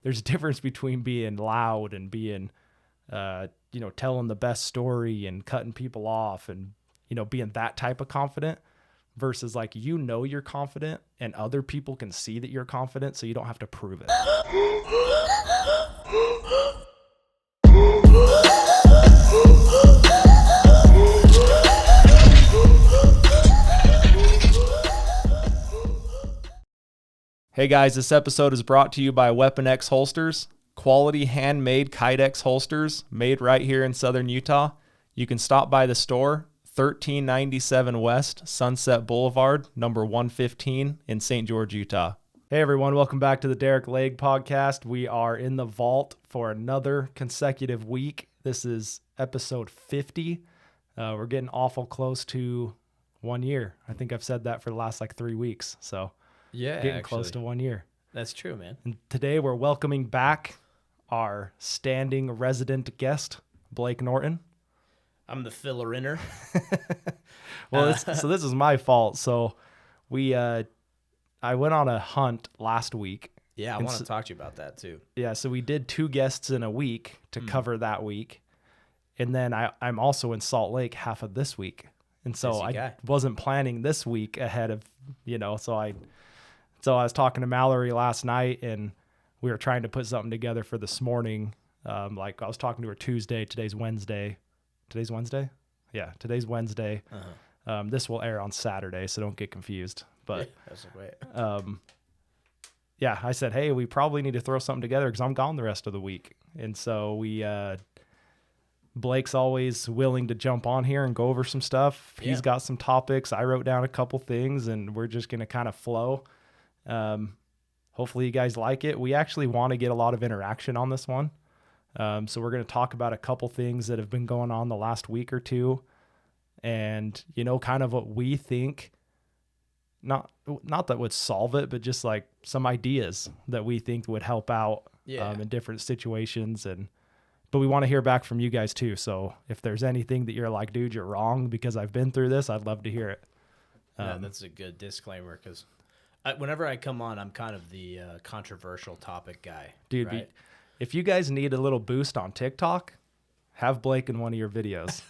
there's a difference between being loud and being, telling the best story and cutting people off and, being that type of confident versus like, you're confident and other people can see that you're confident. So you don't have to prove it. Hey guys, this episode is brought to you by Weapon X Holsters, quality handmade Kydex holsters made right here in Southern Utah. You can stop by the store, 1397 West Sunset Boulevard, number 115 in St. George, Utah. Hey everyone, welcome back to the Derick and Blake podcast. We are in the vault for another consecutive week. This is episode 50. We're getting awful close to 1 year. I think I've said that for the last 3 weeks, so... Yeah, getting close to 1 year. That's true, man. And today we're welcoming back our standing resident guest, Blake Norton. I'm the filler-inner. Well, so this is my fault. So I went on a hunt last week. Yeah, I want to talk to you about that too. Yeah, so we did 2 guests in a week to cover that week. And then I'm also in Salt Lake half of this week. And so I wasn't planning this week ahead of, So I was talking to Mallory last night, and we were trying to put something together for this morning. I was talking to her Tuesday. Today's Wednesday. Today's Wednesday? Yeah, today's Wednesday. Uh-huh. This will air on Saturday, so don't get confused. But yeah, I said, hey, we probably need to throw something together because I'm gone the rest of the week. And so Blake's always willing to jump on here and go over some stuff. Yeah. He's got some topics. I wrote down a couple things, and we're just going to kind of flow. Hopefully you guys like it. We actually want to get a lot of interaction on this one. So we're going to talk about a couple things that have been going on the last week or two and, kind of what we think, not that would solve it, but just some ideas that we think would help out, in different situations. But we want to hear back from you guys too. So if there's anything that you're like, dude, you're wrong because I've been through this, I'd love to hear it. That's a good disclaimer because whenever I come on, I'm kind of the controversial topic guy. Dude, right? If you guys need a little boost on TikTok, have Blake in one of your videos.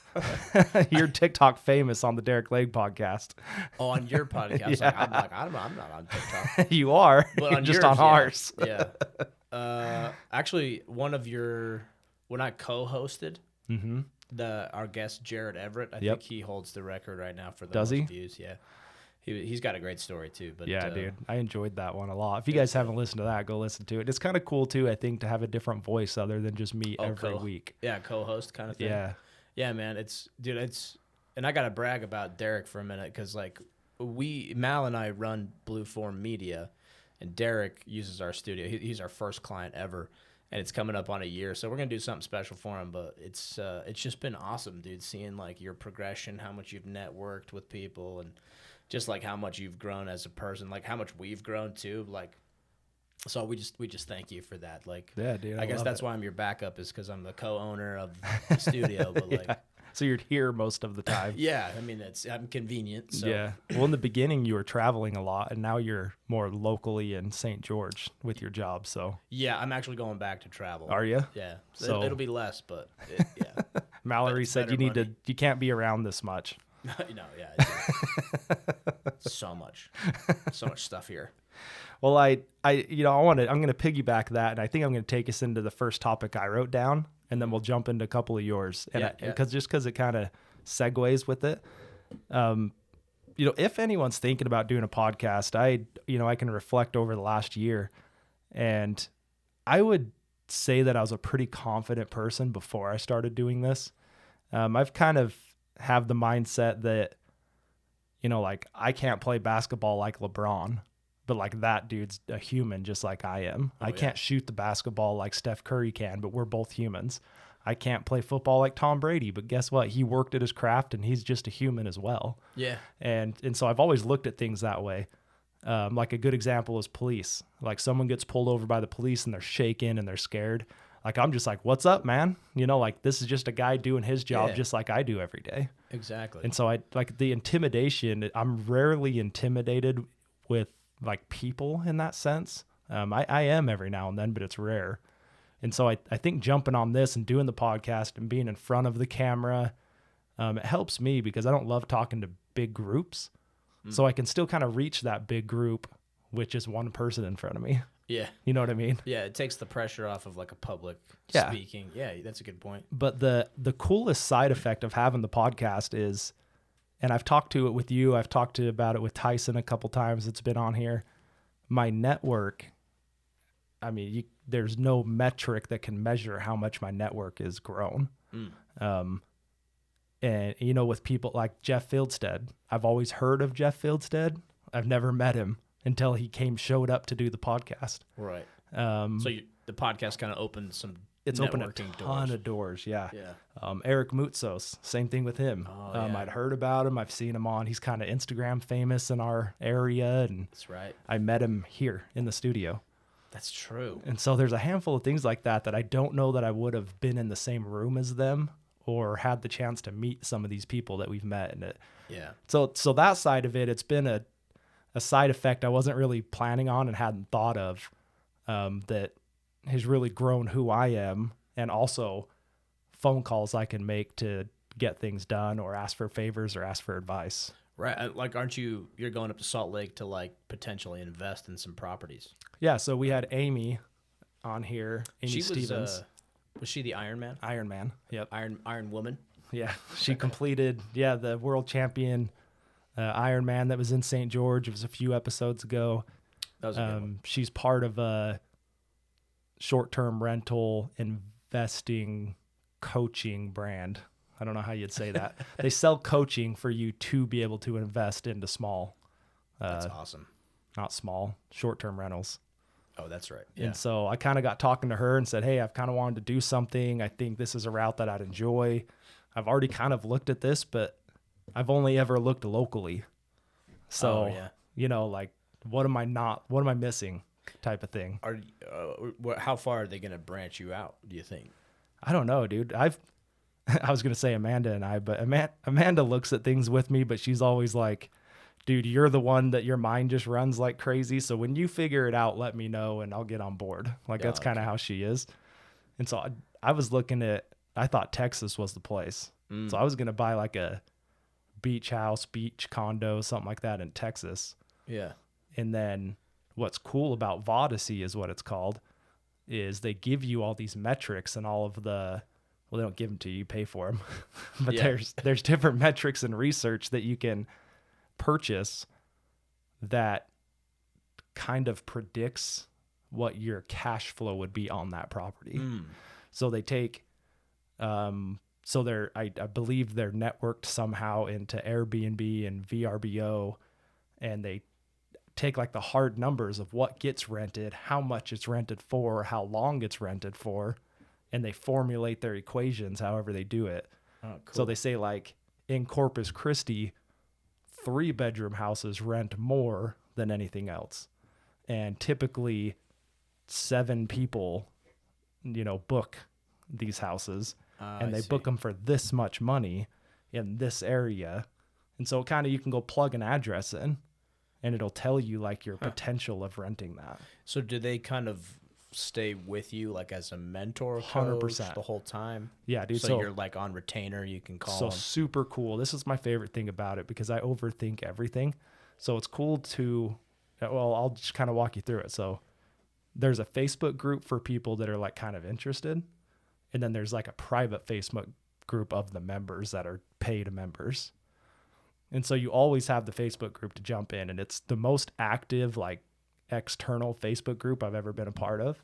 You're TikTok famous on the Derick and Blake podcast. Oh, on your podcast? Yeah. I'm not on TikTok. You are, but on just yours, on ours. Yeah. Actually, when I co-hosted, our guest Jared Everett, I think he holds the record right now for the most views. Yeah. He's got a great story too. But yeah, dude, I enjoyed that one a lot. If you guys haven't listened to that, go listen to it. It's kind of cool too, I think, to have a different voice other than just me every week. Yeah, co-host kind of thing. Yeah, man. And I gotta brag about Derick for a minute because Mal and I run Blue Form Media, and Derick uses our studio. He's our first client ever, and it's coming up on a year, so we're gonna do something special for him. But it's just been awesome, dude, seeing your progression, how much you've networked with people, and just how much you've grown as a person, how much we've grown too. So we just thank you for that. Yeah, dude. I guess that's why I'm your backup, is because I'm the co-owner of the studio. But yeah. So you're here most of the time. Yeah, I mean I'm convenient. So. Yeah. Well, in the beginning you were traveling a lot, and now you're more locally in St. George with your job. So yeah, I'm actually going back to travel. Are you? Yeah. So it'll be less, but yeah. Mallory said you can't be around this much. Yeah. So much stuff here. Well, I'm going to piggyback that, and I think I'm going to take us into the first topic I wrote down, and then we'll jump into a couple of yours. And because it kind of segues with it. If anyone's thinking about doing a podcast, I can reflect over the last year, and I would say that I was a pretty confident person before I started doing this. I've kind of have the mindset that, I can't play basketball like LeBron, but that dude's a human just like I am. I can't shoot the basketball like Steph Curry can, but we're both humans. I can't play football like Tom Brady, but guess what? He worked at his craft and he's just a human as well. Yeah. And so I've always looked at things that way. A good example is police. Someone gets pulled over by the police and they're shaking and they're scared. I'm just what's up, man? This is just a guy doing his job just like I do every day. Exactly. And so the intimidation, I'm rarely intimidated with people in that sense. I am every now and then, but it's rare. And so I think jumping on this and doing the podcast and being in front of the camera, it helps me because I don't love talking to big groups. So I can still kind of reach that big group with just one person in front of me. Yeah. You know what I mean? Yeah, it takes the pressure off of like a public speaking. Yeah, that's a good point. But the coolest side effect of having the podcast is, and I've talked to it with you, I've talked about it with Tyson a couple times, it's been on here. My network, I mean, there's no metric that can measure how much my network is grown. And, you know, with people like Jeff Fieldstead, I've always heard of Jeff Fieldstead. I've never met him until he showed up to do the podcast. Right. So the podcast kind of opened some It's opened a ton of doors, yeah. Eric Moutsos, same thing with him. I'd heard about him. I've seen him on. He's kind of Instagram famous in our area. And that's right. I met him here in the studio. That's true. And so there's a handful of things like that I don't know that I would have been in the same room as them or had the chance to meet some of these people that we've met. And so that side of it, it's been a side effect I wasn't really planning on and hadn't thought of, that has really grown who I am, and also phone calls I can make to get things done or ask for favors or ask for advice. Right. Like, you're going up to Salt Lake to like potentially invest in some properties. Yeah. So we had Amy on here, Amy Stevens. Was she the Iron Man? Iron Man. Yep. Iron Woman. Yeah. She completed, the world champion Iron Man that was in St. George. It was a few episodes ago. That was a good one. She's part of a short-term rental investing coaching brand. I don't know how you'd say that. They sell coaching for you to be able to invest into small. That's awesome. Not small, short-term rentals. Oh, that's right. Yeah. And so I kind of got talking to her and said, hey, I've kind of wanted to do something. I think this is a route that I'd enjoy. I've already kind of looked at this, but I've only ever looked locally. So, like, what am I missing type of thing. How far are they going to branch you out, do you think? I don't know, dude. I was going to say Amanda and I, but Amanda looks at things with me, but she's always like, dude, you're the one that your mind just runs like crazy. So when you figure it out, let me know and I'll get on board. Like, that's kind of how she is. And so I was I thought Texas was the place. So I was going to buy like a beach house, beach condo, something like that in Texas. Yeah. And then what's cool about Vodacy is what it's called, is they give you all these metrics and all of the, well, they don't give them to you, you pay for them. But there's different metrics and research that you can purchase that kind of predicts what your cash flow would be on that property. So they take, I believe they're networked somehow into Airbnb and VRBO, and they take like the hard numbers of what gets rented, how much it's rented for, how long it's rented for, and they formulate their equations however they do it. Oh, cool. So they say, like, in Corpus Christi, 3-bedroom houses rent more than anything else. And typically 7 people, book these houses, and they book them for this much money in this area. And so you can go plug an address in and it'll tell you like your potential of renting that. So do they kind of stay with you like as a mentor, 100% the whole time? Yeah, dude. So you're like on retainer, you can call them. Super cool. This is my favorite thing about it because I overthink everything. So it's cool I'll just kind of walk you through it. So there's a Facebook group for people that are like kind of interested. And then there's like a private Facebook group of the members that are paid members. And so you always have the Facebook group to jump in, and it's the most active, like, external Facebook group I've ever been a part of.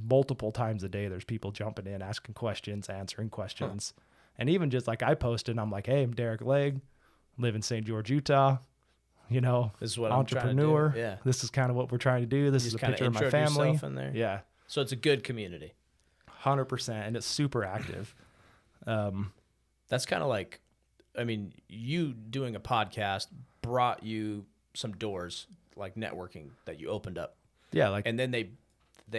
Multiple times a day, there's people jumping in, asking questions, answering questions. And even just like I posted, and I'm like, hey, I'm Derick Legg, live in St. George, Utah. This is what entrepreneur. I'm trying to do. Yeah. This is kind of what we're trying to do. This is a picture of my family. In there. Yeah. So it's a good community. 100%, and it's super active. That's kind of like, you doing a podcast brought you some doors, like networking that you opened up. Yeah, and then they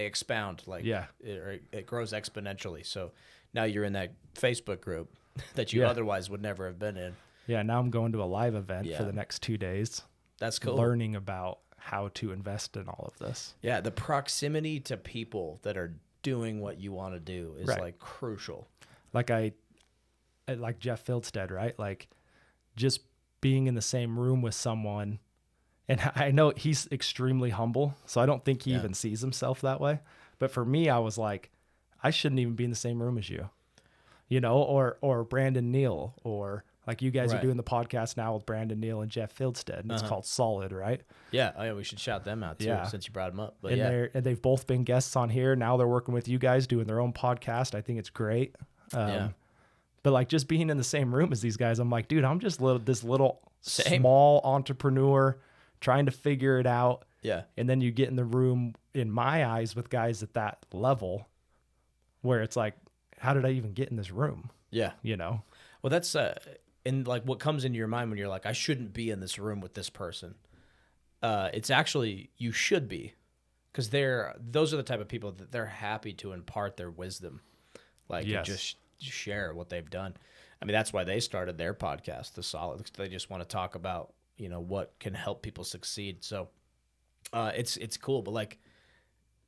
expound, like, it grows exponentially. So now you're in that Facebook group that you otherwise would never have been in. Yeah, now I'm going to a live event for the next 2 days. That's cool. Learning about how to invest in all of this. Yeah, the proximity to people that are doing what you want to do is like crucial. Like like Jeff Fieldstead, right? Like just being in the same room with someone, and I know he's extremely humble, so I don't think he even sees himself that way. But for me, I was like, I shouldn't even be in the same room as you, you know, or Brandon Neal, or like you guys are doing the podcast now with Brandon Neal and Jeff Fieldstead, and it's called Solid, right? Yeah. Oh, yeah, we should shout them out too, since you brought them up. But and they've both been guests on here. Now they're working with you guys doing their own podcast. I think it's great. But like just being in the same room as these guys, I'm like, dude, I'm just this little small entrepreneur trying to figure it out. Yeah. And then you get in the room, in my eyes, with guys at that level where it's like, how did I even get in this room? Yeah. You know? Well, that's, and like what comes into your mind when you're like, I shouldn't be in this room with this person. It's actually, you should be, because those are the type of people that they're happy to impart their wisdom. Like just share what they've done. I mean, that's why they started their podcast, The Solid. They just want to talk about, you know, what can help people succeed. So it's cool. But like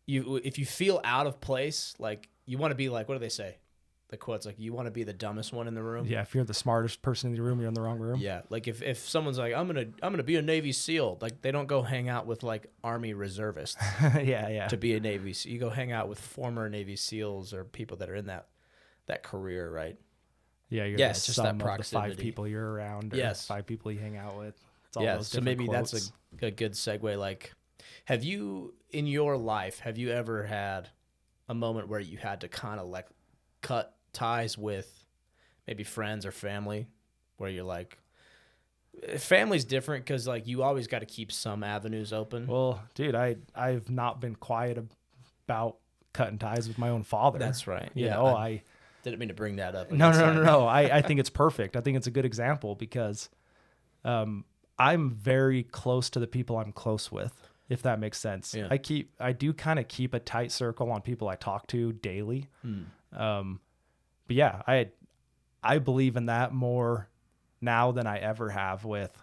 if you feel out of place, like you want to be like, what do they say? The quote's like, you want to be the dumbest one in the room. Yeah. If you're the smartest person in the room, you're in the wrong room. Yeah. Like if someone's like, I'm going to be a Navy SEAL, like they don't go hang out with like Army reservists. Yeah. To be a Navy SEAL. You go hang out with former Navy SEALs or people that are in that career, right? Yeah, you're the sum of the 5 people you're around, or 5 people you hang out with. It's all those so maybe quotes. That's a good segue. Like, have you, in your life, ever had a moment where you had to kind of like cut ties with maybe friends or family, where you're like, family's different because like you always got to keep some avenues open? Well, dude, I've not been quiet about cutting ties with my own father. That's right. You know, I didn't mean to bring that up. No. I think it's perfect. I think it's a good example because I'm very close to the people I'm close with, if that makes sense. Yeah. I do kind of keep a tight circle on people I talk to daily. But yeah, I believe in that more now than I ever have with,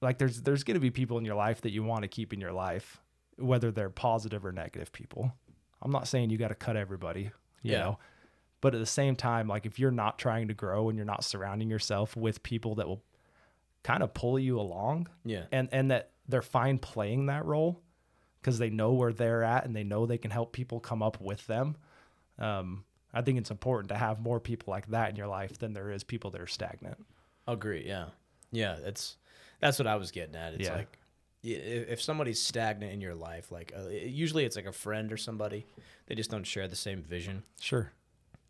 like, there's going to be people in your life that you want to keep in your life, whether they're positive or negative people. I'm not saying you got to cut everybody, you know, but at the same time, like if you're not trying to grow and you're not surrounding yourself with people that will kind of pull you along, and that they're fine playing that role because they know where they're at and they know they can help people come up with them. I think it's important to have more people like that in your life than there is people that are stagnant. Agree. Yeah. Yeah. That's what I was getting at. It's like, if somebody's stagnant in your life, like usually it's like a friend or somebody, they just don't share the same vision. Sure.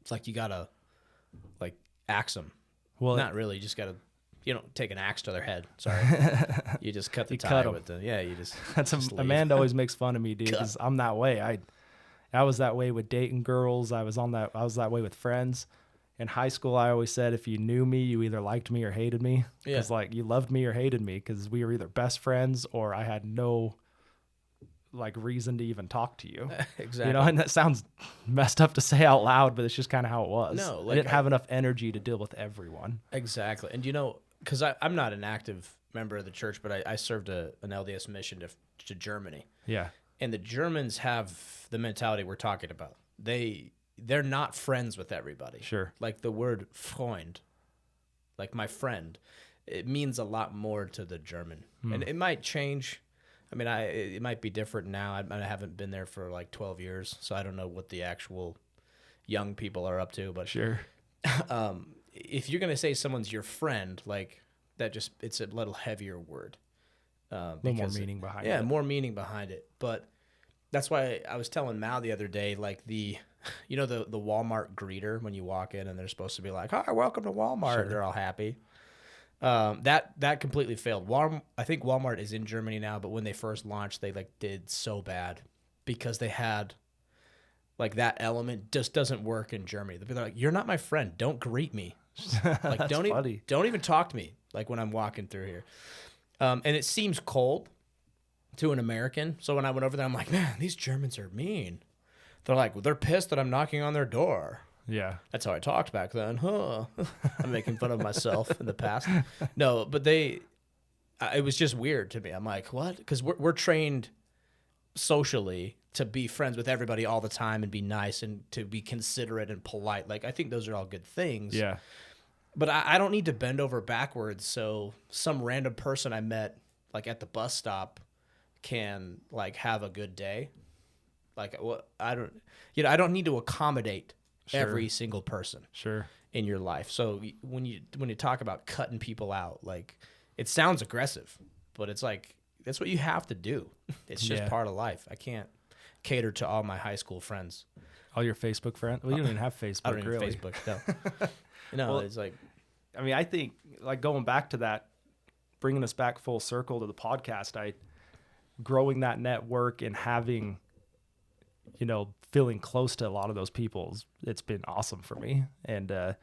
It's like you gotta like axe them. Well, not really. You just gotta, take an axe to their head. Sorry, you just cut the tie cut with them. Yeah, you just. Amanda always makes fun of me, dude, because I'm that way. I was that way with dating girls. I was that way with friends. In high school, I always said, if you knew me, you either liked me or hated me. Because like you loved me or hated me, because we were either best friends or I had no like reason to even talk to you. Exactly. And that sounds messed up to say out loud, but it's just kind of how it was. No, I didn't have enough energy to deal with everyone. Exactly. And because I'm not an active member of the church, but I served an LDS mission to Germany. Yeah. And the Germans have the mentality we're talking about. They're not friends with everybody. Sure. Like the word Freund, like my friend, it means a lot more to the German. And it might change. I mean, it might be different now. I haven't been there for like 12 years, so I don't know what the actual young people are up to. But sure. If you're going to say someone's your friend, like that it's a little heavier word. A little more meaning behind it. Yeah, more meaning behind it. But that's why I was telling Mal the other day, like the Walmart greeter when you walk in and they're supposed to be like, "Hi, welcome to Walmart." Sure. They're all happy. That completely failed. I think Walmart is in Germany now, but when they first launched, they like did so bad because they had like that element just doesn't work in Germany. They're like, "You're not my friend. Don't greet me. Like don't even talk to me like when I'm walking through here." And it seems cold to an American. So when I went over there, I'm like, man, these Germans are mean. They're like, they're pissed that I'm knocking on their door. Yeah. That's how I talked back then. Huh. I'm making fun of myself in the past. No, but it was just weird to me. I'm like, what? Because we're trained socially to be friends with everybody all the time and be nice and to be considerate and polite. Like, I think those are all good things. Yeah. But I don't need to bend over backwards so some random person I met like at the bus stop can like have a good day. Like, what? I don't need to accommodate every single person in your life. So when you talk about cutting people out, like, it sounds aggressive, but it's like, that's what you have to do. It's just part of life. I can't cater to all my high school friends. All your Facebook friends? Well, you don't even have Facebook, I don't even really. Facebook, no. No, well, it's like... I mean, I think, like, going back to that, bringing us back full circle to the podcast, growing that network and having, feeling close to a lot of those people, it's been awesome for me. And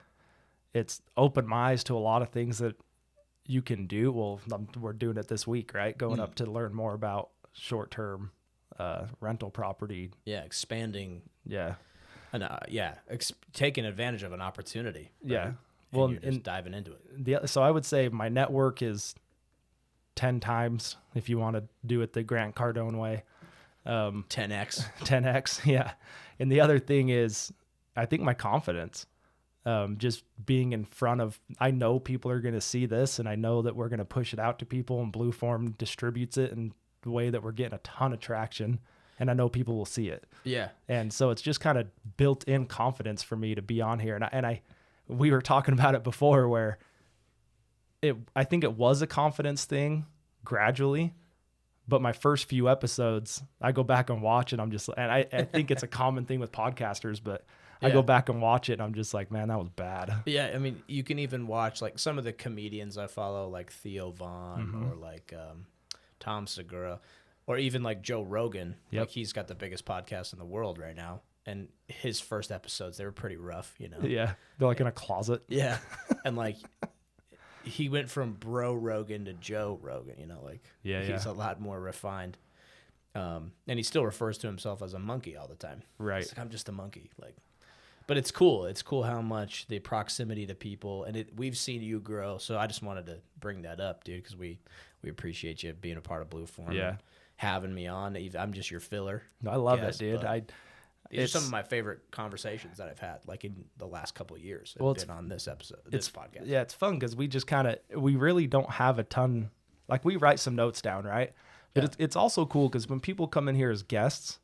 it's opened my eyes to a lot of things that you can do. Well, we're doing it this week, right? Going up to learn more about short-term rental property. Yeah, expanding. Yeah. And taking advantage of an opportunity. Right? Yeah. Well, and just diving into it. So I would say my network is 10 times if you want to do it the Grant Cardone way. 10x. 10x, yeah. And the other thing is, I think my confidence. Just being in front of, I know people are going to see this, and I know that we're going to push it out to people, and Blue Form distributes it in the way that we're getting a ton of traction, and I know people will see it. Yeah. And so it's just kind of built-in confidence for me to be on here. And we were talking about it before, where I think it was a confidence thing gradually, but my first few episodes, I go back and watch it. I'm just, and I think it's a common thing with podcasters, but I go back and watch it and I'm just like, man, that was bad. Yeah. I mean, you can even watch like some of the comedians I follow, like Theo Vaughn or like Tom Segura, or even like Joe Rogan. Yep. Like, he's got the biggest podcast in the world right now. And his first episodes, they were pretty rough, Yeah. They're like in a closet. Yeah. And like, he went from Bro Rogan to Joe Rogan, he's a lot more refined. And he still refers to himself as a monkey all the time. Right. It's like, I'm just a monkey. But it's cool. It's cool how much the proximity to people, and we've seen you grow. So I just wanted to bring that up, dude, because we appreciate you being a part of Blue Form. Yeah. And having me on. I'm just your filler. No, I love it, dude. These are some of my favorite conversations that I've had, like in the last couple of years. Been on this episode, this podcast. Yeah, it's fun because we just we really don't have a ton. Like, we write some notes down, right? But it's also cool because when people come in here as guests,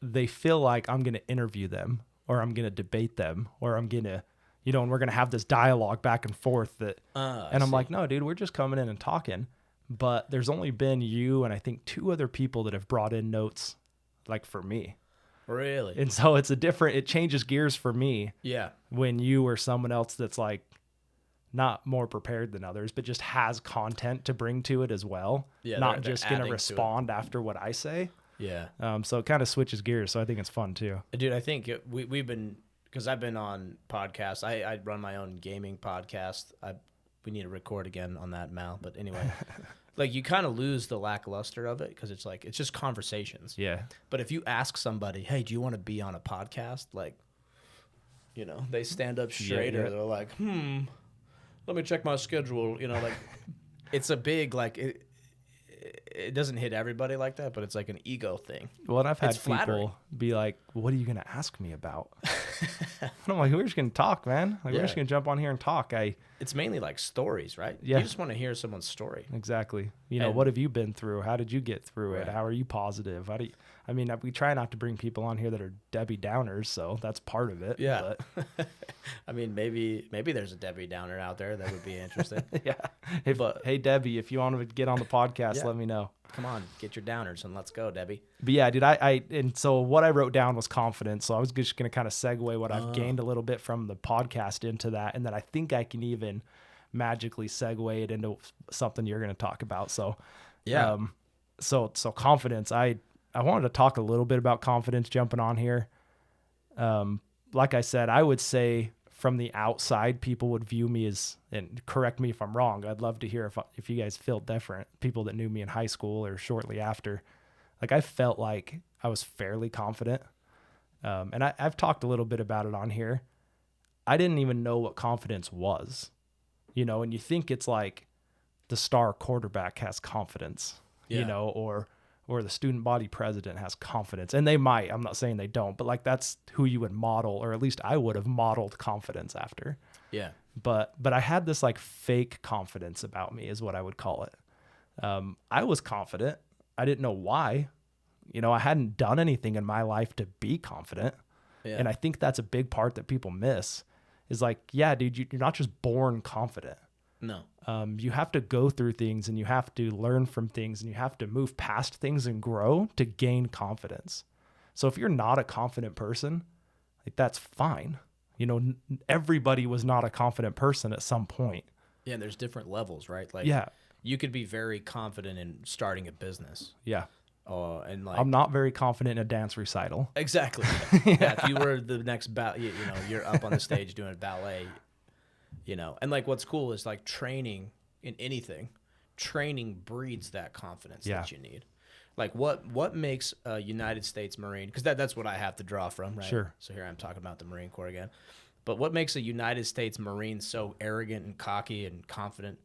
they feel like I'm going to interview them, or I'm going to debate them, or I'm going to, and we're going to have this dialogue back and forth and I'm like, no, dude, we're just coming in and talking. But there's only been you and I think 2 other people that have brought in notes, like, for me. Really? And so it changes gears for me. Yeah. When you or someone else that's like not more prepared than others, but just has content to bring to it as well. Yeah. Not just going to respond after what I say. Yeah. So it kind of switches gears. So I think it's fun too. Dude, I think we've been, because I've been on podcasts. I run my own gaming podcast. We need to record again on that, Mal. But anyway. Like, you kind of lose the lackluster of it because it's like, it's just conversations. Yeah. But if you ask somebody, hey, do you want to be on a podcast? Like, they stand up straighter. Yeah. They're like, let me check my schedule. Like, it's a big, like, it doesn't hit everybody like that, but it's like an ego thing. Well, and I've had people be like, what are you going to ask me about? And I'm like, we're just going to talk, man. Like, we're just going to jump on here and talk. It's mainly like stories, right? Yeah. You just want to hear someone's story. Exactly. What have you been through? How did you get through it? How are you positive? We try not to bring people on here that are Debbie Downers, so that's part of it. Yeah. But. I mean, maybe there's a Debbie Downer out there that would be interesting. Yeah. Hey, Debbie, if you want to get on the podcast, let me know. Come on, get your downers and let's go, Debbie. But yeah, dude, and so what I wrote down was confidence. So I was just going to kind of segue what I've gained a little bit from the podcast into that. And then I think I can even magically segue it into something you're going to talk about. So, yeah. So confidence, I wanted to talk a little bit about confidence jumping on here. Like I said, I would say from the outside, people would view me as, and correct me if I'm wrong, I'd love to hear if you guys feel different, people that knew me in high school or shortly after. Like, I felt like I was fairly confident. And I've talked a little bit about it on here. I didn't even know what confidence was, and you think it's like the star quarterback has confidence, you know, or the student body president has confidence. And they might, I'm not saying they don't, but like that's who you would model, or at least I would have modeled confidence after. Yeah. But I had this like fake confidence about me is what I would call it. I was confident. I didn't know why. You know, I hadn't done anything in my life to be confident. Yeah. And I think that's a big part that people miss is like, yeah, dude, you're not just born confident. No. You have to go through things and you have to learn from things and you have to move past things and grow to gain confidence. So if you're not a confident person, like that's fine. You know, everybody was not a confident person at some point. Yeah, and there's different levels, right? Like, yeah, you could be very confident in starting a business. Yeah. And like, I'm not very confident in a dance recital. Exactly. Yeah, if you were the next you know, you're up on the stage doing ballet, you know. And like what's cool is like training in anything, training breeds that confidence that you need. Like what makes a United States Marine, because that's what I have to draw from, right? Sure. So here I'm talking about the Marine Corps again. But what makes a United States Marine so arrogant and cocky and confident?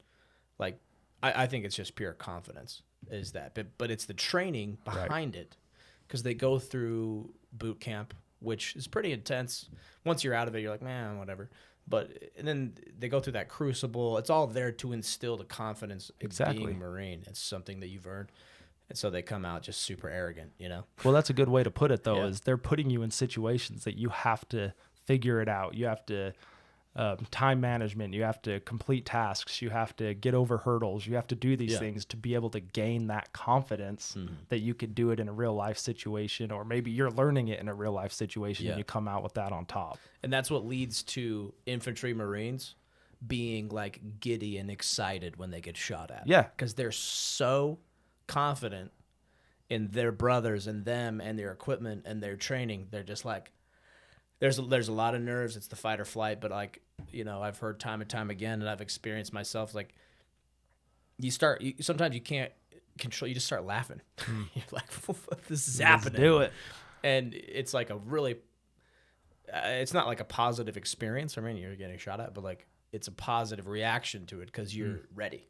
Like, I think it's just pure confidence is that. But it's the training behind it, because they go through boot camp, which is pretty intense. Once you're out of it, you're like, man, whatever. And then they go through that crucible. It's all there to instill the confidence in being a Marine. It's something that you've earned. And so they come out just super arrogant, you know? Well, that's a good way to put it, though, is they're putting you in situations that you have to figure it out. You have to time management. You have to complete tasks. You have to get over hurdles. You have to do these things to be able to gain that confidence that you could do it in a real life situation, or maybe you're learning it in a real life situation and you come out with that on top. And that's what leads to infantry Marines being like giddy and excited when they get shot at. Yeah. Because they're so confident in their brothers and them and their equipment and their training. They're just like, there's a lot of nerves. It's the fight or flight. But like, you know, I've heard time and time again, and I've experienced myself, like sometimes you can't control, you just start laughing. You're like, this is happening. Let's do it. And it's like a really, it's not like a positive experience. I mean, you're getting shot at, but like it's a positive reaction to it because you're ready,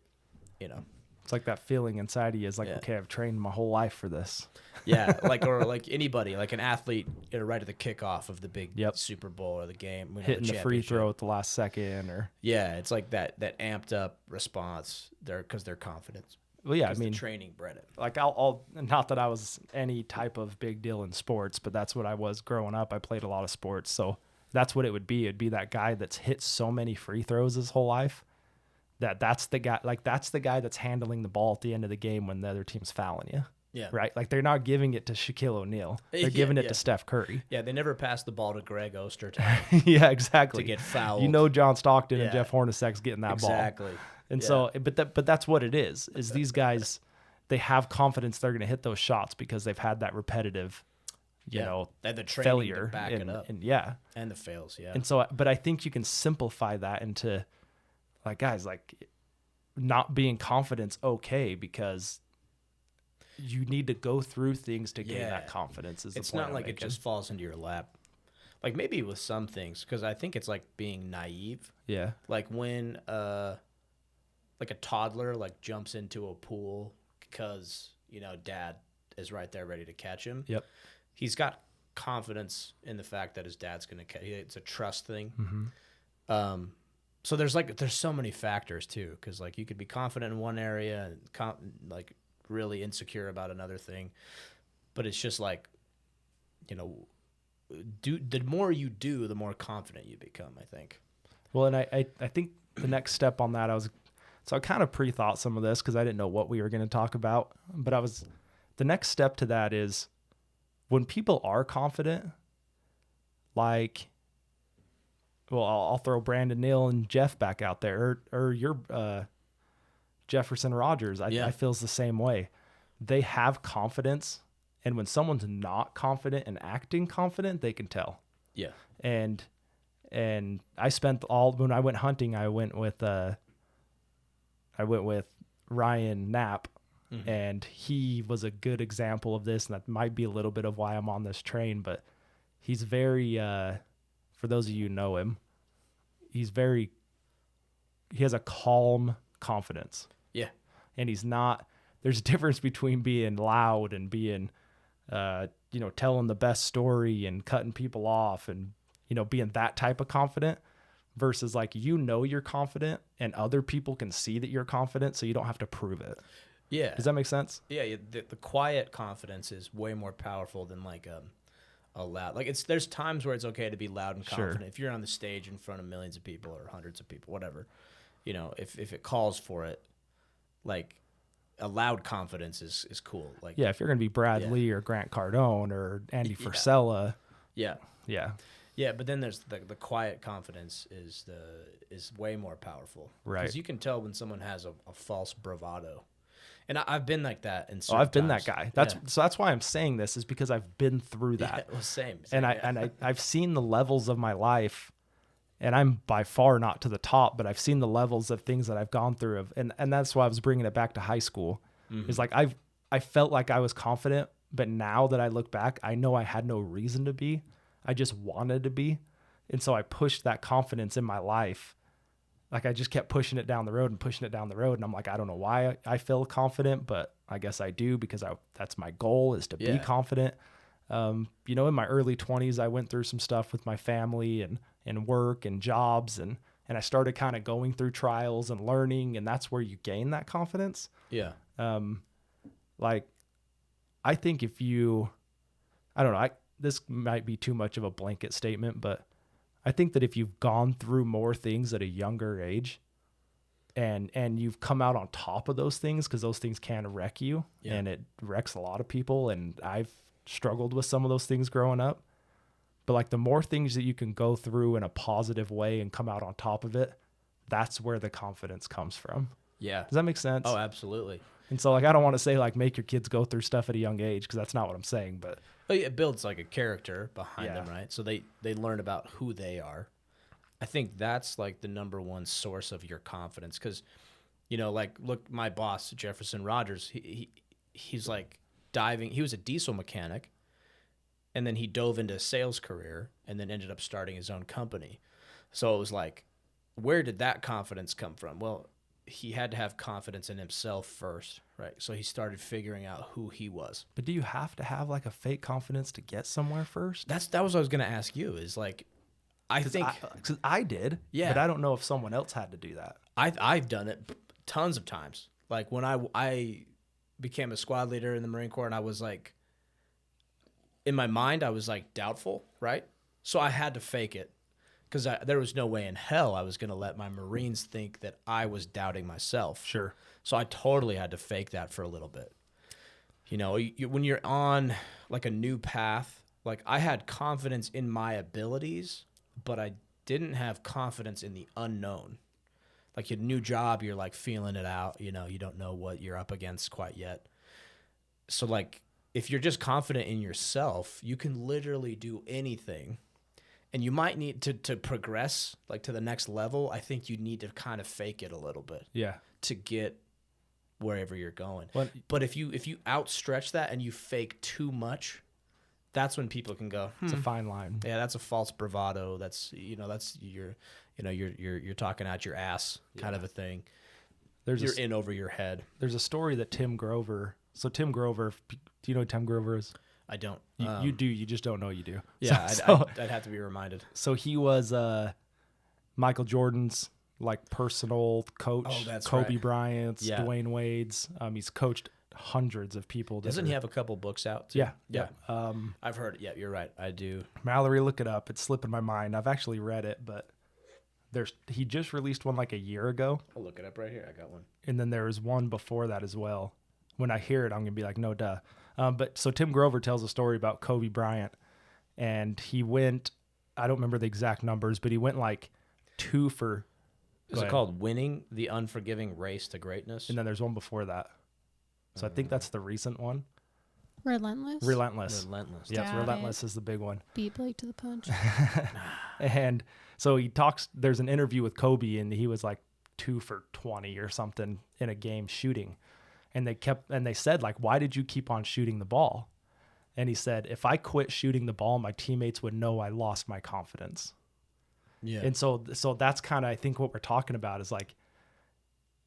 you know. It's like that feeling inside of you is like, okay, I've trained my whole life for this. Yeah, like, or like anybody, like an athlete, you know, right at the kickoff of the big Super Bowl or the game, hitting the free throw at the last second, or it's like that amped up response there because they're confident. Well, yeah, I mean, the training bred it. Like I'll not that I was any type of big deal in sports, but that's what I was growing up. I played a lot of sports, so that's what it would be. It'd be that guy that's hit so many free throws his whole life. That's the guy. Like that's the guy that's handling the ball at the end of the game when the other team's fouling you. Yeah. Right. Like they're not giving it to Shaquille O'Neal. They're giving it to Steph Curry. Yeah. They never passed the ball to Greg Oster yeah, exactly. To get fouled. You know, John Stockton and Jeff Hornacek's getting that ball. Exactly. And so, but that's what it is these guys, they have confidence they're going to hit those shots because they've had that repetitive, you know, the training failure to back it up. And and the fails. Yeah. And so, but I think you can simplify that into like, guys, like not being confident's okay because you need to go through things to gain that confidence. It's not like it just falls into your lap. Like maybe with some things, because I think it's like being naive. Yeah. Like when like a toddler like jumps into a pool because, you know, dad is right there ready to catch him. Yep. He's got confidence in the fact that his dad's going to catch. It's a trust thing. Mm-hmm. So there's so many factors too, because like you could be confident in one area and like really insecure about another thing, but it's just like, you know, the more you do, the more confident you become, I think. Well, and I think the next step on that, I kind of pre-thought some of this because I didn't know what we were going to talk about, but the next step to that is when people are confident, like, well, I'll throw Brandon Neal and Jeff back out there, or your Jefferson Rogers. I feels the same way. They have confidence, and when someone's not confident and acting confident, they can tell. Yeah. And I spent when I went hunting, I went with Ryan Knapp, and he was a good example of this, and that might be a little bit of why I'm on this train. But he's very, for those of you who know him, he has a calm confidence. Yeah. and he's not. There's a difference between being loud and being, telling the best story and cutting people off and, being that type of confident versus like, you're confident and other people can see that you're confident. So you don't have to prove it. Yeah. Does that make sense? Yeah. The quiet confidence is way more powerful than like a loud, like there's times where it's okay to be loud and confident. Sure. If you're on the stage in front of millions of people or hundreds of people, whatever, if it calls for it, like a loud confidence is cool. Like, yeah. If you're going to be Brad Lee or Grant Cardone or Andy Frisella. Yeah. Yeah. Yeah. But then there's the quiet confidence is way more powerful. Right. Because you can tell when someone has a false bravado. And I've been like that in certain I've been times. That guy. So that's why I'm saying this is because I've been through that. Yeah, well, same. And I've seen the levels of my life, and I'm by far not to the top, but I've seen the levels of things that I've gone through and that's why I was bringing it back to high school. Mm-hmm. It's like I felt like I was confident, but now that I look back, I know I had no reason to be. I just wanted to be. And so I pushed that confidence in my life. Like I just kept pushing it down the road. And I'm like, I don't know why I feel confident, but I guess I do because that's my goal is to be confident. In my early 20s, I went through some stuff with my family and work and jobs. And I started kind of going through trials and learning. And that's where you gain that confidence. Yeah. I think I don't know, this might be too much of a blanket statement, but I think that if you've gone through more things at a younger age and you've come out on top of those things, because those things can wreck you and it wrecks a lot of people. And I've struggled with some of those things growing up, but like the more things that you can go through in a positive way and come out on top of it, that's where the confidence comes from. Yeah. Does that make sense? Oh, absolutely. And so like, I don't want to say like make your kids go through stuff at a young age, because that's not what I'm saying, but it builds like a character behind them, right? So they learn about who they are. I think that's like the number one source of your confidence, because, like look, my boss Jefferson Rogers, he's like diving. He was a diesel mechanic, and then he dove into a sales career, and then ended up starting his own company. So it was like, where did that confidence come from? Well, he had to have confidence in himself first, right? So he started figuring out who he was. But do you have to have like a fake confidence to get somewhere first? That was what I was going to ask you, is like, I think because I did, but I don't know if someone else had to do that. I've done it tons of times. Like when I became a squad leader in the Marine Corps, and I was like, in my mind, I was like doubtful, right? So I had to fake it. Because there was no way in hell I was going to let my Marines think that I was doubting myself. Sure. So I totally had to fake that for a little bit. When you're on like a new path, like I had confidence in my abilities, but I didn't have confidence in the unknown. Like your new job, you're like feeling it out. You don't know what you're up against quite yet. So like if you're just confident in yourself, you can literally do anything. And you might need to progress like to the next level. I think you need to kind of fake it a little bit. Yeah. To get wherever you're going. But if you outstretch that and you fake too much, that's when people can go, It's a fine line. Yeah, that's a false bravado. That's that's you're talking out your ass kind of a thing. You're in over your head. There's a story that Tim Grover. So Tim Grover, do you know who Tim Grover is? I don't. You do. You just don't know you do. Yeah, I'd have to be reminded. So he was Michael Jordan's like personal coach. Oh, that's Kobe right. Bryant's, Dwayne Wade's. He's coached hundreds of people. Doesn't he have a couple books out too? Yeah. I've heard. Yeah, you're right. I do. Mallory, look it up. It's slipping my mind. I've actually read it, but he just released one like a year ago. I'll look it up right here. I got one. And then there was one before that as well. When I hear it, I'm gonna be like, no, duh. But so Tim Grover tells a story about Kobe Bryant, and he went, I don't remember the exact numbers, but he went like 2 for. Is it called Winning the Unforgiving Race to Greatness? And then there's one before that. So I think that's the recent one. Relentless. Yes, Relentless is the big one. Beat Blake to the punch. And so he talks, there's an interview with Kobe, and he was like 2 for 20 or something in a game shooting. And they said, like, why did you keep on shooting the ball? And he said, if I quit shooting the ball, my teammates would know I lost my confidence. Yeah. And so that's kind of, I think what we're talking about is like,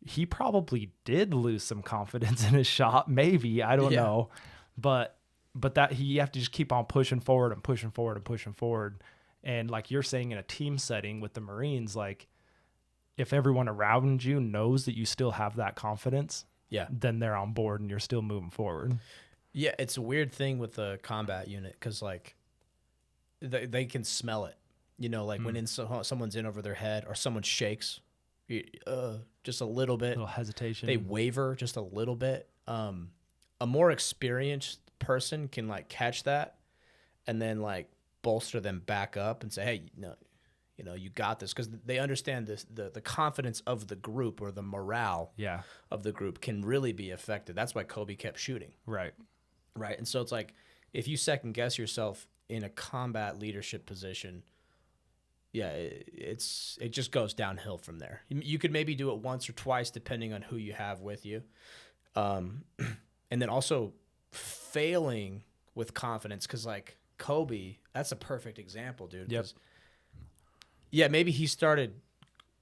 he probably did lose some confidence in his shot. Maybe, I don't know, but that you have to just keep on pushing forward and pushing forward and pushing forward. And like you're saying, in a team setting with the Marines, like if everyone around you knows that you still have that confidence, then they're on board and you're still moving forward. Yeah, it's a weird thing with the combat unit because like they can smell it. You know, like when someone's in over their head or someone shakes just a little bit. A little hesitation. They waver just a little bit. A more experienced person can like catch that and then like bolster them back up and say, hey, you got this, because they understand this, the confidence of the group or the morale of the group can really be affected. That's why Kobe kept shooting. Right. And so it's like if you second guess yourself in a combat leadership position, it just goes downhill from there. You could maybe do it once or twice depending on who you have with you. And then also failing with confidence, because like Kobe, that's a perfect example, dude. Yep. Yeah, maybe he started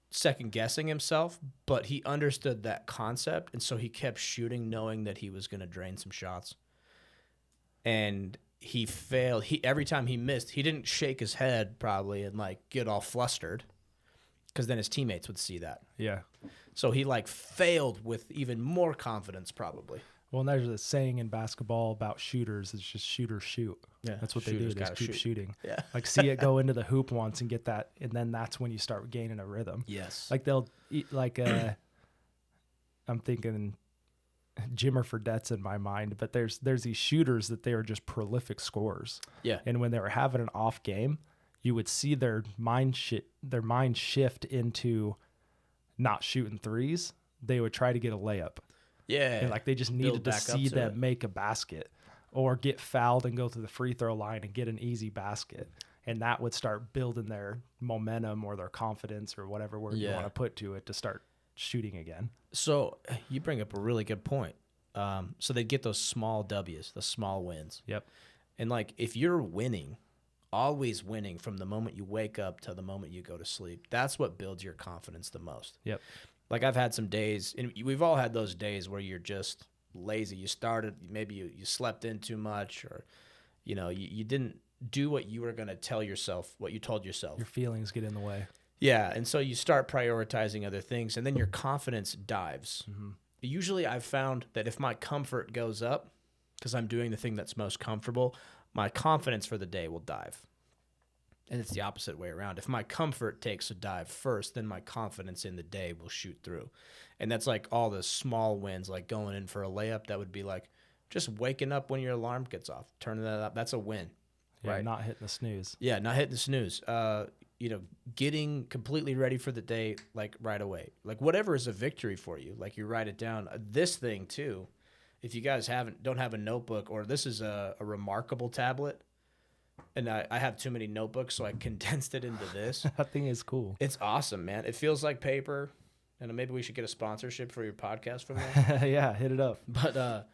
second guessing himself, but he understood that concept, and so he kept shooting knowing that he was going to drain some shots. And he failed. Every time he missed, he didn't shake his head probably and like get all flustered, because then his teammates would see that. Yeah. So he like failed with even more confidence probably. Well, and there's a saying in basketball about shooters. It's just shooters shoot. Yeah, that's what they do. They just keep shooting. Yeah. Like see it go into the hoop once and get that, and then that's when you start gaining a rhythm. Yes. Like they'll like I'm thinking Jimmer Fredette's in my mind, but there's these shooters that they are just prolific scorers. Yeah. And when they were having an off game, you would see their mind shift into not shooting threes. They would try to get a layup. Yeah. And like they just needed to see them make a basket or get fouled and go to the free throw line and get an easy basket. And that would start building their momentum or their confidence or whatever word you want to put to it to start shooting again. So you bring up a really good point. So they get those small W's, the small wins. Yep. And like if you're winning, always winning from the moment you wake up to the moment you go to sleep, that's what builds your confidence the most. Yep. Like I've had some days, and we've all had those days where you're just lazy. You started, maybe you slept in too much, or you didn't do what you were going to tell yourself, what you told yourself. Your feelings get in the way. Yeah, and so you start prioritizing other things, and then your confidence dives. Mm-hmm. Usually I've found that if my comfort goes up, because I'm doing the thing that's most comfortable, my confidence for the day will dive. And it's the opposite way around. If my comfort takes a dive first, then my confidence in the day will shoot through. And that's like all the small wins, like going in for a layup. That would be like just waking up when your alarm gets off, turning that up. That's a win. Yeah, right? Not hitting the snooze. Yeah, not hitting the snooze. Getting completely ready for the day, like right away. Like whatever is a victory for you, like you write it down. This thing too, if you guys don't have a notebook, or this is a remarkable tablet, and I have too many notebooks, so I condensed it into this. That thing is cool. It's awesome, man. It feels like paper, and maybe we should get a sponsorship for your podcast from that. Yeah, hit it up. But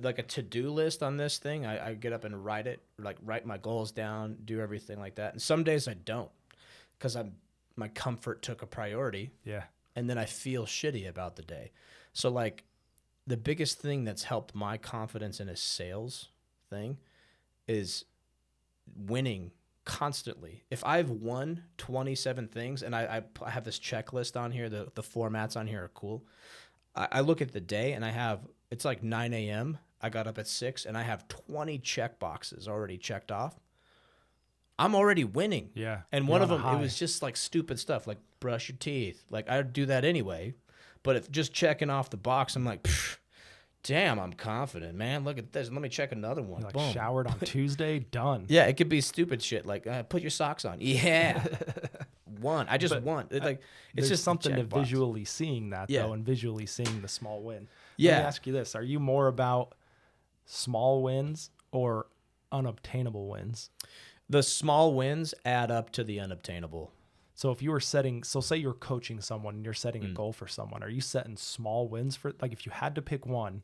like a to-do list on this thing, I get up and write my goals down, do everything like that. And some days I don't, because my comfort took a priority. Yeah. And then I feel shitty about the day. So like the biggest thing that's helped my confidence in a sales thing is winning constantly. If I've won 27 things, and I have this checklist on here, the formats on here are cool. I look at the day and it's like 9 a.m. I got up at 6 and I have 20 check boxes already checked off. I'm already winning. Yeah. And one of them, it was just like stupid stuff, like brush your teeth. Like I'd do that anyway. But if just checking off the box, I'm like, damn, I'm confident, man. Look at this. Let me check another one. Like boom. Showered on Tuesday, done. Yeah, it could be stupid shit like put your socks on. Yeah. Won. I just won. It's just something to visually seeing that though, and visually seeing the small win. Yeah. Let me ask you this: are you more about small wins or unobtainable wins? The small wins add up to the unobtainable. So if you were say you're coaching someone and you're setting a goal for someone, are you setting small wins for, like if you had to pick one,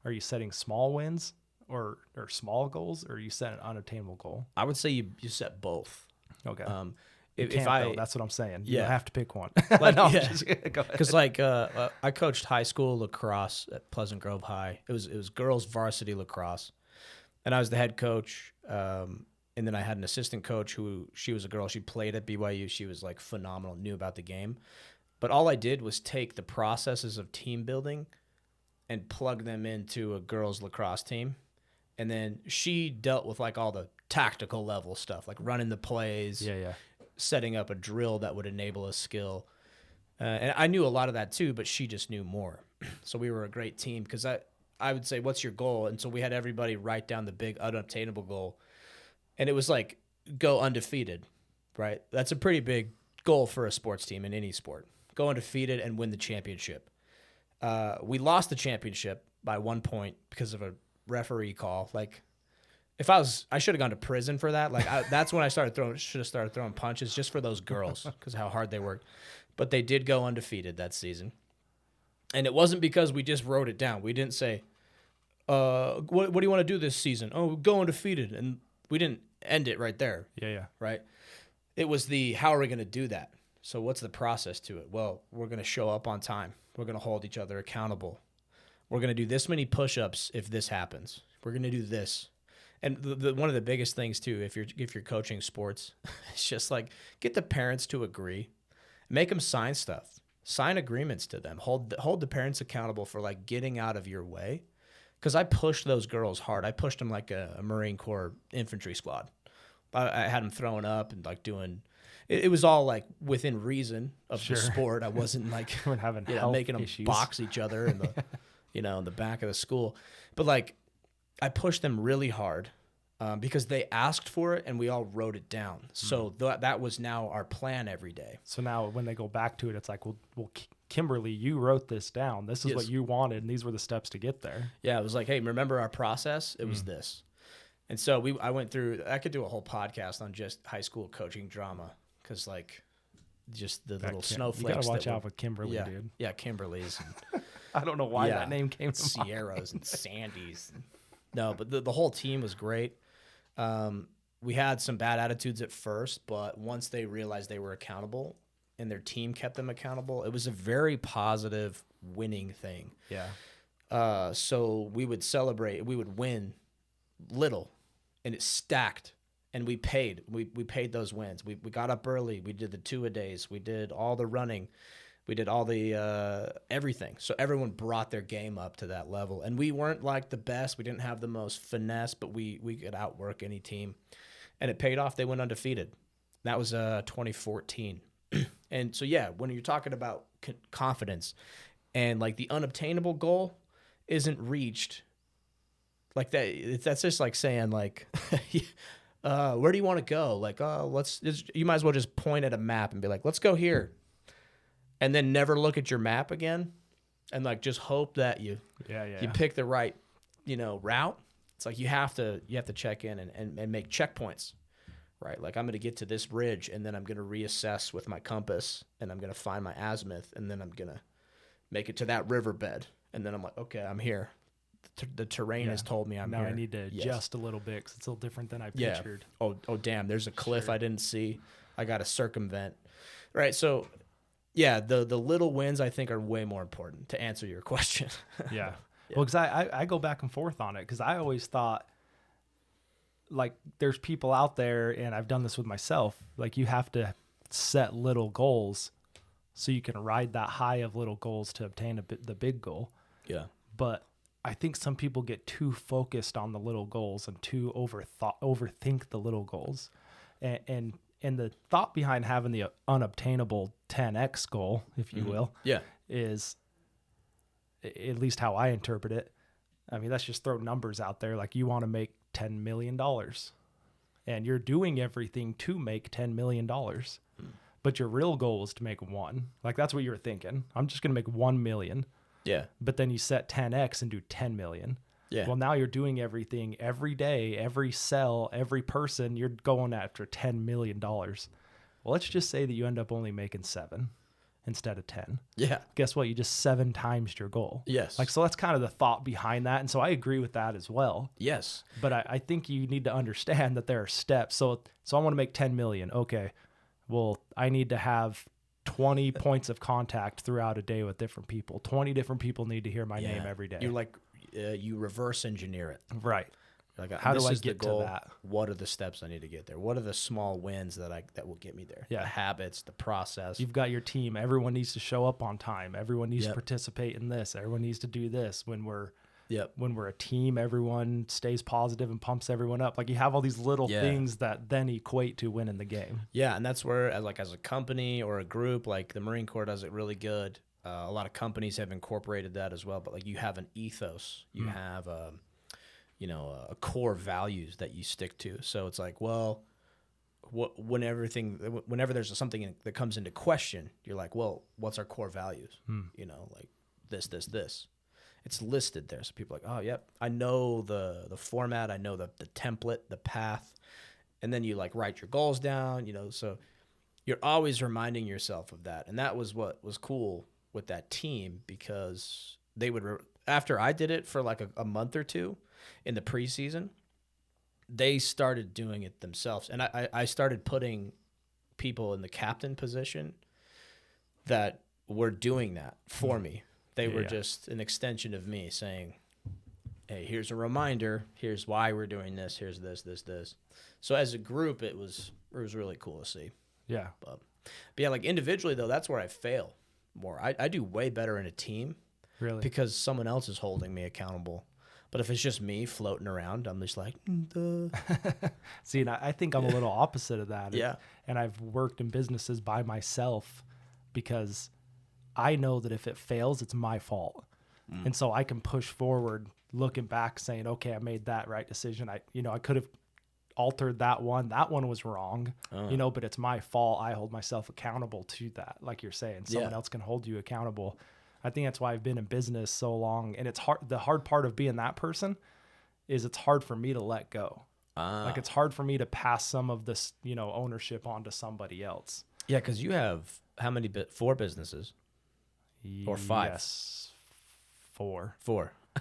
are you setting small wins or small goals, or are you set an unattainable goal? I would say you set both. Okay. If I, that's what I'm saying. You have to pick one. Like, no, because like I coached high school lacrosse at Pleasant Grove High. It was girls varsity lacrosse, and I was the head coach. And then I had an assistant coach she was a girl. She played at BYU. She was like phenomenal, knew about the game. But all I did was take the processes of team building and plug them into a girls lacrosse team. And then she dealt with like all the tactical level stuff, like running the plays, setting up a drill that would enable a skill. And I knew a lot of that too, but she just knew more. So we were a great team because I would say, what's your goal? And so we had everybody write down the big unobtainable goal. And it was like, go undefeated, right? That's a pretty big goal for a sports team in any sport. Go undefeated and win the championship. We lost the championship by 1 point because of a referee call. Like, I should have gone to prison for that. Like, that's when I should have started throwing punches just for those girls because how hard they worked. But they did go undefeated that season. And it wasn't because we just wrote it down. We didn't say, what do you want to do this season? Oh, go undefeated. And we didn't end it right there. Yeah. Right? It was how are we going to do that? So what's the process to it? Well, we're going to show up on time. We're going to hold each other accountable. We're going to do this many push-ups if this happens. We're going to do this. And one of the biggest things too, if you're coaching sports, it's just like get the parents to agree, make them sign stuff, sign agreements to them, hold the parents accountable for like getting out of your way. Because I pushed those girls hard. I pushed them like a Marine Corps infantry squad. I had them throwing up and like doing. It was all like within reason of the sport. I wasn't like making them box each other in the in the back of the school. But like I pushed them really hard because they asked for it and we all wrote it down. So that was now our plan every day. So now when they go back to it, it's like, well, Kimberly, you wrote this down. This is what you wanted, and these were the steps to get there. Yeah, it was like, hey, remember our process? It was this. And so I went through. I could do a whole podcast on just high school coaching drama because, like, just the little snowflakes. You gotta watch out with Kimberly, dude. Yeah, Kimberly's. And, I don't know why that name came to mind. Sierras and Sandys. No, but the whole team was great. We had some bad attitudes at first, but once they realized they were accountable and their team kept them accountable, it was a very positive winning thing. Yeah. So we would celebrate. We would win little, and it stacked. And we paid. We paid those wins. We got up early. We did the 2-a-days. We did all the running. We did all the everything. So everyone brought their game up to that level. And we weren't like the best. We didn't have the most finesse, but we could outwork any team. And it paid off. They went undefeated. That was 2014. And so, yeah, when you're talking about confidence and like the unobtainable goal isn't reached, like that's just like saying like, where do you want to go? Like, you might as well just point at a map and be like, let's go here. And then never look at your map again and like just hope that you pick the right, route. It's like you have to check in and make checkpoints. Right, like I'm going to get to this ridge, and then I'm going to reassess with my compass, and I'm going to find my azimuth, and then I'm going to make it to that riverbed, and then I'm like, okay, I'm here. The terrain has told me I'm here. Now I need to adjust a little bit because it's a little different than I pictured. Oh, damn, there's a cliff I didn't see. I got to circumvent. Right, so, yeah, the little wins I think are way more important to answer your question. Yeah. Well, because I go back and forth on it because I always thought, like there's people out there, and I've done this with myself, like you have to set little goals so you can ride that high of little goals to obtain the big goal. Yeah. But I think some people get too focused on the little goals and too overthink the little goals. And the thought behind having the unobtainable 10x goal, if you will, is at least how I interpret it. I mean, let's just throw numbers out there. Like you want to make $10 million and you're doing everything to make $10 million, but your real goal is to make one. Like that's what you're thinking. I'm just going to make 1 million. Yeah. But then you set 10x and do 10 million. Yeah. Well, now you're doing everything every day, every cell, every person, you're going after $10 million. Well, let's just say that you end up only making 7 instead of 10. Yeah. Guess what? You just 7 times your goal. Yes. Like, so that's kind of the thought behind that. And so I agree with that as well. Yes. But I think you need to understand that there are steps. So I want to make 10 million. Okay. well, I need to have 20 points of contact throughout a day with different people. 20 different people need to hear my name every day. You like you reverse engineer it. Right. Like, how do I get to that? What are the steps I need to get there? What are the small wins that will get me there? Yeah. The habits, the process. You've got your team. Everyone needs to show up on time. Everyone needs to participate in this. Everyone needs to do this. When we're a team, everyone stays positive and pumps everyone up. Like, you have all these little things that then equate to winning the game. Yeah, and that's where, as a company or a group, like the Marine Corps does it really good. A lot of companies have incorporated that as well. But like, you have an ethos. You have a core values that you stick to. So it's like, well, whenever there's something that comes into question, you're like, well, what's our core values? Like this. It's listed there. So people are like, oh, yep, I know the format. I know the template, the path. And then you like write your goals down, so you're always reminding yourself of that. And that was what was cool with that team, because they would, after I did it for like a month or two in the preseason, they started doing it themselves. And I started putting people in the captain position that were doing that for me. They were just an extension of me saying, hey, here's a reminder. Here's why we're doing this. Here's this. So as a group, it was really cool to see. Yeah. But yeah, like individually, though, that's where I fail more. I do way better in a team. Really? Because someone else is holding me accountable. But if it's just me floating around, I'm just like, duh. See, and I think I'm a little opposite of that. Yeah. And I've worked in businesses by myself because I know that if it fails, it's my fault. And so I can push forward looking back saying, okay, I made that right decision. I could have altered that one. That one was wrong, but it's my fault. I hold myself accountable to that. Like you're saying, someone else can hold you accountable. I think that's why I've been in business so long. And it's hard. The hard part of being that person is it's hard for me to let go. Like, it's hard for me to pass some of this, ownership on to somebody else. Yeah. Cause you have how many, 4 businesses or 5? Yes. 4.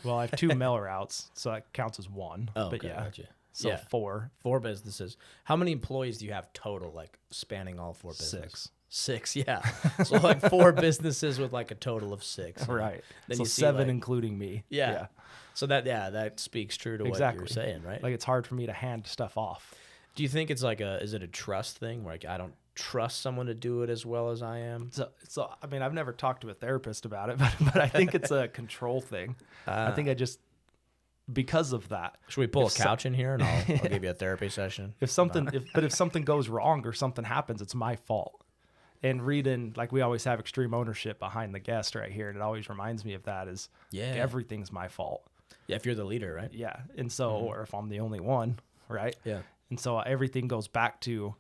Well, I have 2 mail routes, so that counts as 1. Oh, but okay, yeah. Gotcha. So 4. 4 businesses. How many employees do you have total, like spanning all 4 businesses? 6, yeah. So like 4 businesses with like a total of 6. Right. Then so you see 7 like, including me. Yeah. So that speaks true to what you're saying, right? Like, it's hard for me to hand stuff off. Do you think it's like is it a trust thing where like I don't trust someone to do it as well as I am? So I mean, I've never talked to a therapist about it, but I think it's a control thing. I think because of that. Should we pull a couch in here and I'll give you a therapy session? If something goes wrong or something happens, it's my fault. And reading, like, we always have extreme ownership behind the guest right here, and it always reminds me of that is everything's my fault. Yeah, if you're the leader, right? Yeah. And so, or if I'm the only one, right? Yeah. And so everything goes back to,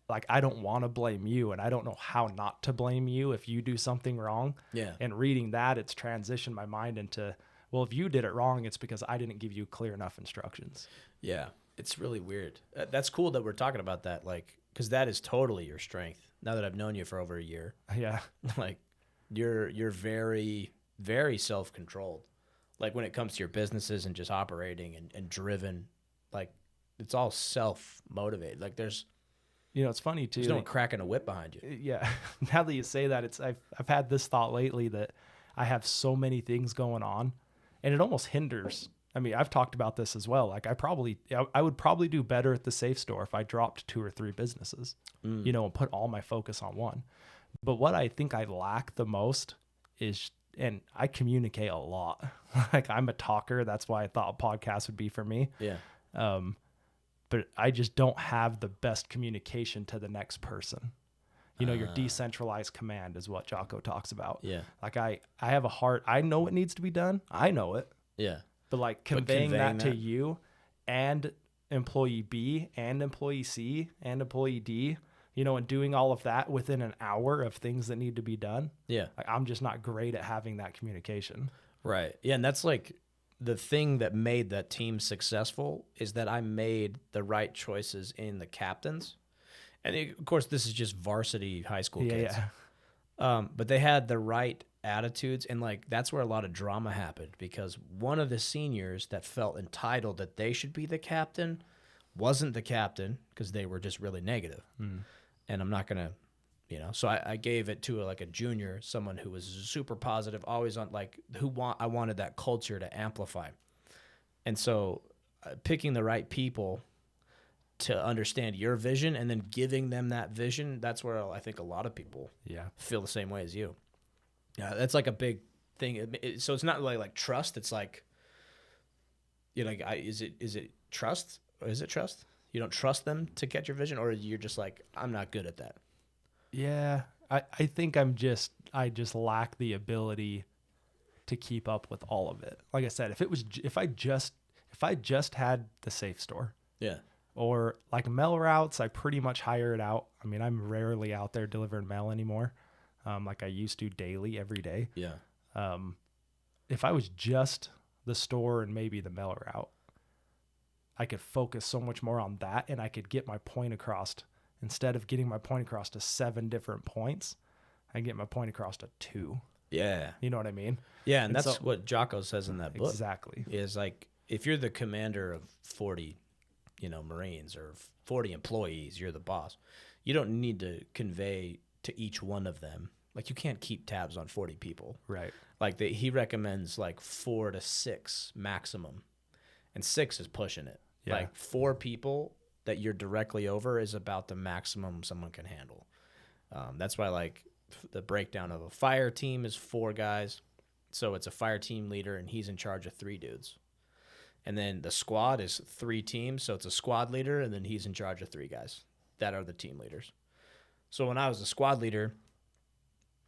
like, I don't want to blame you, and I don't know how not to blame you if you do something wrong. Yeah. And reading that, it's transitioned my mind into, well, if you did it wrong, it's because I didn't give you clear enough instructions. Yeah. It's really weird. That's cool that we're talking about that, like, because that is totally your strength. Now that I've known you for over a year. Yeah. Like, you're very, very self-controlled. Like, when it comes to your businesses and just operating and driven, like, it's all self-motivated. Like, there's... it's funny too. There's no one cracking a whip behind you. Yeah. Now that you say that, I've had this thought lately that I have so many things going on, and it almost hinders. I mean, I've talked about this as well. Like, I would probably do better at the safe store if I dropped 2 or 3 businesses, and put all my focus on one. But what I think I lack the most is, and I communicate a lot. Like, I'm a talker. That's why I thought a podcast would be for me. Yeah. But I just don't have the best communication to the next person. Your decentralized command is what Jocko talks about. Yeah. Like, I have a heart. I know what needs to be done. I know it. Yeah. But like conveying that to you and employee B and employee C and employee D, and doing all of that within an hour of things that need to be done. Yeah. Like, I'm just not great at having that communication. Right. Yeah. And that's like the thing that made that team successful is that I made the right choices in the captains. And of course, this is just varsity high school kids. Yeah. But they had the right attitudes, and like that's where a lot of drama happened, because one of the seniors that felt entitled that they should be the captain wasn't the captain because they were just really negative. and I'm not gonna, So I gave it to like a junior, someone who was super positive, always on like I wanted that culture to amplify, and so picking the right people to understand your vision and then giving them that vision, that's where I think a lot of people feel the same way as you. Yeah, that's like a big thing. So it's not like trust. It's like, is it trust? Or is it trust? You don't trust them to get your vision, or you're just like, I'm not good at that. Yeah, I think I just lack the ability to keep up with all of it. Like I said, if I just had the safe store. Yeah. Or like mail routes, I pretty much hire it out. I mean, I'm rarely out there delivering mail anymore, like I used to daily, every day. Yeah. If I was just the store and maybe the mail route, I could focus so much more on that, and I could get my point across. Instead of getting my point across to 7 different points, I get my point across to 2. Yeah. You know what I mean? Yeah, and that's what Jocko says in that book. Exactly. Is like, if you're the commander of 40 Marines or 40 employees, you're the boss. You don't need to convey to each one of them. Like, you can't keep tabs on 40 people. Right. Like, he recommends like 4 to 6 maximum, and 6 is pushing it. Yeah. Like 4 people that you're directly over is about the maximum someone can handle. That's why like the breakdown of a fire team is 4 guys. So it's a fire team leader, and he's in charge of 3 dudes. And then the squad is 3 teams, so it's a squad leader, and then he's in charge of 3 guys that are the team leaders. So when I was a squad leader,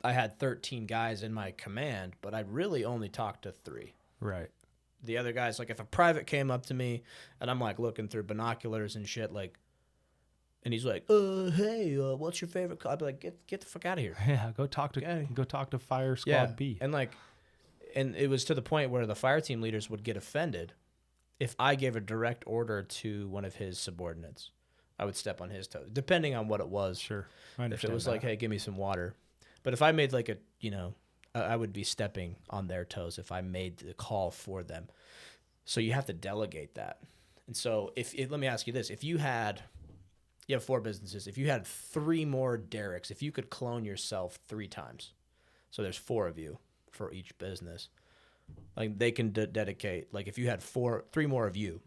I had 13 guys in my command, but I really only talked to 3. Right. The other guys, like if a private came up to me and I'm like looking through binoculars and shit, like, and he's like, hey, what's your favorite? I'd be like, get the fuck out of here. Yeah, go talk to Fire Squad B. And it was to the point where the fire team leaders would get offended if I gave a direct order to one of his subordinates. I would step on his toes, depending on what it was. Sure, I understand. If it was like, hey, give me some water. But if I made like I would be stepping on their toes if I made the call for them. So you have to delegate that. And so let me ask you this. If you have 4 businesses, if you had 3 more Derricks, if you could clone yourself 3 times, so there's 4 of you for each business, like they can dedicate, like if you had 3 more of you,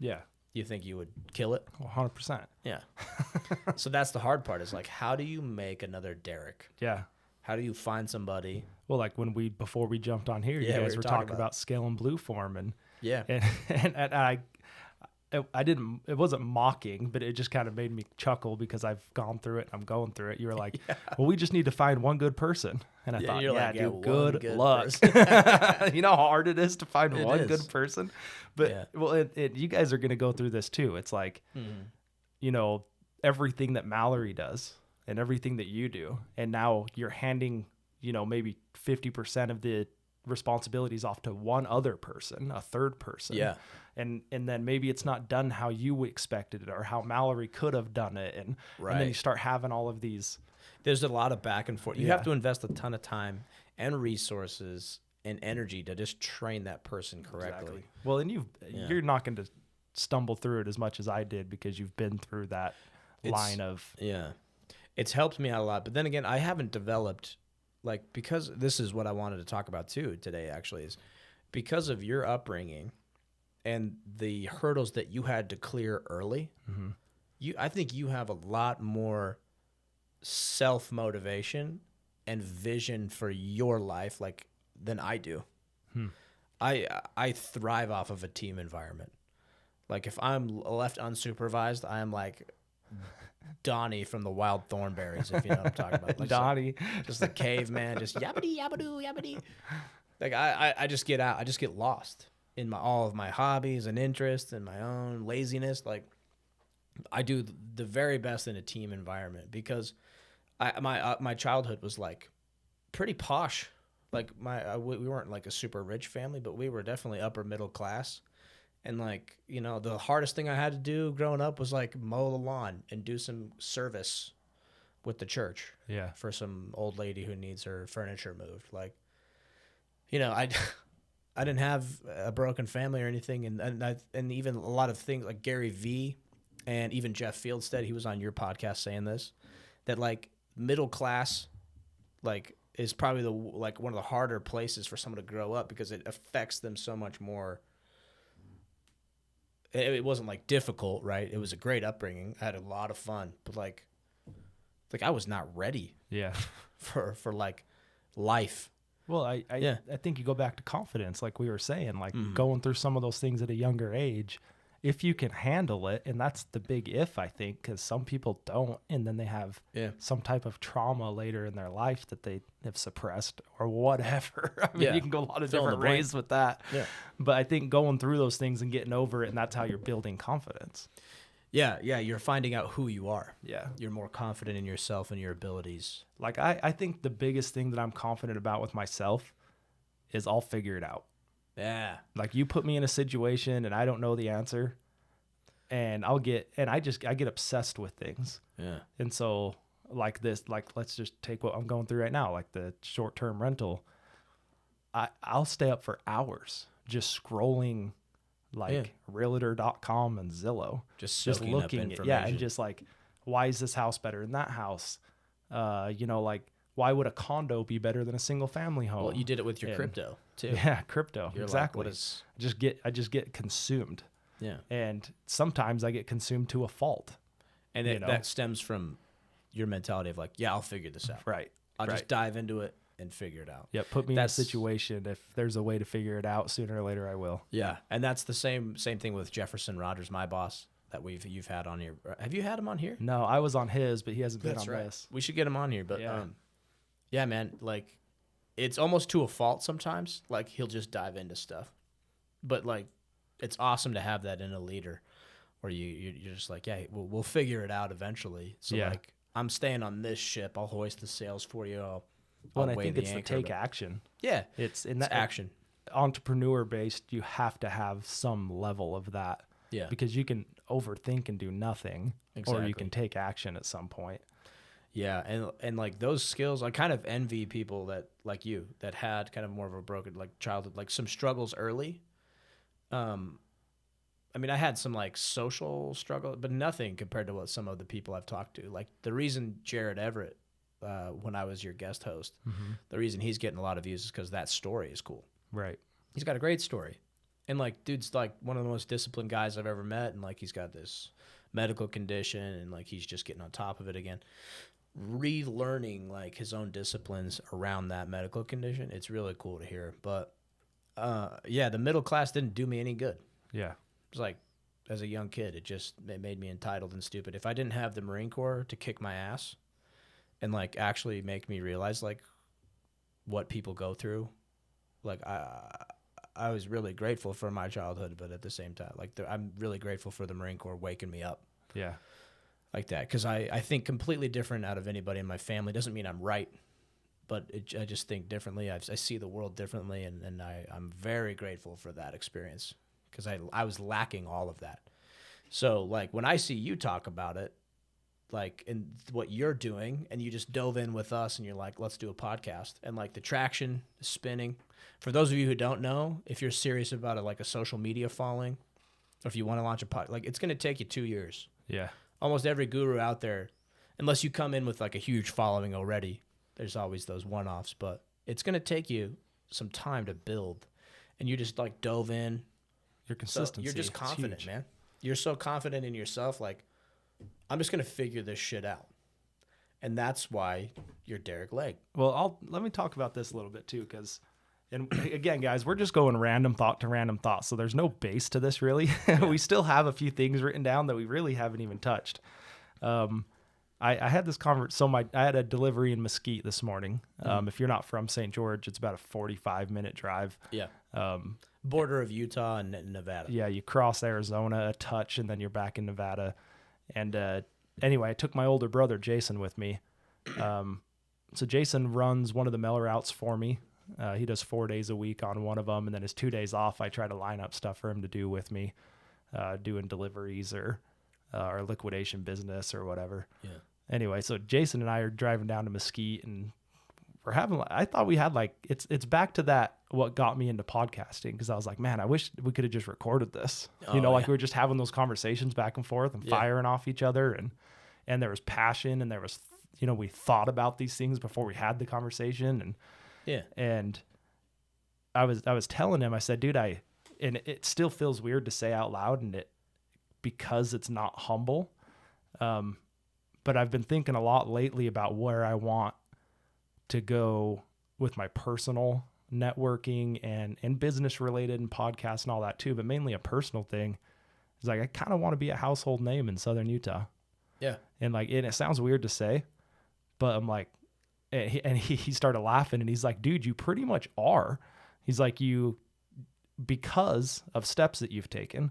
you think you would kill it? 100%. Yeah. So that's the hard part, is like, how do you make another Derick? Yeah. How do you find somebody? Well, like before we jumped on here, you guys were talking about scale and blue form, and I didn't. It wasn't mocking, but it just kind of made me chuckle because I've gone through it. I'm going through it. You were like, well, we just need to find one good person, and I thought, dude, good luck. You know how hard it is to find one good person, but you guys are going to go through this too. It's like, everything that Mallory does and everything that you do, and now you're handing, maybe 50% of the responsibilities off to one other person, a third person. Yeah. And then maybe it's not done how you expected it or how Mallory could have done it. And then you start having all of these. There's a lot of back and forth. You have to invest a ton of time and resources and energy to just train that person correctly. Exactly. Well, and you're not going to stumble through it as much as I did because you've been through that line of. Yeah. It's helped me out a lot. But then again, I haven't developed, because this is what I wanted to talk about too today, actually, is because of your upbringing and the hurdles that you had to clear early. Mm-hmm. I think you have a lot more self-motivation and vision for your life than I do. I thrive off of a team environment. Like if I'm left unsupervised, I am like Donnie from the Wild Thornberries, if you know what I'm talking about. Like Donnie. Just the caveman, just yabbity, yabbadoo, yabbity. Like I just get out. I just get lost in all of my hobbies and interests and my own laziness. Like I do the very best in a team environment because my childhood was like pretty posh. Like we weren't like a super rich family, but we were definitely upper middle class. And the hardest thing I had to do growing up was like mow the lawn and do some service with the church. Yeah. For some old lady who needs her furniture moved. I didn't have a broken family or anything, and even a lot of things like Gary Vee and even Jeff Fieldstead, he was on your podcast saying this, that like middle class, like is probably like one of the harder places for someone to grow up because it affects them so much more. It wasn't like difficult, right? It was a great upbringing. I had a lot of fun, but like I was not ready. Yeah. For like life. Well, I think you go back to confidence, like we were saying, like Mm-hmm. going through some of those things at a younger age, if you can handle it, and that's the big if, I think, because some people don't, and then they have some type of trauma later in their life that they have suppressed or whatever. I mean, you can go a lot of different ways with that. Yeah. But I think going through those things and getting over it, and that's how you're building confidence. Yeah, you're finding out who you are. Yeah. You're more confident in yourself and your abilities. Like, I think the biggest thing that I'm confident about with myself is I'll figure it out. Yeah. Like, you put me in a situation and I don't know the answer, and I get obsessed with things. Yeah. And so like this, like, let's just take what I'm going through right now, like the short-term rental. I'll stay up for hours just scrolling like realtor.com and Zillow, Just looking up information. and just like, why is this house better than that house? Like, why would a condo be better than a single family home? Well, you did it with your crypto too. Yeah, crypto. You're exactly. Like, I just get consumed. Yeah. And sometimes I get consumed to a fault. And that stems from your mentality of like, yeah, I'll figure this out. Right. I'll just dive into it and figure it out. Yeah, put me in a situation. If there's a way to figure it out, sooner or later I will. Yeah, and that's the same thing with Jefferson Rogers, my boss, that you've had on here. Have you had him on here? No, I was on his, but he hasn't been on right. this. We should get him on here, but yeah, man, like it's almost to a fault sometimes. Like he'll just dive into stuff, but like it's awesome to have that in a leader, where you're just like, yeah, we'll figure it out eventually. So like I'm staying on this ship. I'll hoist the sails for you. I think it's the take action. Yeah, it's in that action. Entrepreneur based, you have to have some level of that. Yeah, because you can overthink and do nothing, or you can take action at some point. Yeah, and like those skills, I kind of envy people that like you that had kind of more of a broken like childhood, like some struggles early. I mean, I had some like social struggle, but nothing compared to what some of the people I've talked to. Like the reason Jared Everett, when I was your guest host, the reason he's getting a lot of views is because that story is cool. Right. He's got a great story. And like, dude's like one of the most disciplined guys I've ever met. And like, he's got this medical condition and like, he's just getting on top of it again. Relearning like his own disciplines around that medical condition. It's really cool to hear. But yeah, the middle class didn't do me any good. Yeah. It was like, as a young kid, it made me entitled and stupid. If I didn't have the Marine Corps to kick my ass and like actually make me realize like what people go through, like I was really grateful for my childhood, but at the same time, like I'm really grateful for the Marine Corps waking me up. Yeah. Like that. Because I think completely different out of anybody in my family. Doesn't mean I'm right, but I just think differently. I see the world differently, and I'm very grateful for that experience because I was lacking all of that. So like when I see you talk about it, like in what you're doing, and you just dove in with us and you're like, let's do a podcast, and like the traction, the spinning. For those of you who don't know, if you're serious about it, like a social media following, or if you want to launch a podcast, like it's going to take you 2 years. Yeah. Almost every guru out there, unless you come in with like a huge following already, there's always those one-offs, but it's going to take you some time to build. And you just like dove in. Your consistency. So you're just confident, man. You're so confident in yourself. Like, I'm just going to figure this shit out. And that's why you're Derick Blake. Well, let me talk about this a little bit too, because, and again, guys, we're just going random thought to random thought. So there's no base to this really. Yeah. We still have a few things written down that we really haven't even touched. I had this I had a delivery in Mesquite this morning. If you're not from St. George, it's about a 45-minute drive. Yeah. Border of Utah and Nevada. Yeah. You cross Arizona a touch and then you're back in Nevada. And, anyway, I took my older brother, Jason, with me. So Jason runs one of the mail routes for me. He does 4 days a week on one of them. And then his 2 days off, I try to line up stuff for him to do with me, doing deliveries or liquidation business or whatever. Yeah. Anyway, so Jason and I are driving down to Mesquite, and I thought we had like, it's back to that, what got me into podcasting. Cause I was like, man, I wish we could have just recorded this, we were just having those conversations back and forth and firing off each other. And there was passion and there was we thought about these things before we had the conversation. And I was telling him, I said, dude, and it still feels weird to say out loud, and because it's not humble. But I've been thinking a lot lately about where I want to go with my personal networking and business related and podcasts and all that too, but mainly a personal thing. It's like, I kind of want to be a household name in Southern Utah. Yeah. And it sounds weird to say, but I'm like, and he started laughing, and he's like, dude, you pretty much are. He's like, because of steps that you've taken.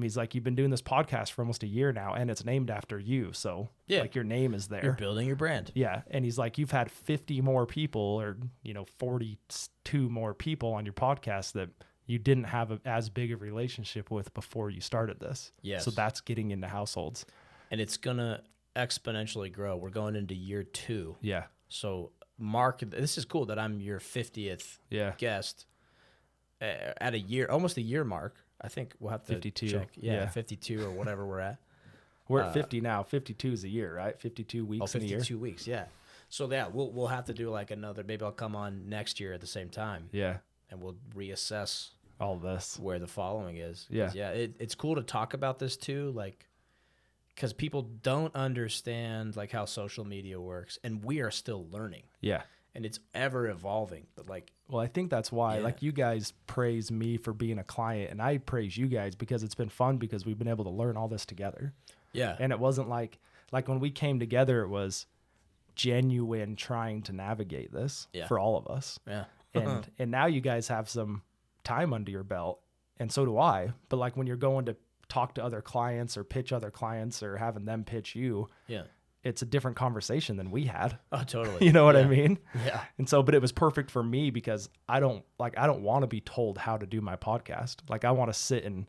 He's like, you've been doing this podcast for almost a year now, and it's named after you. So like, your name is there. You're building your brand. Yeah. And he's like, you've had 50 more people, or 42 more people on your podcast that you didn't have as big a relationship with before you started this. Yes. So that's getting into households. And it's going to exponentially grow. We're going into year 2. Yeah. So Mark, this is cool that I'm your 50th guest at almost a year mark. I think we'll have to 52. check. Yeah, 52 or whatever we're at. We're at 50 now. 52 is a year, right? 52 weeks in a year. 52 weeks, yeah. So yeah, we'll have to do like another, maybe I'll come on next year at the same time. Yeah. And we'll reassess all of this, where the following is. Yeah. Yeah, it's cool to talk about this too, like, because people don't understand like how social media works, and we are still learning. Yeah. And it's ever evolving, but like, well, I think that's why, like, you guys praise me for being a client, and I praise you guys because it's been fun, because we've been able to learn all this together. Yeah. And it wasn't like when we came together, it was genuine trying to navigate this for all of us. Yeah. and now you guys have some time under your belt, and so do I. But like, when you're going to talk to other clients or pitch other clients or having them pitch you, it's a different conversation than we had. Oh, totally. You know what I mean? Yeah. And so, but it was perfect for me, because I don't want to be told how to do my podcast. Like, I want to sit and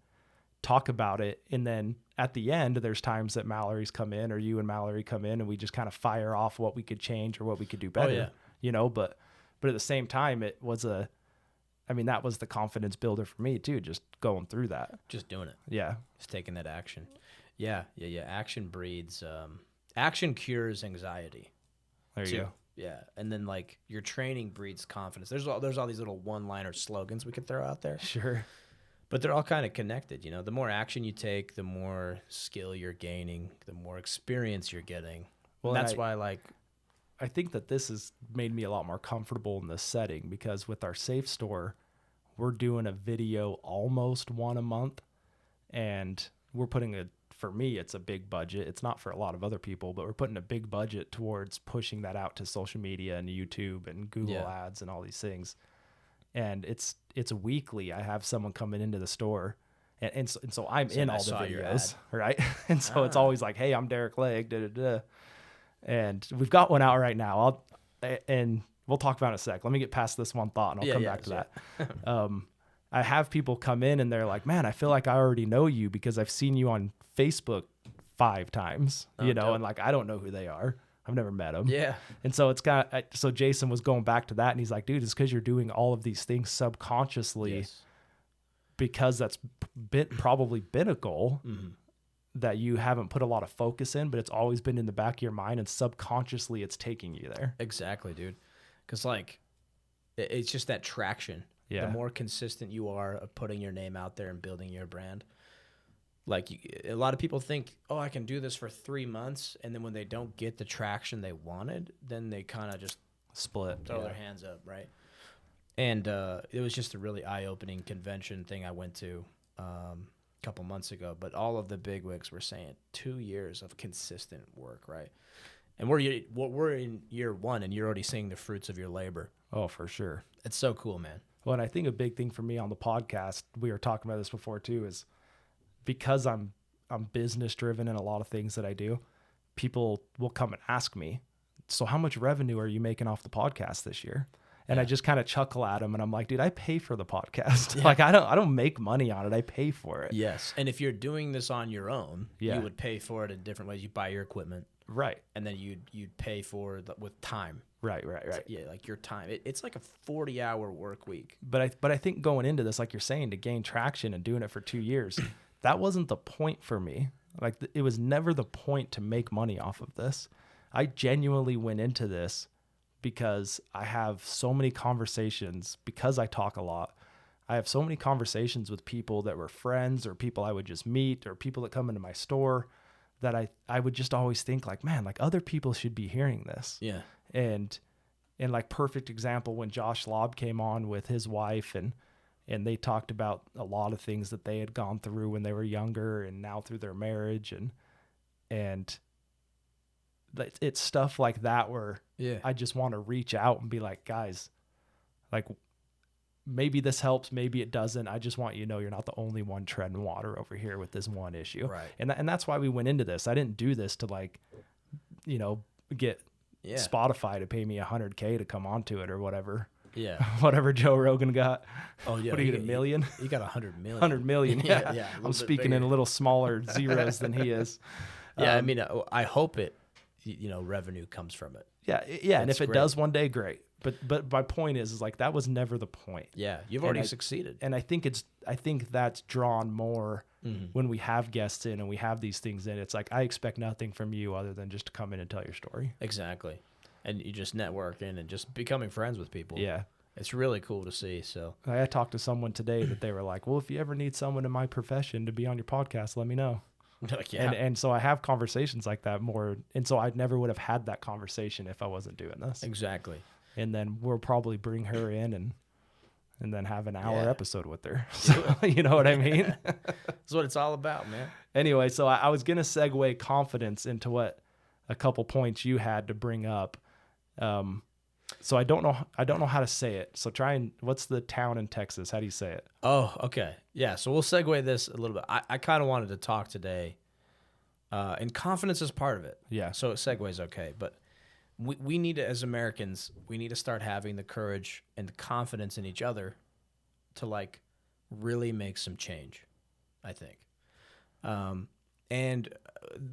talk about it. And then at the end, there's times that Mallory's come in, or you and Mallory come in, and we just kind of fire off what we could change or what we could do better, but at the same time, it was that was the confidence builder for me too, just going through that. Just doing it. Yeah. Just taking that action. Yeah. Action breeds, action cures anxiety. There you go. Yeah. And then like, your training breeds confidence. There's all these little one-liner slogans we could throw out there. Sure. But they're all kind of connected. The more action you take, the more skill you're gaining, the more experience you're getting. Well, and that's why, like, I think that this has made me a lot more comfortable in this setting, because with our safe store, we're doing a video almost one a month, and we're putting for me, it's a big budget. It's not for a lot of other people, but we're putting a big budget towards pushing that out to social media and YouTube and Google ads and all these things. And it's weekly. I have someone coming into the store, and so I'm in all the videos, right? And so it's always like, hey, I'm Derick Blake, and we've got one out right now. And we'll talk about it in a sec. Let me get past this one thought, and I'll come back to that. I have people come in, and they're like, man, I feel like I already know you because I've seen you on Facebook 5 times, and like, I don't know who they are. I've never met them. Yeah. And so it's so Jason was going back to that, and he's like, dude, it's because you're doing all of these things subconsciously, because that's probably been a goal that you haven't put a lot of focus in, but it's always been in the back of your mind, and subconsciously it's taking you there. Exactly, dude. Because like, it's just that traction. Yeah. The more consistent you are of putting your name out there and building your brand. Like, a lot of people think, oh, I can do this for 3 months, and then when they don't get the traction they wanted, then they kind of just throw their hands up, right? And it was just a really eye-opening convention thing I went to a couple months ago. But all of the bigwigs were saying 2 years of consistent work, right? And we're in year 1, and you're already seeing the fruits of your labor. Oh, for sure. It's so cool, man. Well, and I think a big thing for me on the podcast, we were talking about this before too, is because I'm business driven in a lot of things that I do, people will come and ask me, so how much revenue are you making off the podcast this year? And I just kind of chuckle at them, and I'm like, dude, I pay for the podcast. Yeah. Like, I don't make money on it. I pay for it. Yes. And if you're doing this on your own, you would pay for it in different ways. You buy your equipment. Right. And then you'd pay for with time. Right. Yeah, like your time. It's like a 40-hour work week. But I think going into this, like you're saying, to gain traction and doing it for 2 years, that wasn't the point for me. Like, it was never the point to make money off of this. I genuinely went into this because I have so many conversations, because I talk a lot. I have so many conversations with people that were friends or people I would just meet or people that come into my store that I would just always think like, man, like other people should be hearing this. Yeah. And like perfect example when Josh Lobb came on with his wife and they talked about a lot of things that they had gone through when they were younger and now through their marriage. And it's stuff like that where I just want to reach out and be like, guys, like maybe this helps, maybe it doesn't. I just want you to know you're not the only one treading water over here with this one issue. Right. And that's why we went into this. I didn't do this to like, get Spotify to pay me $100K to come onto it or whatever. Yeah. Whatever Joe Rogan got. Oh yeah. What do you get, $1 million? He got 100 million. 100 million. Yeah. Yeah. I'm speaking in a little smaller zeros than he is. Yeah. I mean, I hope revenue comes from it. Yeah. Yeah. And if it does one day, great. But my point is like, that was never the point. Yeah. You've already succeeded. And I think that's drawn more when we have guests in and we have these things in. It's like, I expect nothing from you other than just to come in and tell your story. Exactly. And you just networking and just becoming friends with people. Yeah. It's really cool to see. So I talked to someone today that they were like, well, if you ever need someone in my profession to be on your podcast, let me know. Like, yeah. And so I have conversations like that more. And so I never would have had that conversation if I wasn't doing this. Exactly. And then we'll probably bring her in and then have an hour episode with her. So, you know what I mean? That's what it's all about, man. Anyway, so I was going to segue confidence into what a couple points you had to bring up. So I don't know how to say it. So what's the town in Texas? How do you say it? Oh, okay. Yeah. So we'll segue this a little bit. I kind of wanted to talk today, and confidence is part of it. Yeah. So segue's okay. But we need to, as Americans, we need to start having the courage and the confidence in each other to like really make some change, I think. And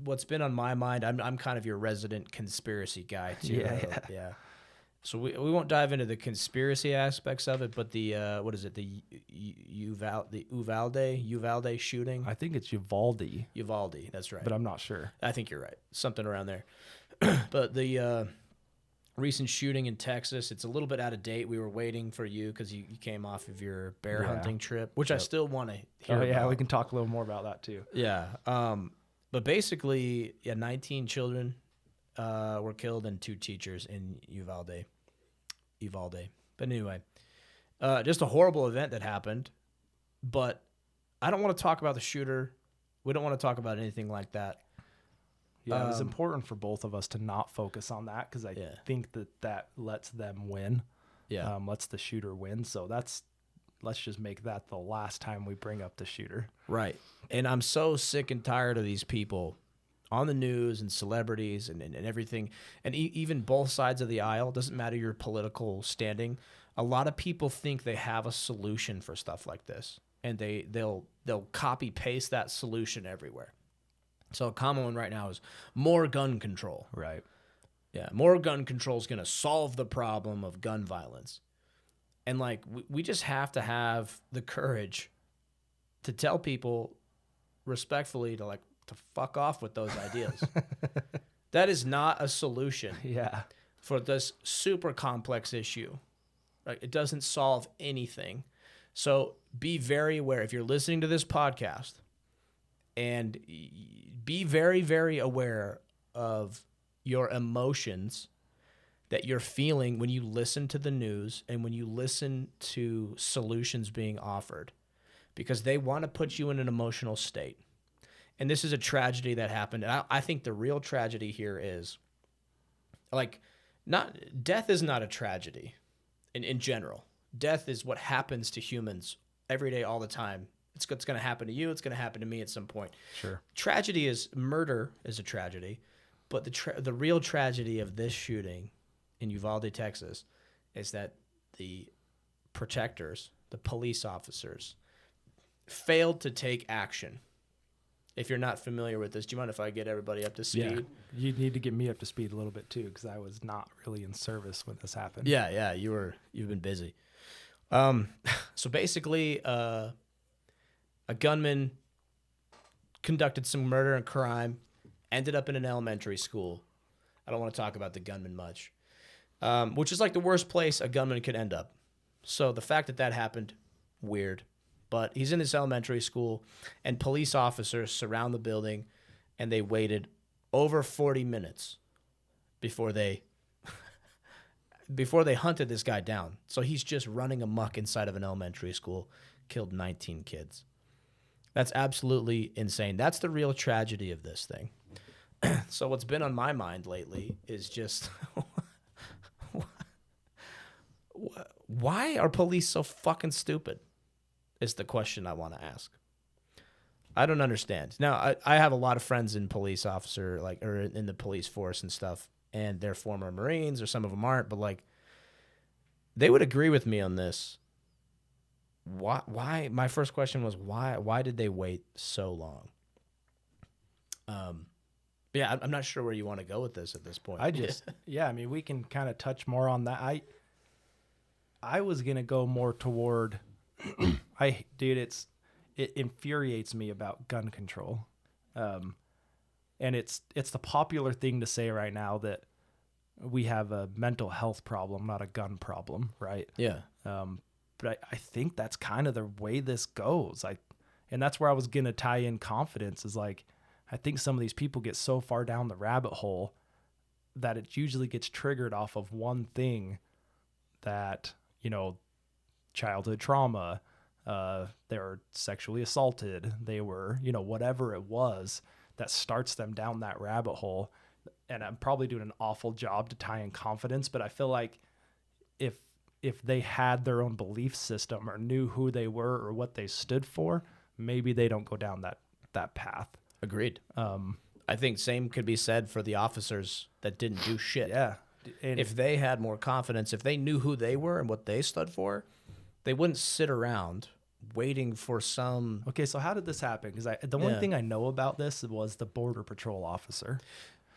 what's been on my mind, I'm kind of your resident conspiracy guy too. Yeah. So we won't dive into the conspiracy aspects of it, but the what is it? The Uvalde shooting. I think it's Uvalde. Uvalde, that's right. But I'm not sure. I think you're right. Something around there. But the recent shooting in Texas, it's a little bit out of date. We were waiting for you because you came off of your bear hunting trip, which I still want to hear about. We can talk a little more about that too. Yeah. But basically, 19 children were killed and 2 teachers in Uvalde. But anyway, just a horrible event that happened. But I don't want to talk about the shooter. We don't want to talk about anything like that. Yeah, it was important for both of us to not focus on that because I think that lets them win. Yeah. Lets the shooter win. So let's just make that the last time we bring up the shooter. Right. And I'm so sick and tired of these people on the news and celebrities and everything. And even both sides of the aisle, doesn't matter your political standing. A lot of people think they have a solution for stuff like this. And they'll copy paste that solution everywhere. So a common one right now is more gun control. Right. Yeah, more gun control is going to solve the problem of gun violence. And like we just have to have the courage to tell people respectfully to fuck off with those ideas. That is not a solution. Yeah. For this super complex issue. Right? It doesn't solve anything. So be very aware if you're listening to this podcast. And be very, very aware of your emotions that you're feeling when you listen to the news and when you listen to solutions being offered, because they want to put you in an emotional state. And this is a tragedy that happened. And I think the real tragedy here is death is not a tragedy in general. Death is what happens to humans every day, all the time. It's going to happen to you. It's going to happen to me at some point. Sure. Tragedy is murder is a tragedy, but the real tragedy of this shooting in Uvalde, Texas, is that the protectors, the police officers, failed to take action. If you're not familiar with this, do you mind if I get everybody up to speed? Yeah. You need to get me up to speed a little bit too, because I was not really in service when this happened. Yeah, you've been busy. So basically, a gunman conducted some murder and crime, ended up in an elementary school, I don't want to talk about the gunman much, which is like the worst place a gunman could end up. So the fact that happened, weird. But he's in this elementary school, and police officers surround the building, and they waited over 40 minutes before they hunted this guy down. So he's just running amok inside of an elementary school, killed 19 kids. That's absolutely insane. That's the real tragedy of this thing. So what's been on my mind lately is just why are police so fucking stupid is the question I want to ask. I don't understand. Now, I have a lot of friends in police officer, or in the police force and stuff, and they're former Marines, or some of them aren't, but like, they would agree with me on this. Why? My first question was why did they wait so long? Yeah, I'm not sure where you want to go with this at this point. I mean, we can kind of touch more on that. I was gonna go more toward, it infuriates me about gun control, and it's the popular thing to say right now that we have a mental health problem, not a gun problem, right? Yeah. But I think that's kind of the way this goes. And that's where I was gonna tie in confidence is like, I think some of these people get so far down the rabbit hole that it usually gets triggered off of one thing that, childhood trauma, they were sexually assaulted, they were, whatever it was that starts them down that rabbit hole. And I'm probably doing an awful job to tie in confidence, but I feel like if they had their own belief system or knew who they were or what they stood for, maybe they don't go down that path. Agreed. I think same could be said for the officers that didn't do shit. Yeah. And if they had more confidence, if they knew who they were and what they stood for, they wouldn't sit around waiting for some... Okay, so how did this happen? Because the one thing I know about this was the Border Patrol officer.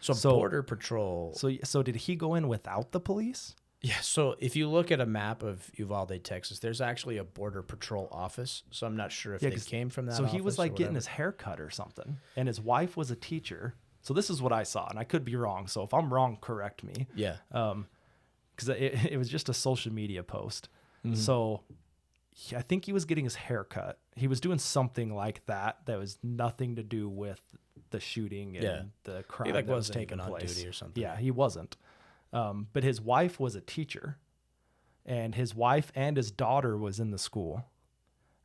So Border Patrol... So did he go in without the police? Yeah, so if you look at a map of Uvalde, Texas, there's actually a Border Patrol office. So I'm not sure if they came from that So he was like getting whatever. his hair cut or something, and his wife was a teacher. So this is what I saw, and I could be wrong. So if I'm wrong, correct me. Yeah. Because it was just a social media post. Mm-hmm. So I think he was getting his hair cut. He was doing something like that was nothing to do with the shooting and the crime. He that was taken on duty or something. Yeah, he wasn't. But his wife was a teacher, and his wife and his daughter was in the school,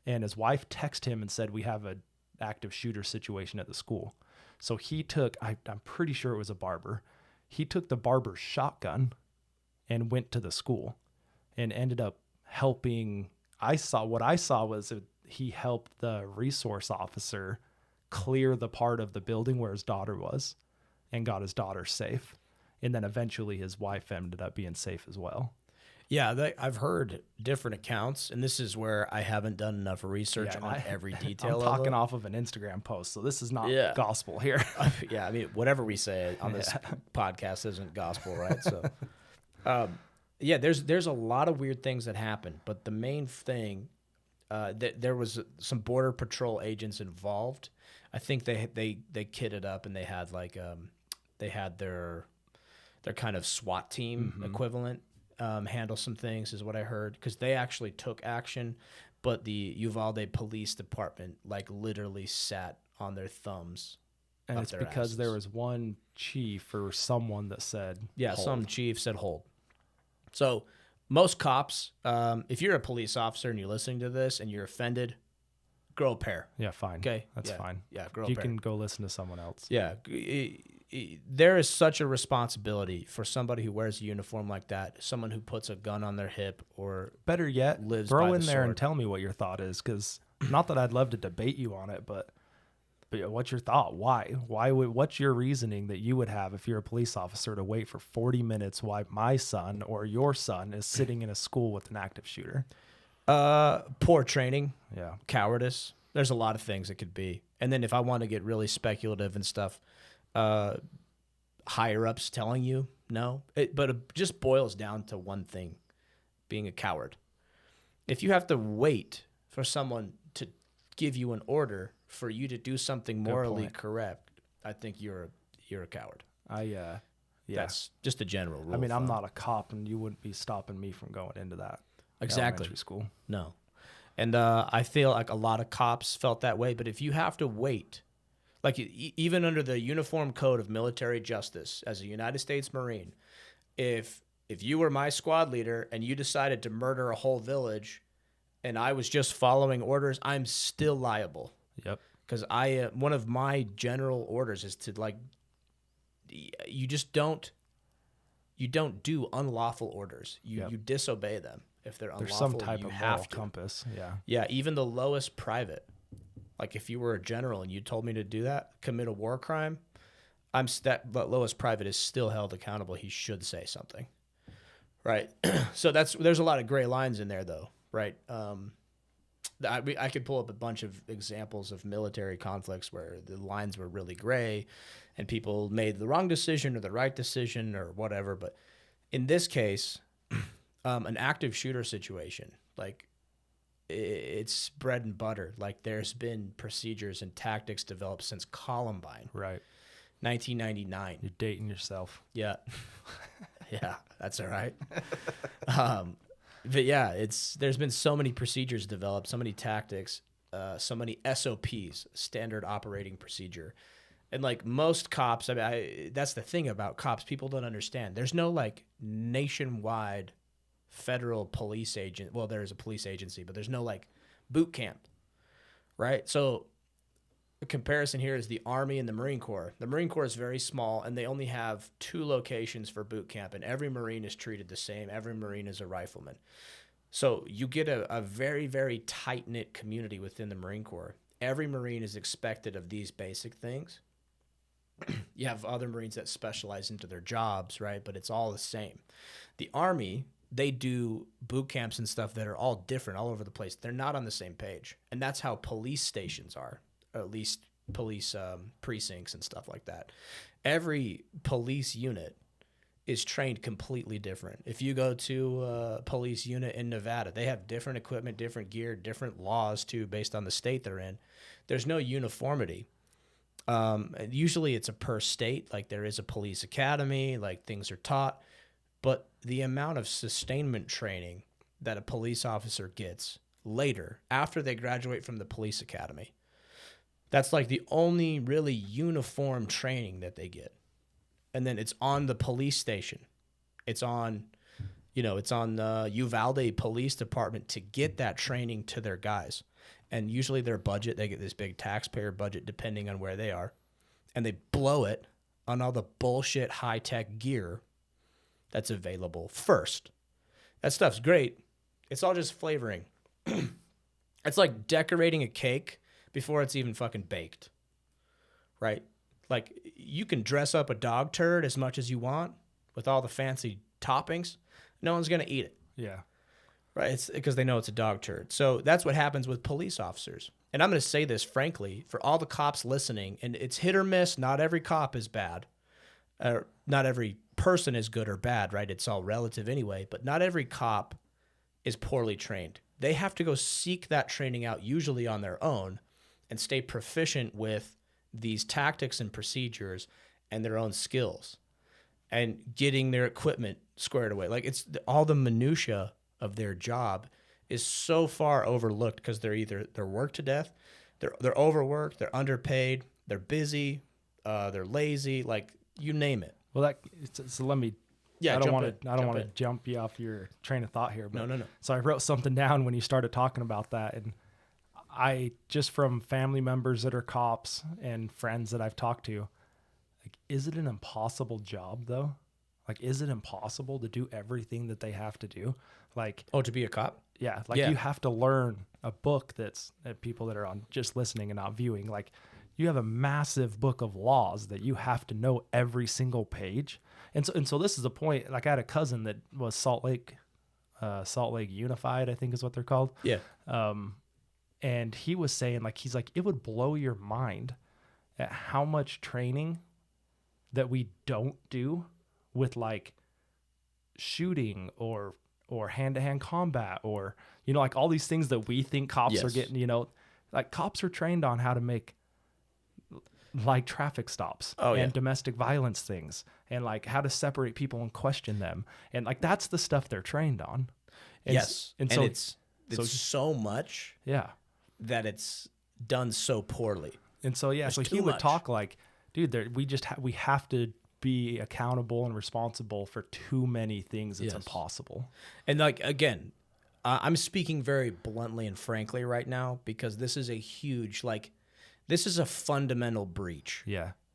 and his wife texted him and said, "We have an active shooter situation at the school." So he took, I'm pretty sure it was a barber. He took the barber's shotgun and went to the school and ended up helping. What I saw was he helped the resource officer clear the part of the building where his daughter was and got his daughter safe. And then eventually his wife ended up being safe as well. Yeah, I've heard different accounts, and this is where I haven't done enough research on every detail. I'm talking off of an Instagram post, so this is not gospel here. Yeah, I mean, whatever we say on this podcast isn't gospel, right? So, there's a lot of weird things that happen, but the main thing, there was some Border Patrol agents involved. I think they kitted up and they had their kind of SWAT team equivalent handle some things, is what I heard, because they actually took action, but the Uvalde Police Department literally sat on their thumbs. And it's because asses. There was one chief or someone that said, yeah, hold. Some chief said hold. So most cops, if you're a police officer and you're listening to this and you're offended, grow a pair. Yeah, fine. Okay, that's fine. Yeah, grow a pair. You can go listen to someone else. Yeah. There is such a responsibility for somebody who wears a uniform like that, someone who puts a gun on their hip, or better yet, lives throw by in the there sword. And tell me what your thought is, because not that I'd love to debate you on it, but what's your thought? Why? What's your reasoning that you would have if you're a police officer to wait for 40 minutes while my son or your son is sitting in a school with an active shooter? Poor training. Yeah. Cowardice. There's a lot of things it could be. And then if I want to get really speculative and stuff, higher ups telling you no. But it just boils down to one thing: being a coward. If you have to wait for someone to give you an order for you to do something morally correct, I think you're a coward. Yeah. That's just a general rule. I mean, I'm not a cop, and you wouldn't be stopping me from going into that. Exactly. Elementary school. No. And I feel like a lot of cops felt that way. But if you have to wait, like even under the Uniform Code of Military Justice as a United States Marine, if you were my squad leader and you decided to murder a whole village and I was just following orders, I'm still liable. Yep. Because one of my general orders is to, like, you don't do unlawful orders. You disobey them if they're unlawful. There's some type of moral compass. Yeah. Yeah, even the lowest private. Like if you were a general and you told me to do that, commit a war crime, that lowest private is still held accountable. He should say something. Right. So there's a lot of gray lines in there though, right? I could pull up a bunch of examples of military conflicts where the lines were really gray and people made the wrong decision or the right decision or whatever. But in this case, an active shooter situation, like it's bread and butter. Like there's been procedures and tactics developed since Columbine. Right. 1999. You're dating yourself. Yeah. Yeah, that's all right. But yeah, there's been so many procedures developed, so many tactics, so many SOPs, standard operating procedure. And like most cops, I mean, that's the thing about cops, people don't understand. There's no like nationwide federal police agent. Well, there's a police agency, but there's no like boot camp, right? So a comparison here is the Army and the Marine Corps. The Marine Corps is very small, and they only have 2 locations for boot camp, and every Marine is treated the same. Every Marine is a rifleman. So you get a very, very tight-knit community within the Marine Corps. Every Marine is expected of these basic things. You have other Marines that specialize into their jobs, right? But it's all the same. The Army, they do boot camps and stuff that are all different all over the place. They're not on the same page. And that's how police stations are. Or at least police precincts and stuff like that. Every police unit is trained completely different. If you go to a police unit in Nevada, they have different equipment, different gear, different laws too, based on the state they're in. There's no uniformity. Usually it's a per state, like there is a police academy, like things are taught, but the amount of sustainment training that a police officer gets later, after they graduate from the police academy, that's like the only really uniform training that they get. And then it's on the police station. It's on the Uvalde Police Department to get that training to their guys. And usually their budget, they get this big taxpayer budget depending on where they are. And they blow it on all the bullshit high-tech gear that's available first. That stuff's great. It's all just flavoring. It's like decorating a cake before it's even fucking baked, right? Like, you can dress up a dog turd as much as you want with all the fancy toppings. No one's going to eat it. Yeah. Right? It's because they know it's a dog turd. So that's what happens with police officers. And I'm going to say this frankly, for all the cops listening, and it's hit or miss. Not every cop is bad. Not every person is good or bad, right? It's all relative anyway. But not every cop is poorly trained. They have to go seek that training out, usually on their own, and stay proficient with these tactics and procedures and their own skills and getting their equipment squared away. Like all the minutia of their job is so far overlooked because they're worked to death, they're overworked, they're underpaid, they're busy, they're lazy, like you name it. Well, so let me. Yeah, I don't want to jump you off your train of thought here. But, No. So I wrote something down when you started talking about that, and I just from family members that are cops and friends that I've talked to, like, is it an impossible job though? Like, is it impossible to do everything that they have to do? Like, to be a cop? Yeah. Like you have to learn a book that people that are on just listening and not viewing, like you have a massive book of laws that you have to know every single page. And so this is a point, like I had a cousin that was Salt Lake Unified, I think is what they're called. Yeah. And he was saying, like, he's like, it would blow your mind at how much training that we don't do with like shooting or hand-to-hand combat or, like all these things that we think cops are getting, like cops are trained on how to make like traffic stops and domestic violence things and like how to separate people and question them. And like, that's the stuff they're trained on. And yes. And so it's so much that it's done so poorly. And so, so he would talk like, dude, we have to be accountable and responsible for too many things. It's impossible. And like, again, I'm speaking very bluntly and frankly right now, because this is a huge, like, this is a fundamental breach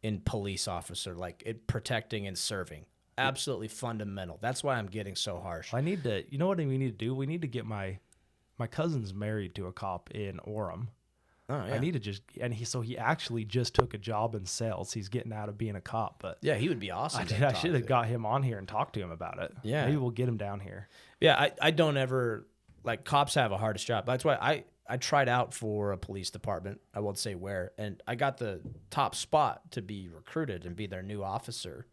in police officer, like it protecting and serving. Absolutely fundamental. That's why I'm getting so harsh. I need to, you know what we need to do? We need to get my cousin's married to a cop in Orem. Oh, yeah. I need to just, and he actually just took a job in sales. He's getting out of being a cop, but yeah, he would be awesome. I should have got him on here and talked to him about it. Yeah. Maybe we'll get him down here. Yeah. I don't ever, like, cops have a hardest job. That's why I tried out for a police department. I won't say where, and I got the top spot to be recruited and be their new officer.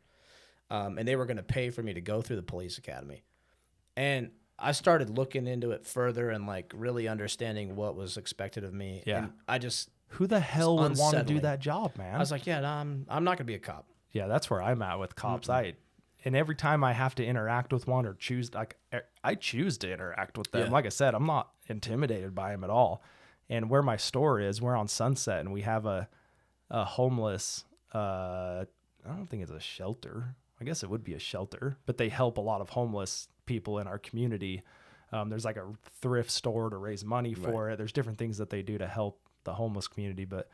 And they were going to pay for me to go through the police academy. And I started looking into it further and like really understanding what was expected of me. Yeah. And I just, who the hell would want to do that job, man? I was like, yeah, no, I'm not going to be a cop. Yeah, that's where I'm at with cops. And every time I have to interact with one or choose, like, I choose to interact with them. Yeah. Like I said, I'm not intimidated by them at all. And where my store is, we're on Sunset, and we have a homeless, I don't think it's a shelter. I guess it would be a shelter, but they help a lot of homeless people in our community. There's like a thrift store to raise money for it. There's different things that they do to help the homeless community, but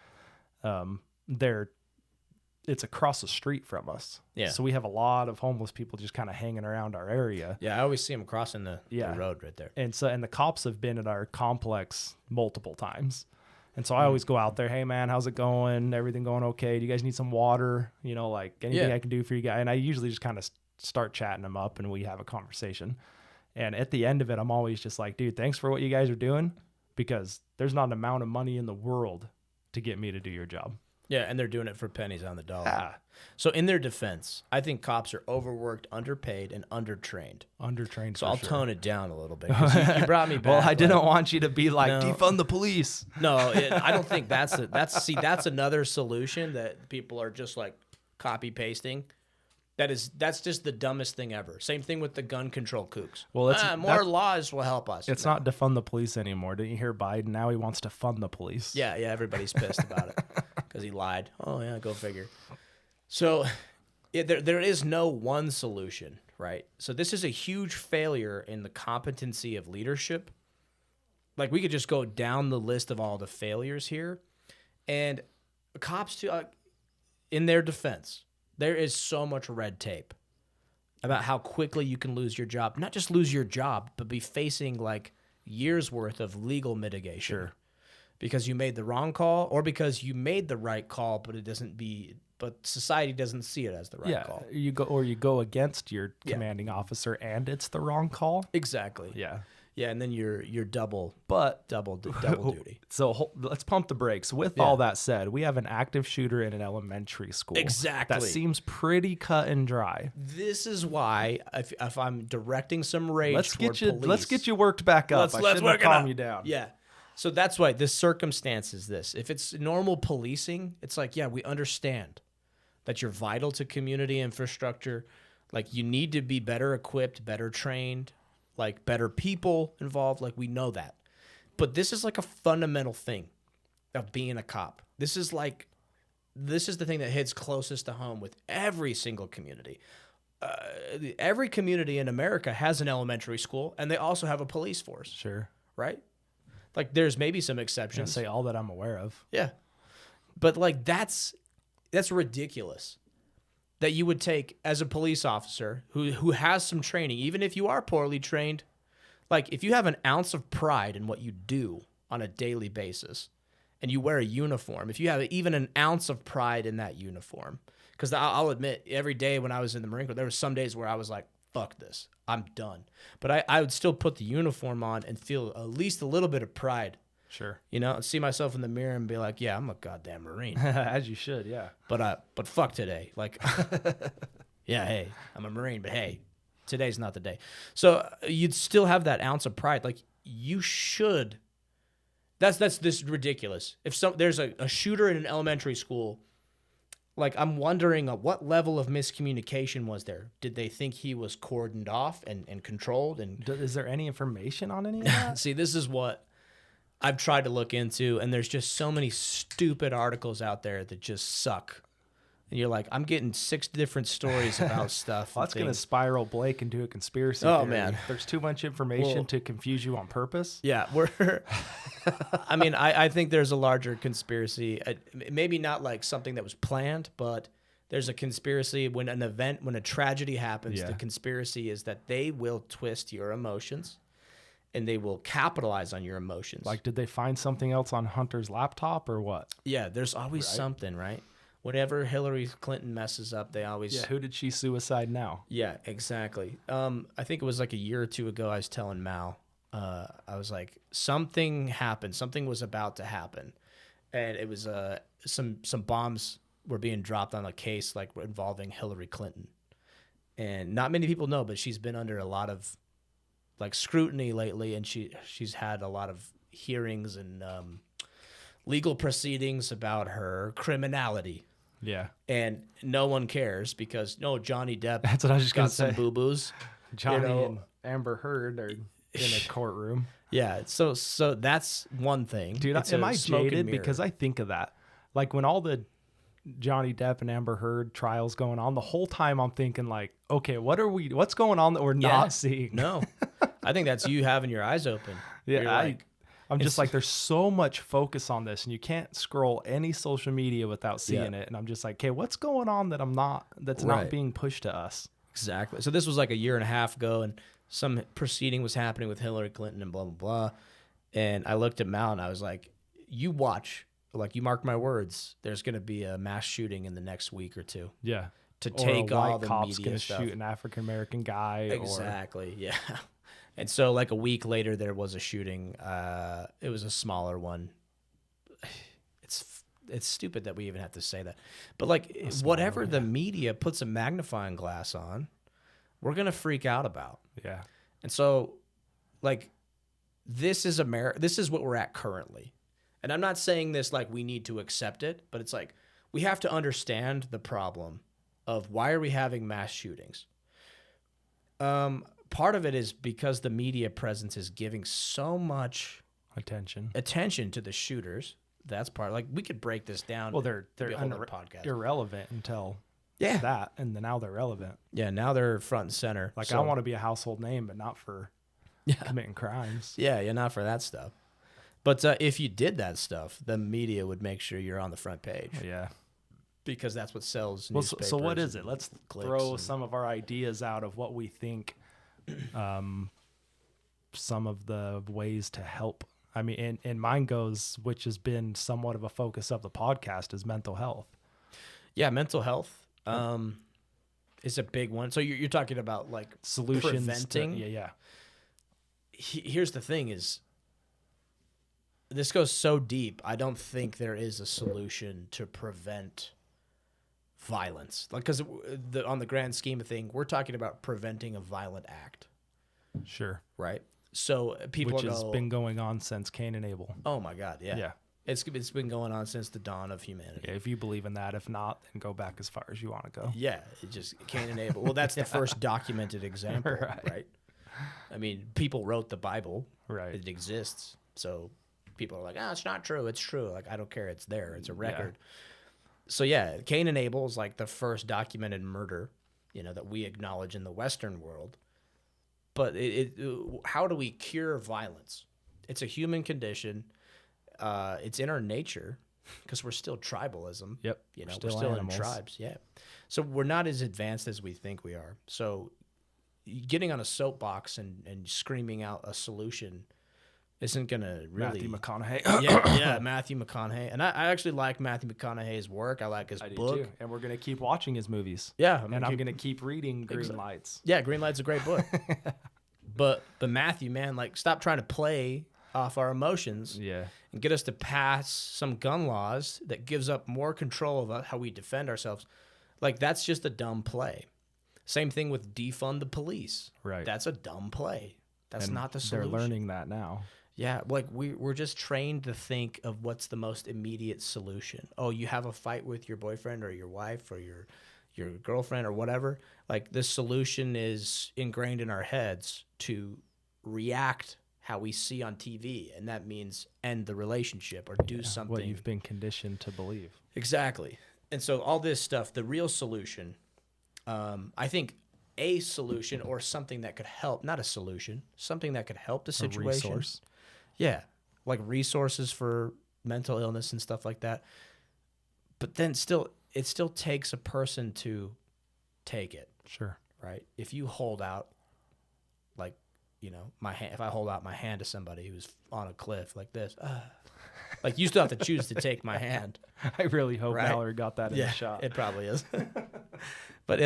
it's across the street from us. Yeah. So we have a lot of homeless people just kind of hanging around our area. Yeah, I always see them crossing the road right there. And the cops have been at our complex multiple times. And so I always go out there, hey man, how's it going? Everything going okay? Do you guys need some water? You know, like anything I can do for you guys? And I usually just kind of start chatting them up and we have a conversation. And at the end of it, I'm always just like, dude, thanks for what you guys are doing, because there's not an amount of money in the world to get me to do your job. Yeah, and they're doing it for pennies on the dollar. Yeah. So in their defense, I think cops are overworked, underpaid, and undertrained. Undertrained. So I'll tone it down a little bit. You brought me back. Well, I didn't want you to be like, defund the police. No, I don't think that's another solution that people are just like copy pasting. That's just the dumbest thing ever. Same thing with the gun control kooks. Well, more laws will help us. It's not defund the police anymore. Didn't you hear Biden? Now he wants to fund the police. Yeah, everybody's pissed about it because he lied. Oh yeah, go figure. So there is no one solution, right? So this is a huge failure in the competency of leadership. Like, we could just go down the list of all the failures here, and cops too. In their defense, there is so much red tape about how quickly you can lose your job. Not just lose your job, but be facing like years worth of legal mitigation. Sure. Because you made the wrong call, or because you made the right call, but society doesn't see it as the right call. You go against your commanding officer and it's the wrong call. Exactly. Yeah. Yeah, and then you're double duty. So let's pump the brakes. With all that said, we have an active shooter in an elementary school. Exactly. That seems pretty cut and dry. This is why if I'm directing some rage police, let's get you worked back up. Let's work calm you down. Yeah. So that's why this circumstance is this. If it's normal policing, it's like, yeah, we understand that you're vital to community infrastructure. Like, you need to be better equipped, better trained, like better people involved. Like, we know that. But this is like a fundamental thing of being a cop. This is the thing that hits closest to home with every single community. Every community in America has an elementary school, and they also have a police force. Sure. Right? Like, there's maybe some exceptions. Say all that I'm aware of. Yeah. But like, that's ridiculous that you would take, as a police officer who has some training, even if you are poorly trained, like, if you have an ounce of pride in what you do on a daily basis and you wear a uniform, if you have even an ounce of pride in that uniform, because I'll admit, every day when I was in the Marine Corps, there were some days where I was like, fuck this, I'm done. But I would still put the uniform on and feel at least a little bit of pride. Sure. You know, see myself in the mirror and be like, yeah, I'm a goddamn Marine. As you should, yeah. But fuck today. Like, yeah, hey, I'm a Marine, but hey, today's not the day. So you'd still have that ounce of pride. Like, you should. That's this ridiculous. If there's a shooter in an elementary school, Like, I'm wondering what level of miscommunication was there? Did they think he was cordoned off and controlled? And Is there any information on any of that? see, this is what I've tried to look into, and there's just so many stupid articles out there that just suck. And you're like, I'm getting 6 different stories about stuff. Well, that's going to spiral Blake into a conspiracy Oh, theory. man. There's too much information to confuse you on purpose. Yeah, I mean, I think there's a larger conspiracy. Maybe not like something that was planned, but there's a conspiracy when a tragedy happens. Yeah. The conspiracy is that they will twist your emotions and they will capitalize on your emotions. Like, did they find something else on Hunter's laptop or what? Yeah, there's always something, right? Whenever Hillary Clinton messes up, they always... Yeah, who did she suicide now? Yeah, exactly. I think it was like a year or two ago, I was telling Mal, I was like, something happened. Something was about to happen. And it was some bombs were being dropped on a case like involving Hillary Clinton. And not many people know, but she's been under a lot of like scrutiny lately, and she's had a lot of hearings and legal proceedings about her criminality. Yeah. And no one cares because Johnny Depp That's what I was just going got to some say. boo-boos. Johnny and Amber Heard are in a courtroom. Yeah, so that's one thing. Dude, It's am a I smoke and jaded? mirror. Because I think of that. Like when all the Johnny Depp and Amber Heard trials going on, the whole time I'm thinking like, okay, what's going on that we're not seeing? No, I think that's you having your eyes open. Yeah, You're I'm just like, there's so much focus on this, and you can't scroll any social media without seeing it. And I'm just like, okay, what's going on that's not being pushed to us? Exactly. So this was like a year and a half ago, and some proceeding was happening with Hillary Clinton and blah, blah, blah. And I looked at Mal, and I was like, you watch, like you mark my words, there's going to be a mass shooting in the next week or two. Yeah. To take or a white all the cop's media gonna stuff. shoot an African-American guy. Exactly, yeah. And so like a week later, there was a shooting. It was a smaller one. It's stupid that we even have to say that. But like whatever the media puts a magnifying glass on, we're going to freak out about. Yeah. And so like this is This is what we're at currently. And I'm not saying this like we need to accept it, but it's like we have to understand the problem of why are we having mass shootings? Part of it is because the media presence is giving so much attention to the shooters. That's part. Like we could break this down. Well, they're podcast. irrelevant until that, and then now they're relevant. Yeah, now they're front and center. Like I want to be a household name, but not for committing crimes. Yeah, not for that stuff. But if you did that stuff, the media would make sure you're on the front page. Yeah. Because that's what sells Well, newspapers. so what is it? Let's throw some of our ideas out of what we think some of the ways to help. I mean, and mine goes, which has been somewhat of a focus of the podcast, is mental health. Yeah, mental health is a big one. So you're talking about like Solutions. Preventing. Yeah. Here's the thing is, this goes so deep. I don't think there is a solution to prevent violence. Like, because on the grand scheme of things, we're talking about preventing a violent act. Sure. Right? So people Which has been going on since Cain and Abel. Oh my God, yeah. Yeah. It's been going on since the dawn of humanity. Yeah, if you believe in that. If not, then go back as far as you want to go. Yeah, it just Cain and Abel. Well, that's the first documented example, right? I mean, people wrote the Bible. Right. It exists. So people are like, it's not true. It's true. Like, I don't care. It's there. It's a record. Yeah. So yeah, Cain and Abel is like the first documented murder, that we acknowledge in the Western world. But how do we cure violence? It's a human condition. It's in our nature because we're still tribalism. Yep. We're still in tribes. Yeah. So we're not as advanced as we think we are. So getting on a soapbox and screaming out a solution isn't going to really... Matthew McConaughey. yeah, Matthew McConaughey. And I actually like Matthew McConaughey's work. I like his book. Do too. And we're going to keep watching his movies. Yeah. I'm going to keep reading Green Lights. Yeah, Green Light's a great book. But Matthew, man, like, stop trying to play off our emotions. Yeah. And get us to pass some gun laws that gives up more control of how we defend ourselves. Like, that's just a dumb play. Same thing with defund the police. Right. That's a dumb play. That's not the solution. They're learning that now. Yeah, like we're just trained to think of what's the most immediate solution. Oh, you have a fight with your boyfriend or your wife or your girlfriend or whatever. Like this solution is ingrained in our heads to react how we see on TV, and that means end the relationship or do something. What you've been conditioned to believe. Exactly. And so all this stuff, the real solution, I think a solution or something that could help, not a solution, something that could help the situation. A resource. Yeah, like resources for mental illness and stuff like that. But then it still takes a person to take it. Sure. Right? If you hold out, like, my hand, if I hold out my hand to somebody who's on a cliff like this, like you still have to choose to take my hand. I really hope Mallory got that in the shot. It probably is. But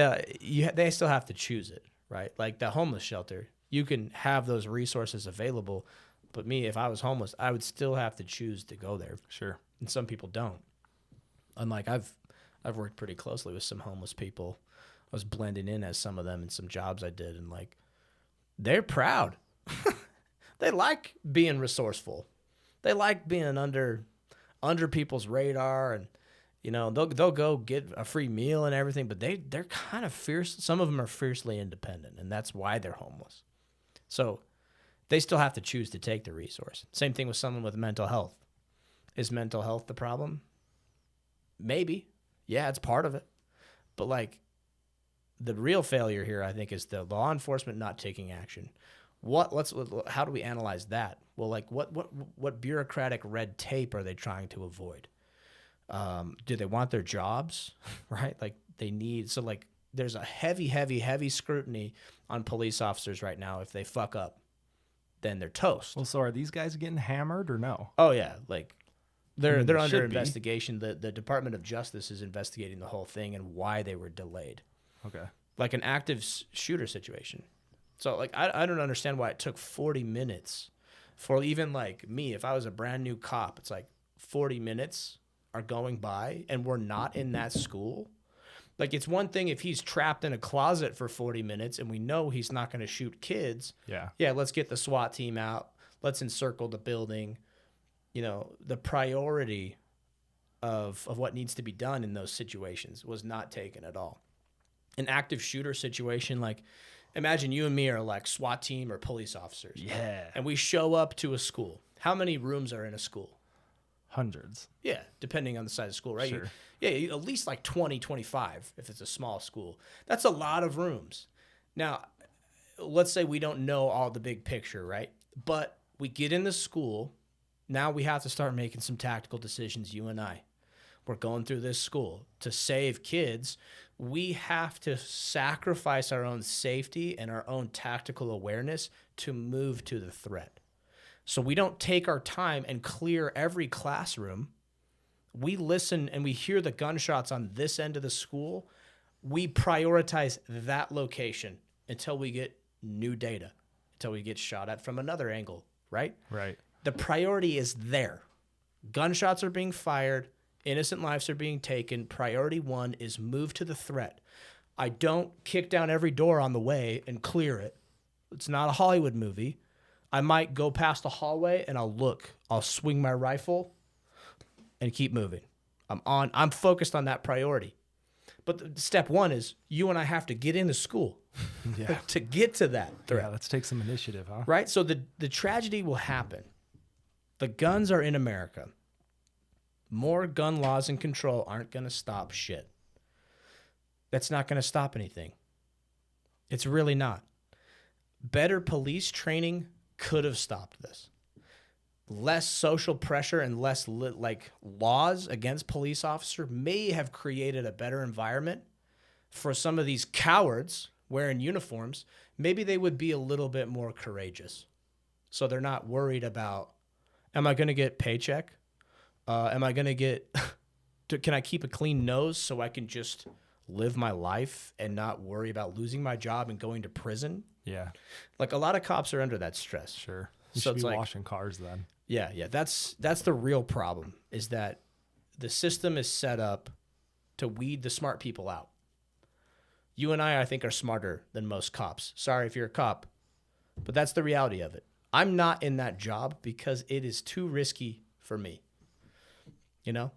they still have to choose it, right? Like the homeless shelter, you can have those resources available. But me, if I was homeless, I would still have to choose to go there. Sure. And some people don't. Unlike I've worked pretty closely with some homeless people. I was blending in as some of them in some jobs I did, and like they're proud. They like being resourceful. They like being under people's radar, and they'll go get a free meal and everything, but they're kind of fierce. Some of them are fiercely independent, and that's why they're homeless. So they still have to choose to take the resource. Same thing with someone with mental health. Is mental health the problem? Maybe. Yeah, it's part of it. But like the real failure here, I think, is the law enforcement not taking action. How do we analyze that? Well, like what bureaucratic red tape are they trying to avoid? Do they want their jobs? Right? Like there's a heavy scrutiny on police officers right now. If they fuck up, then they're toast. Well, so are these guys getting hammered or no? Oh yeah, like they're under investigation. The Department of Justice is investigating the whole thing and why they were delayed. Okay. Like an active shooter situation. So like I don't understand why it took 40 minutes for even like me. If I was a brand new cop, it's like 40 minutes are going by and we're not in that school. Like it's one thing if he's trapped in a closet for 40 minutes and we know he's not going to shoot kids. Yeah. Yeah, let's get the SWAT team out. Let's encircle the building. The priority of what needs to be done in those situations was not taken at all. An active shooter situation, like imagine you and me are like SWAT team or police officers. Yeah. And we show up to a school. How many rooms are in a school? Hundreds. Yeah, depending on the size of school, right? Sure. At least like 20, 25 if it's a small school. That's a lot of rooms. Now, let's say we don't know all the big picture, right? But we get in the school. Now we have to start making some tactical decisions, you and I. We're going through this school. To save kids, we have to sacrifice our own safety and our own tactical awareness to move to the threat. So we don't take our time and clear every classroom. We listen and we hear the gunshots on this end of the school. We prioritize that location until we get new data, until we get shot at from another angle, right? Right. The priority is there. Gunshots are being fired. Innocent lives are being taken. Priority one is move to the threat. I don't kick down every door on the way and clear it. It's not a Hollywood movie. I might go past the hallway and I'll look. I'll swing my rifle and keep moving. I'm focused on that priority. But step one is you and I have to get into school to get to that threat. Yeah, let's take some initiative, huh? Right? So the tragedy will happen. The guns are in America. More gun laws and control aren't going to stop shit. That's not going to stop anything. It's really not. Better police training could have stopped this. Less social pressure and less laws against police officers may have created a better environment for some of these cowards wearing uniforms. Maybe they would be a little bit more courageous. So they're not worried about, am I going to get paycheck? Am I going to get, can I keep a clean nose so I can just live my life and not worry about losing my job and going to prison? Yeah. Like a lot of cops are under that stress. Sure. You So should it's be like, washing cars then. yeah. That's the real problem, is that the system is set up to weed the smart people out. You and I think, are smarter than most cops. Sorry if you're a cop, but that's the reality of it. I'm not in that job because it is too risky for me. You know?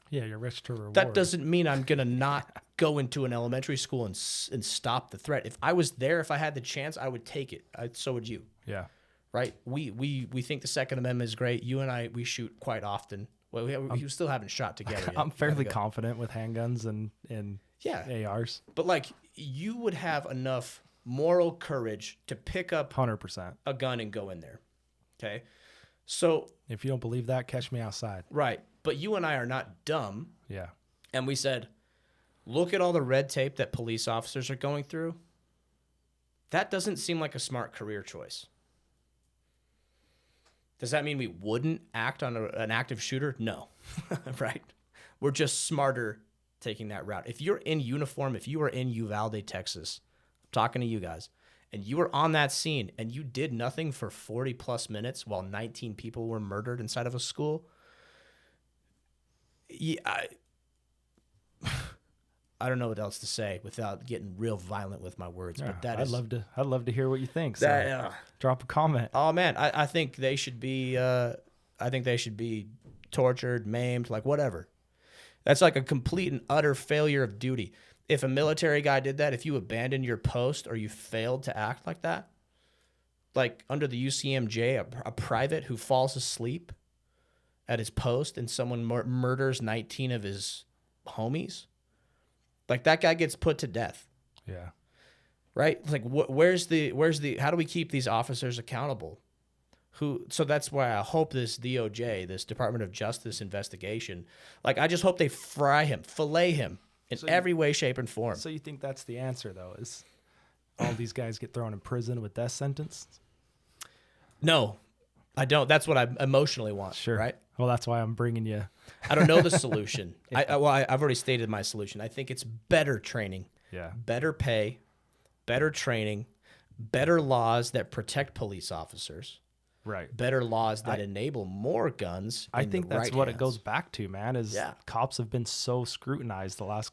Yeah, you're risk to reward. That doesn't mean I'm going to not go into an elementary school and stop the threat. If I was there, if I had the chance, I would take it. So would you. Yeah. Right? We think the Second Amendment is great. You and I, we shoot quite often. Well, we still haven't shot together yet. I'm fairly confident with handguns and ARs. But like, you would have enough moral courage to pick up 100% a gun and go in there. Okay? So if you don't believe that, catch me outside. Right. But you and I are not dumb. Yeah. And we said, look at all the red tape that police officers are going through. That doesn't seem like a smart career choice. Does that mean we wouldn't act on an active shooter? No. Right? We're just smarter taking that route. If you're in uniform, if you are in Uvalde, Texas, I'm talking to you guys, and you were on that scene and you did nothing for 40 plus minutes while 19 people were murdered inside of a school, yeah, I don't know what else to say without getting real violent with my words. Yeah, but that I'd love to hear what you think. So drop a comment. Oh man, I think they should be. I think they should be tortured, maimed, like whatever. That's like a complete and utter failure of duty. If a military guy did that, if you abandoned your post or you failed to act like that, like under the UCMJ, a private who falls asleep at his post and someone murders 19 of his homies, like that guy gets put to death. Yeah. Right? Like where's the how do we keep these officers accountable? So that's why I hope this DOJ, this Department of Justice investigation, like I just hope they fillet him in every way, shape, and form. So you think that's the answer though, is all these guys get thrown in prison with death sentence? No, I don't. That's what I emotionally want. Sure. Right? Well, that's why I'm bringing you. I don't know the solution. I've already stated my solution. I think it's better training. Yeah. Better pay, better training, better laws that protect police officers. Right. Better laws that enable more guns. I think that's what it goes back to, man, is cops have been so scrutinized the last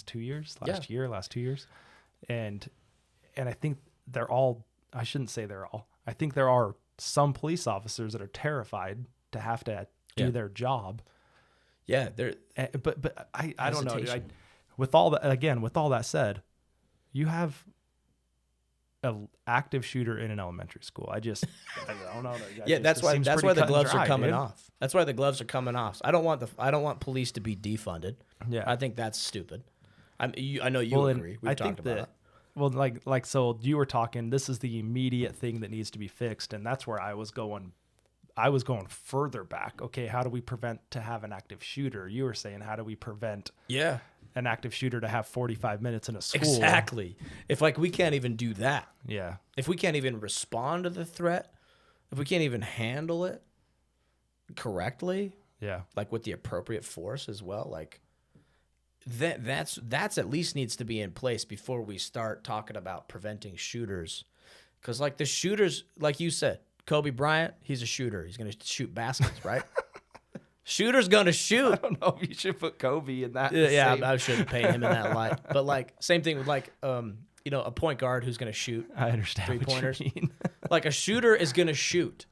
2 years. Last 2 years. And I think they're all, I shouldn't say they're all. I think there are some police officers that are terrified to have to do their job. Yeah, but I don't know, dude. With all that said, you have an active shooter in an elementary school. I don't know. Yeah, that's why the gloves are coming off. That's why the gloves are coming off. I don't want police to be defunded. Yeah, I think that's stupid. I know you agree. We've talked about it. Well, like so you were talking. This is the immediate thing that needs to be fixed, and that's where I was going. I was going further back. Okay, how do we prevent to have an active shooter? You were saying, how do we prevent an active shooter to have 45 minutes in a school? Exactly. If we can't even do that. Yeah. If we can't even respond to the threat, if we can't even handle it correctly, like with the appropriate force as well, like that's at least needs to be in place before we start talking about preventing shooters. Because like the shooters, like you said, Kobe Bryant, he's a shooter. He's going to shoot baskets, right? Shooter's going to shoot. I don't know if you should put Kobe in that. Yeah, I shouldn't paint him in that light. But like, same thing with like, a point guard who's going to shoot. I understand 3-pointers. What you mean. Like a shooter is going to shoot.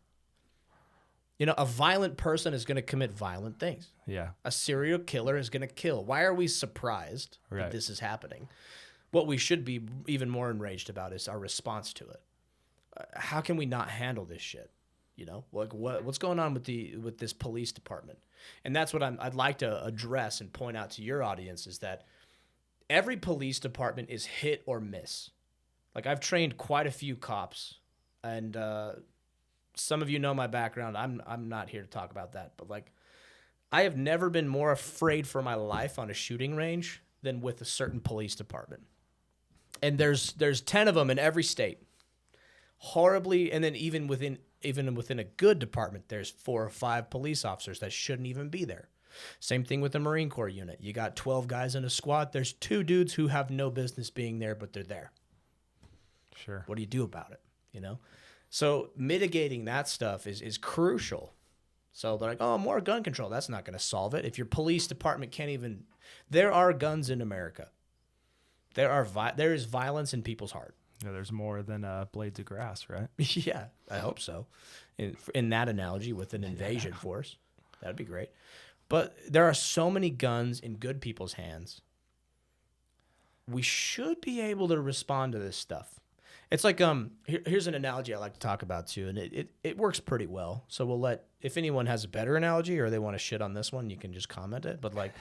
A violent person is going to commit violent things. Yeah. A serial killer is going to kill. Why are we surprised that this is happening? What we should be even more enraged about is our response to it. How can we not handle this shit? Like what's going on with this police department? And that's what I'd like to address and point out to your audience is that every police department is hit or miss. Like I've trained quite a few cops, and some of you know my background. I'm not here to talk about that, but like I have never been more afraid for my life on a shooting range than with a certain police department. And there's 10 of them in every state. Horribly, and then even within a good department, there's 4 or 5 police officers that shouldn't even be there. Same thing with the Marine Corps unit. You got 12 guys in a squad. There's 2 dudes who have no business being there, but they're there. Sure. What do you do about it? So mitigating that stuff is crucial. So they're like, oh, more gun control. That's not going to solve it. If your police department can't even, there are guns in America. There is violence in people's heart. Yeah, there's more than blades of grass, right? Yeah, I hope so. In that analogy, with an invasion force, that'd be great. But there are so many guns in good people's hands. We should be able to respond to this stuff. It's like here's an analogy I like to talk about too, and it works pretty well. So we'll let, if anyone has a better analogy or they want to shit on this one, you can just comment it. But like,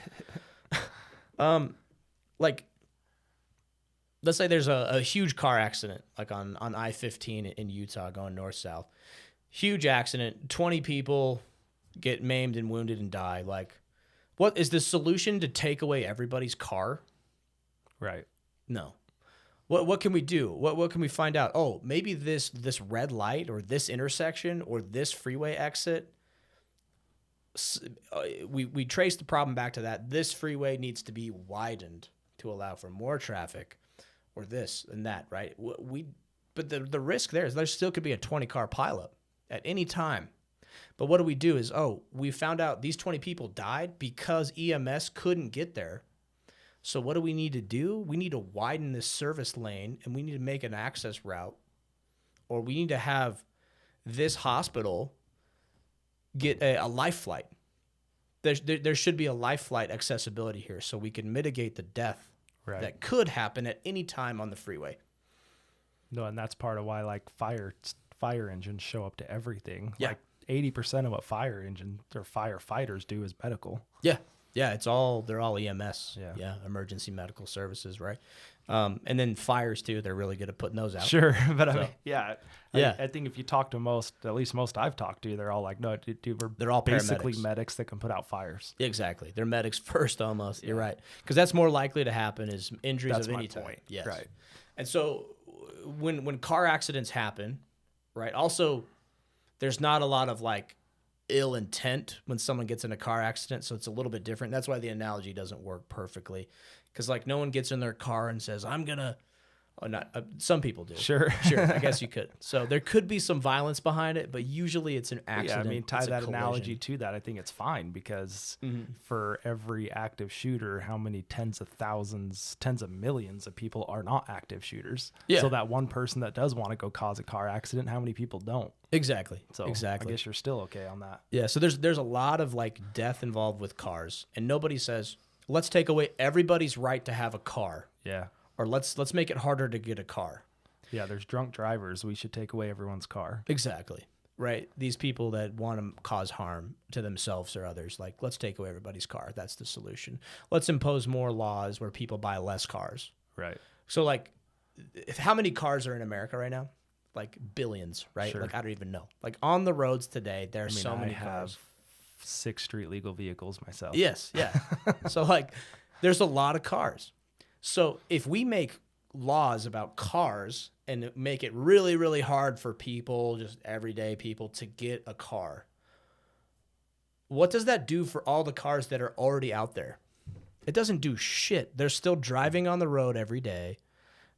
like, let's say there's a huge car accident, like on I-15 in Utah going north-south. Huge accident, 20 people get maimed and wounded and die. Like, what is the solution to take away everybody's car? Right. No. What can we do? What can we find out? Oh, maybe this red light or this intersection or this freeway exit. We trace the problem back to that. This freeway needs to be widened to allow for more traffic, or this and that. Right. But the risk there is there still could be a 20-car pileup at any time. But what do is, we found out these 20 people died because EMS couldn't get there. So what do we need to do? We need to widen this service lane, and we need to make an access route, or we need to have this hospital get a life flight. There should be a life flight accessibility here, so we can mitigate the death that could happen at any time on the freeway. No, and that's part of why like fire engines show up to everything. Yeah. Like 80% of what fire engine or firefighters do is medical. Yeah. Yeah, they're all EMS. Yeah, emergency medical services, right? And then fires too. They're really good at putting those out. Sure, but I mean, I think if you talk to at least most I've talked to, they're all like, no, dude, they're all basically paramedics. Medics that can put out fires. Exactly, they're medics first, almost. You're right, because that's more likely to happen is injuries That's of my any type. point. Yes, Right. And so when car accidents happen, right? Also, there's not a lot of like ill intent when someone gets in a car accident, so it's a little bit different. That's why the analogy doesn't work perfectly, because like no one gets in their car and says, I'm gonna some people do. Sure. I guess you could. So there could be some violence behind it, but usually it's an accident. Yeah, I mean, tie it's that analogy to that. I think it's fine because for every active shooter, how many tens of thousands, tens of millions of people are not active shooters? Yeah. So that one person that does want to go cause a car accident, how many people don't? Exactly. So exactly. I guess you're still okay on that. Yeah. So there's a lot of like death involved with cars, and nobody says, let's take away everybody's right to have a car. Yeah. Or let's make it harder to get a car. Yeah, there's drunk drivers. We should take away everyone's car. Exactly. Right. These people that want to cause harm to themselves or others, like, let's take away everybody's car. That's the solution. Let's impose more laws where people buy less cars. Right. So, like, how many cars are in America right now? Like billions, right? Sure. Like, I don't even know. Like, on the roads today, there are so many I cars. have 6 street legal vehicles myself. Yes. Yeah. So, like, there's a lot of cars. So if we make laws about cars and make it really, really hard for people, just everyday people, to get a car, what does that do for all the cars that are already out there? It doesn't do shit. They're still driving on the road every day.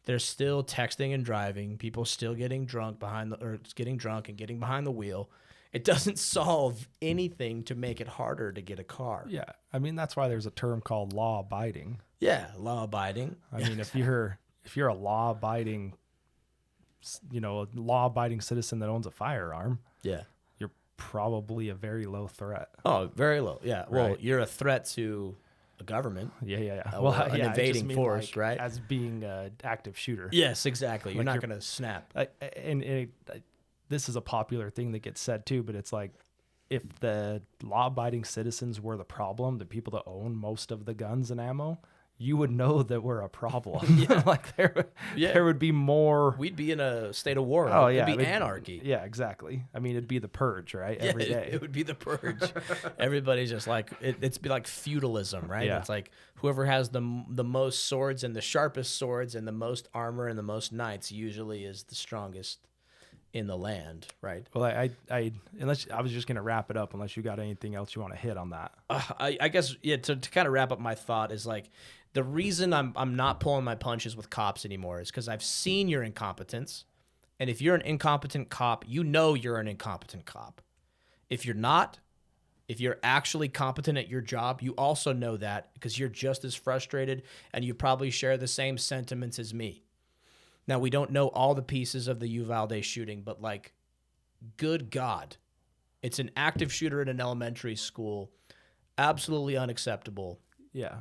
They're still texting and driving. People still getting drunk getting drunk and getting behind the wheel. It doesn't solve anything to make it harder to get a car. Yeah. I mean, that's why there's a term called law abiding. Yeah, law abiding. I mean, if you're a law abiding, a law abiding citizen that owns a firearm, Yeah. you're probably a very low threat. Oh, very low. Yeah. Well, Right. you're a threat to a government. Yeah. An invading force, like, right? As being an active shooter. Yes, exactly. You're Like not going to snap. This is a popular thing that gets said too, but it's like, if the law-abiding citizens were the problem, the people that own most of the guns and ammo, you would know that we're a problem. Yeah. Like there would be more. We'd be in a state of war. Oh yeah, It'd be anarchy. Yeah, exactly. I mean, it'd be the purge, right? Yeah, Every day. It would be the purge. Everybody's just like it's be like feudalism, right? Yeah. It's like whoever has the most swords and the sharpest swords and the most armor and the most knights usually is the strongest in the land, right? Well, I was just gonna wrap it up. Unless you got anything else you want to hit on that. I guess to kind of wrap up my thought is like, the reason I'm not pulling my punches with cops anymore is because I've seen your incompetence, and if you're an incompetent cop, you know you're an incompetent cop. If you're not, if you're actually competent at your job, you also know that because you're just as frustrated, and you probably share the same sentiments as me. Now, we don't know all the pieces of the Uvalde shooting, but like, good God, it's an active shooter in an elementary school. Absolutely unacceptable. Yeah.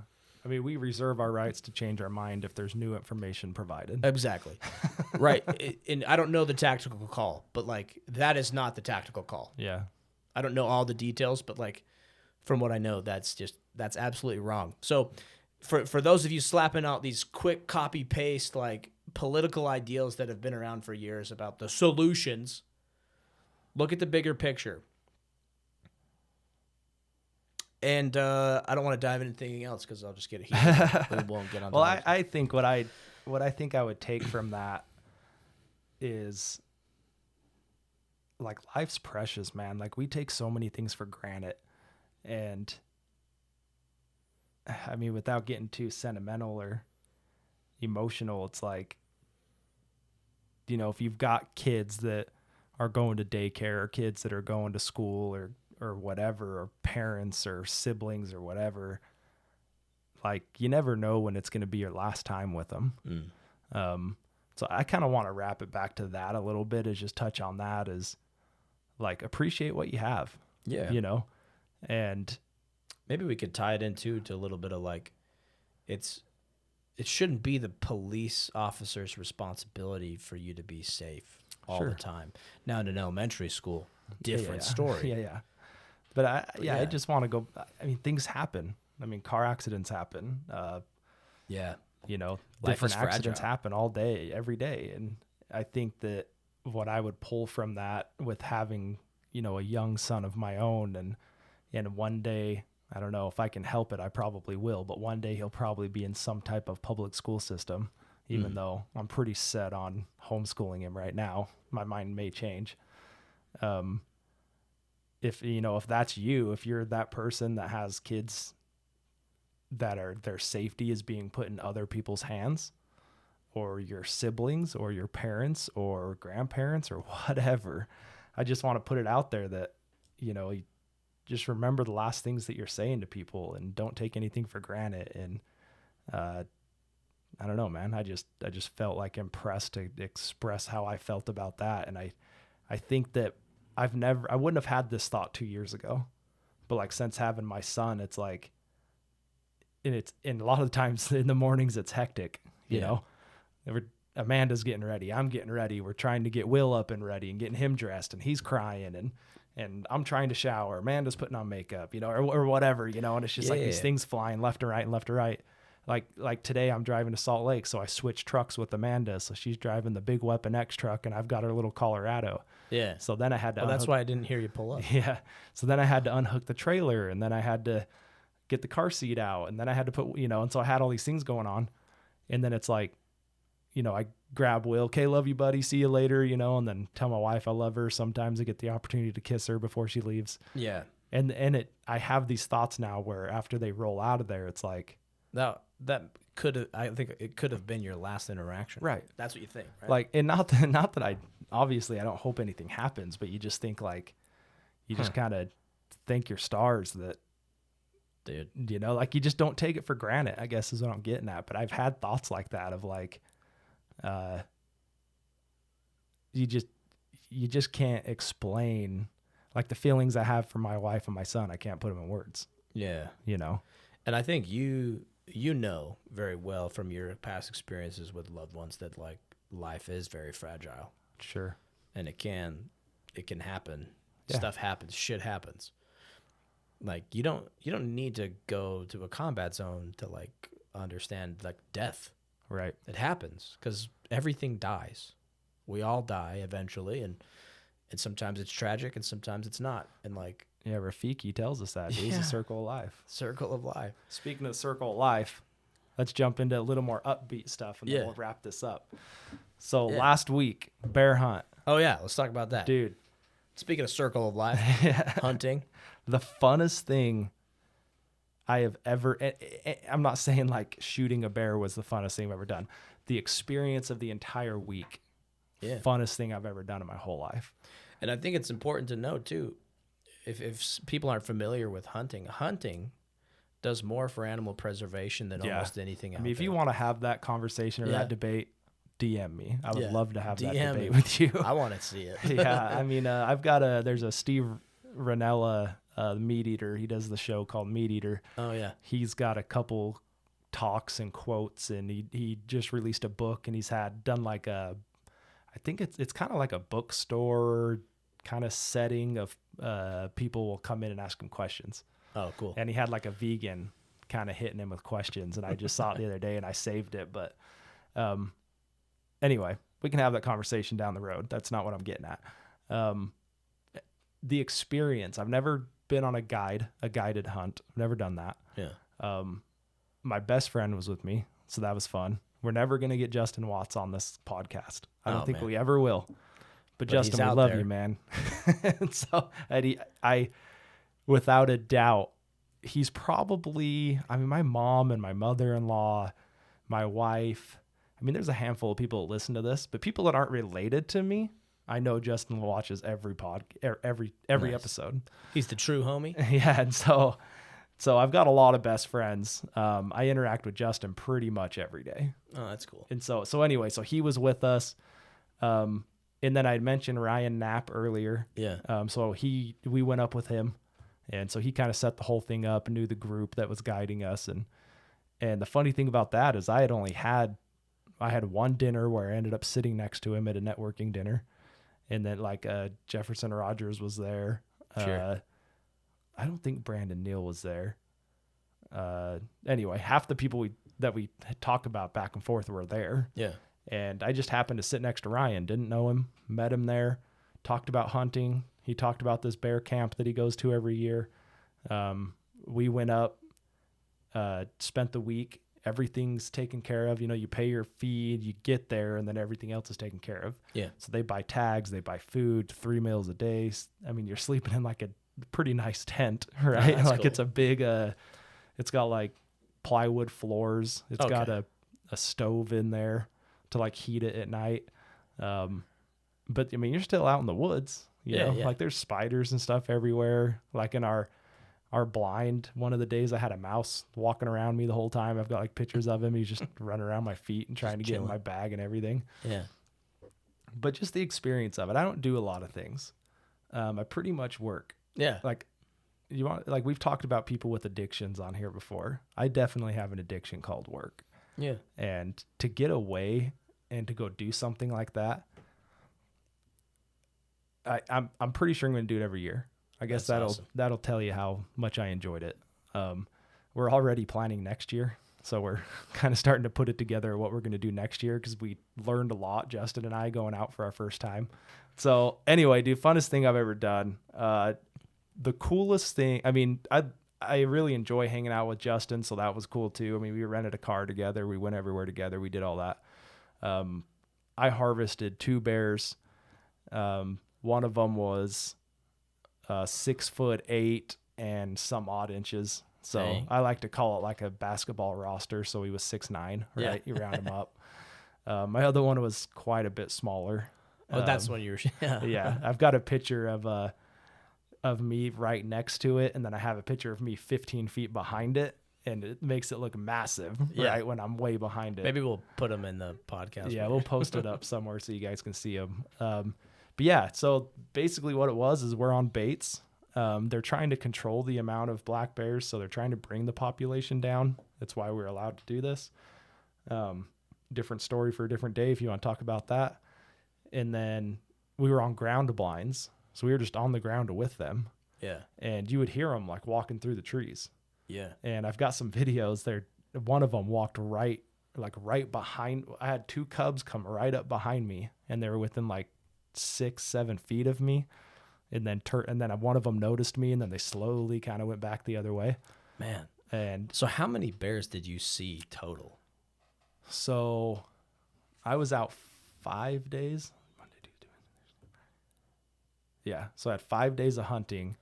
I mean, we reserve our rights to change our mind if there's new information provided. Exactly. Right. And I don't know the tactical call, but like, that is not the tactical call. Yeah. I don't know all the details, but like, from what I know, that's absolutely wrong. So for those of you slapping out these quick copy paste, like political ideals that have been around for years about the solutions, look at the bigger picture. And I don't want to dive into anything else because I'll just get heated. We won't get on. Well, I think what I think I would take from that is like life's precious, man. Like we take so many things for granted, and I mean, without getting too sentimental or emotional, it's like, you know, if you've got kids that are going to daycare or kids that are going to school or whatever, or parents or siblings or whatever, like you never know when it's going to be your last time with them. So I kind of want to wrap it back to that a little bit, is just touch on that, is like, appreciate what you have. Yeah. You know, and maybe we could tie it into a little bit of like, it shouldn't be the police officer's responsibility for you to be safe all the time. Now in an elementary school, different story. Yeah. But I just want to go. I mean, things happen. I mean, car accidents happen. You know, different accidents happen all day, every day. And I think that what I would pull from that, with having, you know, a young son of my own, and one day, I don't know if I can help it, I probably will, but one day he'll probably be in some type of public school system, even though I'm pretty set on homeschooling him right now. My mind may change. If, you know, if that's you, if you're that person that has kids that their safety is being put in other people's hands, or your siblings or your parents or grandparents or whatever, I just want to put it out there that, you know, you just remember the last things that you're saying to people, and don't take anything for granted. And I don't know, man, I just felt like impressed to express how I felt about that. And I think that I wouldn't have had this thought 2 years ago, but like since having my son, it's like, and a lot of the times in the mornings it's hectic, you know. Amanda's getting ready, I'm getting ready, we're trying to get Will up and ready and getting him dressed, and he's crying, and I'm trying to shower, Amanda's putting on makeup, you know, or whatever, you know. And it's just like these things flying left to right and left to right. Like today I'm driving to Salt Lake, so I switched trucks with Amanda. So she's driving the big Weapon X truck, and I've got her little Colorado. Yeah. So then I had to. Well, that's why I didn't hear you pull up. Yeah. So then I had to unhook the trailer, and then I had to get the car seat out, and then I had to put, you know, and so I had all these things going on, and then it's like, you know, I grab Will, okay, love you, buddy, see you later, you know, and then tell my wife I love her. Sometimes I get the opportunity to kiss her before she leaves. Yeah. And I have these thoughts now where after they roll out of there, it's like, that I think it could have been your last interaction. Right. That's what you think, right? Like, and not that I obviously I don't hope anything happens, but you just think like, you just kind of thank your stars that, dude, you know, like you just don't take it for granted, I guess is what I'm getting at. But I've had thoughts like that of like, you just can't explain like the feelings I have for my wife and my son. I can't put them in words. Yeah. You know? And I think you know very well from your past experiences with loved ones that like life is very fragile. Sure. And it can happen. Yeah. Stuff happens. Shit happens. Like you don't need to go to a combat zone to like understand like death. Right. It happens because everything dies. We all die eventually, and sometimes it's tragic and sometimes it's not. And like, yeah, Rafiki tells us that. He's a circle of life. Circle of life. Speaking of circle of life, let's jump into a little more upbeat stuff, and then we'll wrap this up. So last week, bear hunt. Oh yeah, let's talk about that. Dude. Speaking of circle of life, hunting. The funnest thing I have ever, I'm not saying like shooting a bear was the funnest thing I've ever done. The experience of the entire week, funnest thing I've ever done in my whole life. And I think it's important to note too, if people aren't familiar with hunting does more for animal preservation than almost anything else. I mean, if you want to have that conversation or that debate, DM me. I would love to have that DM debate me. with you. I want to see it. Yeah, I mean, there's a Steve Ranella, Meat Eater. He does the show called Meat Eater. Oh yeah. He's got a couple talks and quotes, and he just released a book, and he's done like I think it's kind of like a bookstore kind of setting of people will come in and ask him questions. Oh, cool. And he had like a vegan kind of hitting him with questions, and I just saw it the other day and I saved it. But anyway, we can have that conversation down the road. That's not what I'm getting at. The experience, I've never been on a guided hunt. I've never done that. Yeah. My best friend was with me, so that was fun. We're never going to get Justin Watts on this podcast. I don't think we ever will. But Justin, we love you, man. And so, Eddie, without a doubt, he's probably, I mean, my mom and my mother-in-law, my wife, I mean, there's a handful of people that listen to this, but people that aren't related to me, I know Justin watches every episode. He's the true homie. Yeah, and so I've got a lot of best friends. I interact with Justin pretty much every day. Oh, that's cool. And so anyway, so he was with us. And then I mentioned Ryan Knapp earlier. Yeah. So we went up with him, and so he kind of set the whole thing up and knew the group that was guiding us. And the funny thing about that is I had one dinner where I ended up sitting next to him at a networking dinner, and then like Jefferson Rogers was there. Sure. I don't think Brandon Neal was there. Anyway, half the people that we talk about back and forth were there. Yeah. And I just happened to sit next to Ryan, didn't know him, met him there, talked about hunting. He talked about this bear camp that he goes to every year. We went up, spent the week. Everything's taken care of. You know, you pay your feed, you get there, and then everything else is taken care of. Yeah. So they buy tags, they buy food, 3 meals a day. I mean, you're sleeping in like a pretty nice tent, right? Like cool. It's a big, it's got like plywood floors. It's got a stove in there to like heat it at night. But I mean, you're still out in the woods, you know, like there's spiders and stuff everywhere. Like in our blind, one of the days I had a mouse walking around me the whole time. I've got like pictures of him. He's just running around my feet and trying to get in my bag and everything. Yeah. But just the experience of it. I don't do a lot of things. I pretty much work. Yeah. Like we've talked about people with addictions on here before. I definitely have an addiction called work. Yeah. And to get away and to go do something like that, I'm pretty sure I'm going to do it every year. I guess that'll tell you how much I enjoyed it. We're already planning next year, so we're kind of starting to put it together what we're going to do next year because we learned a lot, Justin and I, going out for our first time. So anyway, dude, funnest thing I've ever done. The coolest thing, I mean, I really enjoy hanging out with Justin, so that was cool too. I mean, we rented a car together. We went everywhere together. We did all that. I harvested 2 bears. One of them was 6'8" and some odd inches. So dang. I like to call it like a basketball roster. So he was 6'9", right? Yeah. You round him up. My other one was quite a bit smaller. Oh, that's when you were. Yeah. I've got a picture of me right next to it, and then I have a picture of me 15 feet behind it, and it makes it look massive, right, when I'm way behind it. Maybe we'll put them in the podcast. Yeah, we'll post it up somewhere so you guys can see them. But yeah, so basically what it was is we're on baits. They're trying to control the amount of black bears, so they're trying to bring the population down. That's why we're allowed to do this. Different story for a different day if you want to talk about that. And then we were on ground blinds. So we were just on the ground with them. Yeah. And you would hear them like walking through the trees. Yeah. And I've got some videos there. One of them walked right behind. I had 2 cubs come right up behind me, and they were within like 6-7 feet of me. And then one of them noticed me, and then they slowly kind of went back the other way. Man. And so how many bears did you see total? So I was out 5 days. Yeah, so I had 5 days of hunting,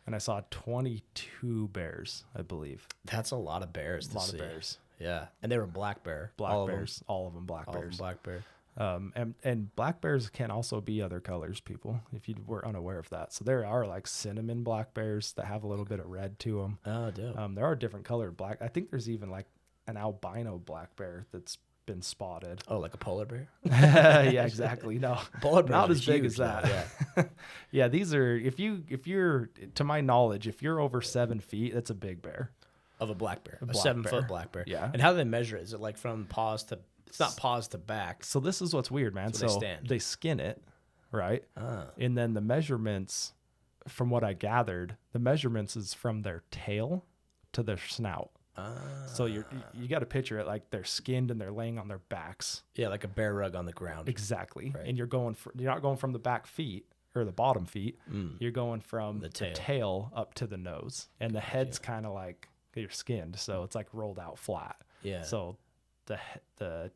and I saw 22 bears, I believe. That's a lot of bears to see. A lot of bears. Yeah, and they were black bear. All of them black bears. Black bear. And black bears can also be other colors, people, if you were unaware of that. So there are like cinnamon black bears that have a little bit of red to them. Oh, dope. There are different colored black. I think there's even like an albino black bear that's been spotted. Oh, like a polar bear? Yeah, exactly. No, Polar bears not are as big huge as that. though, Yeah, these are if you're to my knowledge, if you're over 7 feet, that's a big bear. Of a black bear, a black 7 bear. foot black bear. Yeah. And how do they measure it? Is it like from paws to? It's not paws to back. So this is what's weird, man. So So they stand. they skin it, right? Ah. And then the measurements, from what I gathered, the measurements is from their tail to their snout. So you got to picture it like they're skinned and they're laying on their backs. Yeah, like a bear rug on the ground. Exactly. Right. And you're not going from the back feet or the bottom feet. You're going from The the tail. tail up to the nose, and the head's kind of like you're skinned, so it's like rolled out flat. Yeah. So the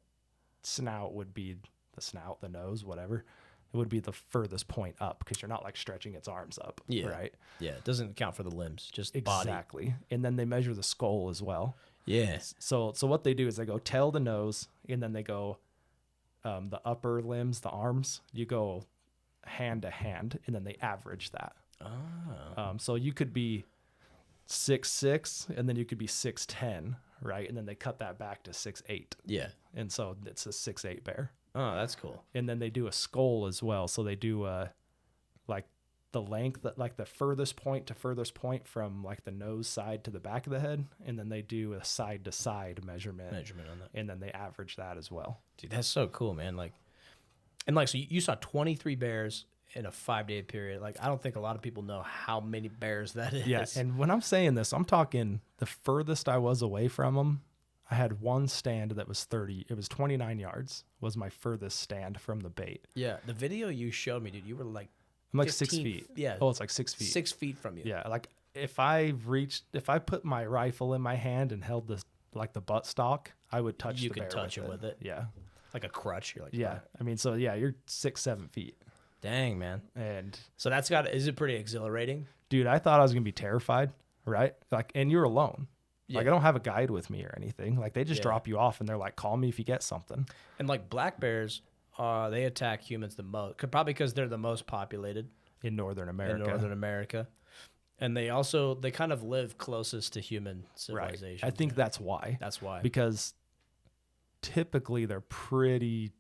snout would be the nose, whatever. It would be the furthest point up because you're not like stretching its arms up. Yeah. Right. Yeah, it doesn't count for the limbs, just body. Exactly. And then they measure the skull as well. Yeah. So what they do is they go tail to nose, and then they go the upper limbs, the arms. You go hand to hand, and then they average that. Oh. So you could be 6'6", and then you could be 6'10", right? And then they cut that back to 6'8", Yeah. and so it's a 6'8" bear. Oh, that's cool. And then they do a skull as well. So they do like the length, like the furthest point to furthest point from like the nose side to the back of the head, and then they do a side to side measurement On that. and then they average that as well. Dude, that's so cool, man. So you saw 23 bears in a 5-day period. Like, I don't think a lot of people know how many bears that is. Yeah, and when I'm saying this, I'm talking the furthest I was away from them. I had one stand that was 29 yards was my furthest stand from the bait. Yeah, the video you showed me, dude, you were like I'm like 6 15 feet. yeah. Oh, it's like 6 feet. 6 feet from you. Yeah, like if I put my rifle in my hand and held the butt stock, I would touch You the could bear touch with it with it. Yeah. Like a crutch. You're like, Yeah. "Oh." I mean, so yeah, you're 6-7 feet. Dang, man. And So is it pretty exhilarating? dude, I thought I was gonna be terrified, right? Like, and you're alone. Like, Yeah. I don't have a guide with me or anything. Like, they just Yeah. drop you off and they're like, call me if you get something. And like black bears, they attack humans the most, probably because they're the most populated In Northern America. in Northern America. And they kind of live closest to human Right. civilization. I think that's why. That's why. Because typically they're pretty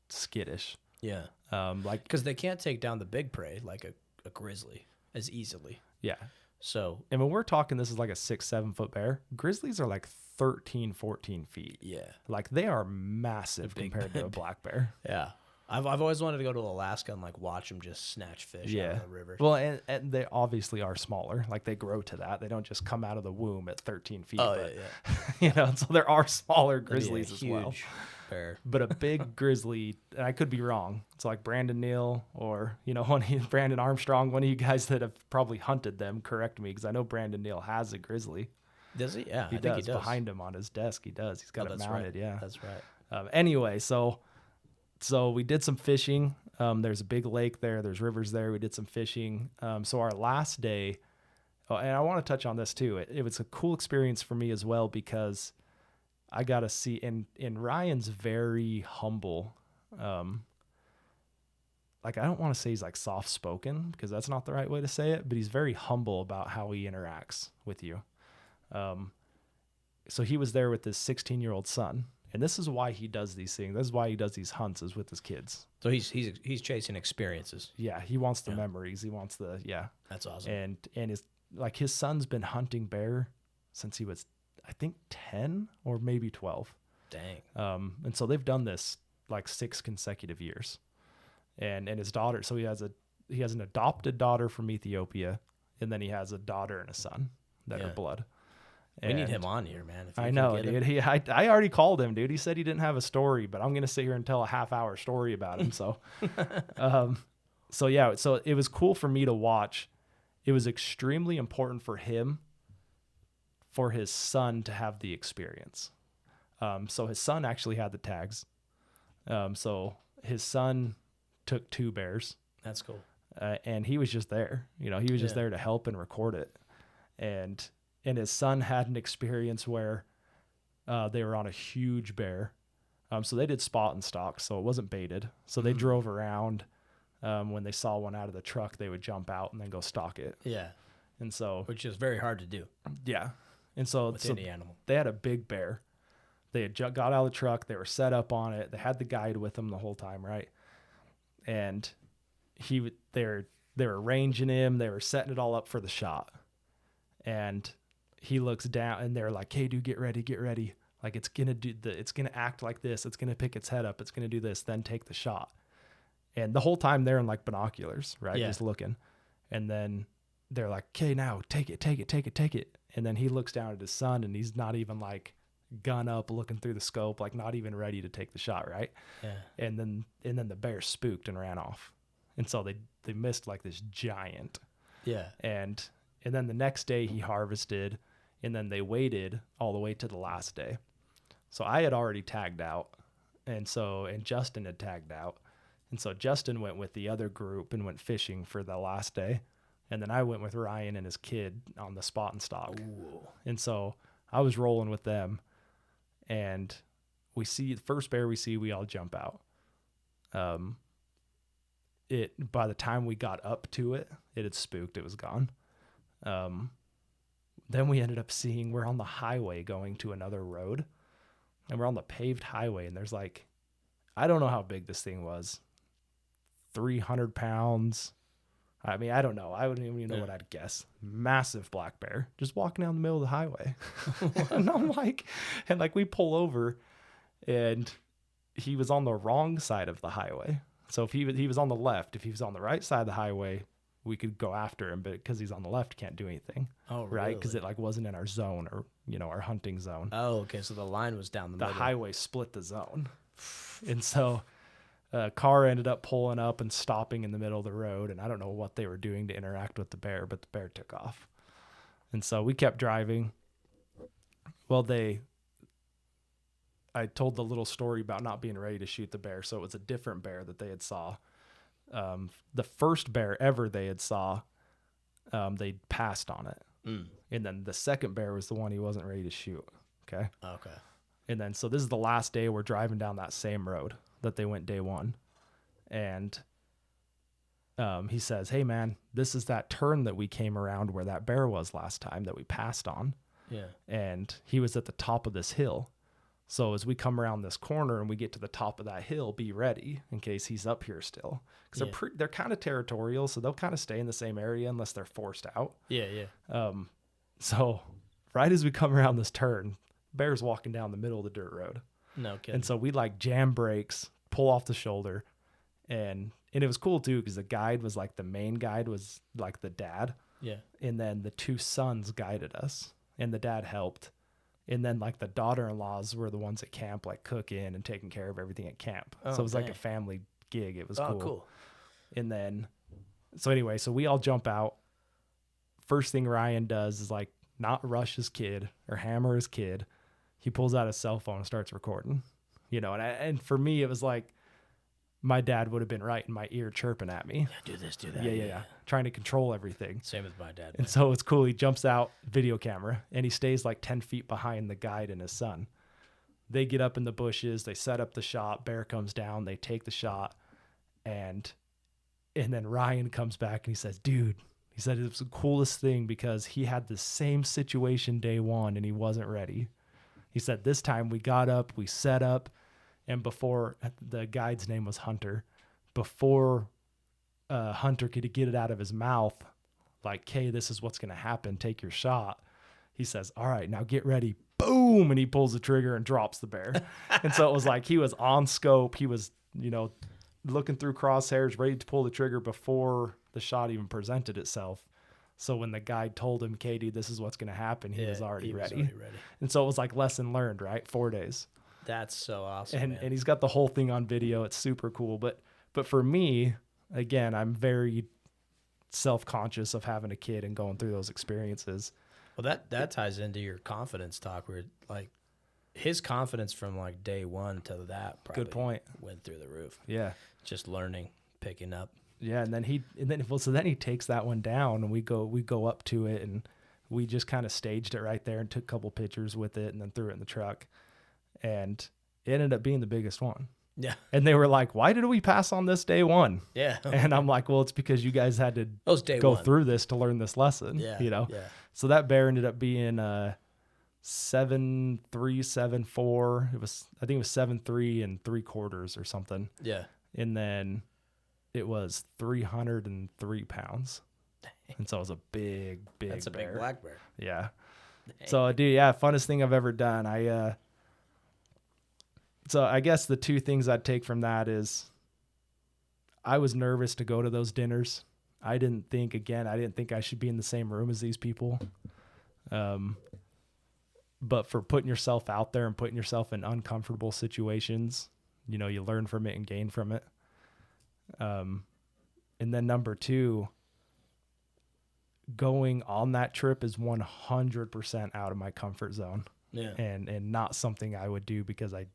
skittish. Yeah. Like, Because they can't take down the big prey like a grizzly as easily. yeah. So, And when we're talking, this is like a 6-7 foot bear. Grizzlies are like 13, 14 feet. yeah. Like, they are massive big- compared to a black bear. Yeah. I've always wanted to go to Alaska and like watch them just snatch fish out of the rivers. Well, and they obviously are smaller. Like, they grow to that. They don't just come out of the womb at 13 feet. Oh, but, yeah. you know, so there are smaller That'd be a grizzlies as well. huge bear. But a big grizzly, and I could be wrong. It's like Brandon Neal or, Brandon Armstrong, one of you guys that have probably hunted them, correct me, because I know Brandon Neal has a grizzly. Does he? Yeah, He I does. think he does. Behind him on his desk, he does. He's got it that's mounted, right. yeah. That's right. Anyway, so we did some fishing. There's a big lake there. There's rivers there. We did some fishing. So our last day, and I want to touch on this too. It was a cool experience for me as well because I got to see, and Ryan's very humble. Like, I don't want to say he's like soft spoken because that's not the right way to say it, but he's very humble about how he interacts with you. So he was there with his 16-year-old son. And this is why he does these things. This is why he does these hunts, is with his kids. So he's chasing experiences. Yeah, he wants the memories. He wants That's awesome. and his son's been hunting bear since he was, I think, 10 or maybe 12. Dang. And so they've done this like 6 consecutive years. And his daughter, so he has an adopted daughter from Ethiopia, and then he has a daughter and a son that are blood. We need him on here, man. If you I can know, get him. dude. I already called him, dude. He said he didn't have a story, but I'm gonna sit here and tell a half-hour story about him. So, so it was cool for me to watch. It was extremely important for him, for his son to have the experience. So his son actually had the tags. So his son took 2 bears. That's cool. And he was just there. He was just there to help and record it. And his son had an experience where they were on a huge bear. So they did spot and stalk, so it wasn't baited. So they drove around. When they saw one out of the truck, they would jump out and then go stalk it. Yeah. And so, Which is very hard to do yeah. And so, with any animal. they had a big bear, They had got out of the truck. They were set up on it. They had the guide with them the whole time, right? And they were arranging him. They were setting it all up for the shot. And he looks down, and they're like, "Hey, dude, get ready. Like, it's gonna act like this. It's gonna pick its head up. It's gonna do this. Then take the shot." And the whole time they're in like binoculars, right? Yeah. Just looking. And then they're like, "Okay, now take it." And then he looks down at his son, and he's not even like gun up, looking through the scope, like not even ready to take the shot, right? Yeah. And then the bear spooked and ran off. And so they missed like this giant. Yeah. And then the next day he harvested, and then they waited all the way to the last day. So I had already tagged out, and Justin had tagged out. And so Justin went with the other group and went fishing for the last day. And then I went with Ryan and his kid on the spot and stock. Ooh. And so I was rolling with them, and we see the first bear we all jump out. By the time we got up to it, it had spooked. It was gone. Then we ended up seeing, we're on the highway going to another road, and we're on the paved highway, and there's like, I don't know how big this thing was, 300 pounds. I mean, I don't know. I wouldn't even know what I'd guess. Massive black bear just walking down the middle of the highway. And I'm like, we pull over, and he was on the wrong side of the highway. So if he was on the left, if he was on the right side of the highway, we could go after him, but because he's on the left, can't do anything. Oh, really? Right? Because it like wasn't in our zone, or our hunting zone. Oh, okay. So the line was down the middle. The highway split the zone. And so a car ended up pulling up and stopping in the middle of the road, and I don't know what they were doing to interact with the bear, but the bear took off. And so we kept driving. Well, I told the little story about not being ready to shoot the bear, so it was a different bear that they had saw. The first bear ever they had saw, they passed on it. And then the second bear was the one he wasn't ready to shoot. Okay. And then, so this is the last day we're driving down that same road that they went day one. And he says, "Hey man, this is that turn that we came around where that bear was last time that we passed on." Yeah. And he was at the top of this hill. So as we come around this corner and we get to the top of that hill, be ready in case he's up here still. Because they're kind of territorial, so they'll kind of stay in the same area unless they're forced out. Yeah. So right as we come around this turn, bear's walking down the middle of the dirt road. No kidding. And so we like jam brakes, pull off the shoulder, and it was cool too because the guide was like, the main guide was like the dad. Yeah. And then the two sons guided us, and the dad helped. And then like the daughter-in-laws were the ones at camp, like cooking and taking care of everything at camp. So it was like a family gig. It was cool. And then, so anyway, so we all jump out. First thing Ryan does is like not rush his kid or hammer his kid. He pulls out his cell phone and starts recording, and for me, it was like my dad would have been right in my ear chirping at me. Yeah, do this, do that. Yeah. Trying to control everything. Same as my dad. And so it's cool. He jumps out, video camera, and he stays like 10 feet behind the guide and his son. They get up in the bushes. They set up the shot. Bear comes down. They take the shot. And then Ryan comes back and he says, "Dude," he said, "it was the coolest thing because he had the same situation day one and he wasn't ready." He said, "This time we got up, we set up, and before," the guide's name was Hunter, before Hunter could get it out of his mouth, like, "Hey, this is what's going to happen. Take your shot." He says, "All right, now get ready." Boom. And he pulls the trigger and drops the bear. And so it was like, he was on scope. He was, looking through crosshairs, ready to pull the trigger before the shot even presented itself. So when the guide told him, "Katie, this is what's going to happen," he was already ready. And so it was like lesson learned, right? 4 days. That's so awesome. And he's got the whole thing on video. It's super cool. But for me, again, I'm very self-conscious of having a kid and going through those experiences. Well, that ties into your confidence talk, where like his confidence from like day one to that probably Good point. Went through the roof. Yeah. Just learning, picking up. Yeah, and then he takes that one down, and we go up to it, and we just kind of staged it right there and took a couple pictures with it and then threw it in the truck. And it ended up being the biggest one. Yeah. And they were like, "Why did we pass on this day one?" Yeah. And I'm like, "Well, it's because you guys had to go through this to learn this lesson." Yeah. Yeah. Yeah. So that bear ended up being 7.3, 7.4. I think it was 7.3 3/4 or something. Yeah. And then it was 303 pounds. Dang. And so it was a big That's a bear. big black bear. Yeah. Dang. So, dude, yeah, funnest thing I've ever done. So I guess the two things I'd take from that is I was nervous to go to those dinners. I didn't think I should be in the same room as these people. But for putting yourself out there and putting yourself in uncomfortable situations, you know, you learn from it and gain from it. And then number two, going on that trip is 100% out of my comfort zone. Yeah. And not something I would do because I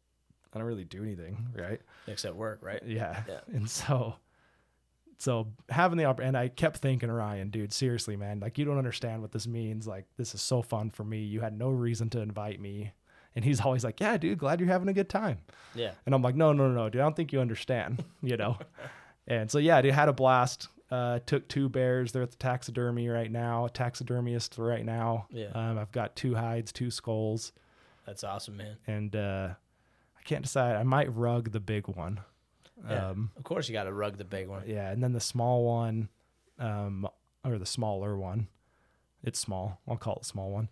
don't really do anything, right? Except work, right? Yeah. And so having the opportunity, and I kept thinking, Ryan, dude, seriously, man, like, you don't understand what this means. Like, this is so fun for me. You had no reason to invite me. And he's always like, yeah, dude, glad you're having a good time. Yeah. And I'm like, no, dude, I don't think you understand, you know? And so, yeah, dude, had a blast. Took 2 bears. They're at the taxidermist right now. Yeah. I've got 2 hides, 2 skulls. That's awesome, man. And I can't decide. I might rug the big one. Yeah, of course you got to rug the big one. Yeah, and then the small one, or the smaller one, it's small. I'll call it the small one.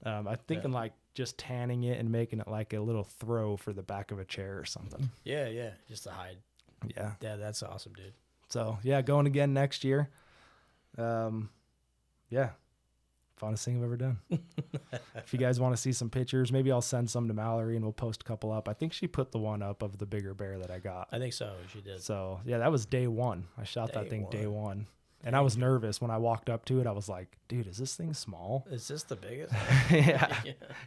I'm thinking like just tanning it and making it like a little throw for the back of a chair or something. Yeah, just a hide. Yeah. Yeah, that's awesome, dude. So, yeah, going again next year. Yeah, funnest thing I've ever done. If you guys want to see some pictures, maybe I'll send some to Mallory and we'll post a couple up. I think she put the one up of the bigger bear that I got. I think so. She did. So, yeah, that was day one. I shot that thing day one. And I was nervous when I walked up to it. I was like, dude, is this thing small? Is this the biggest? Yeah.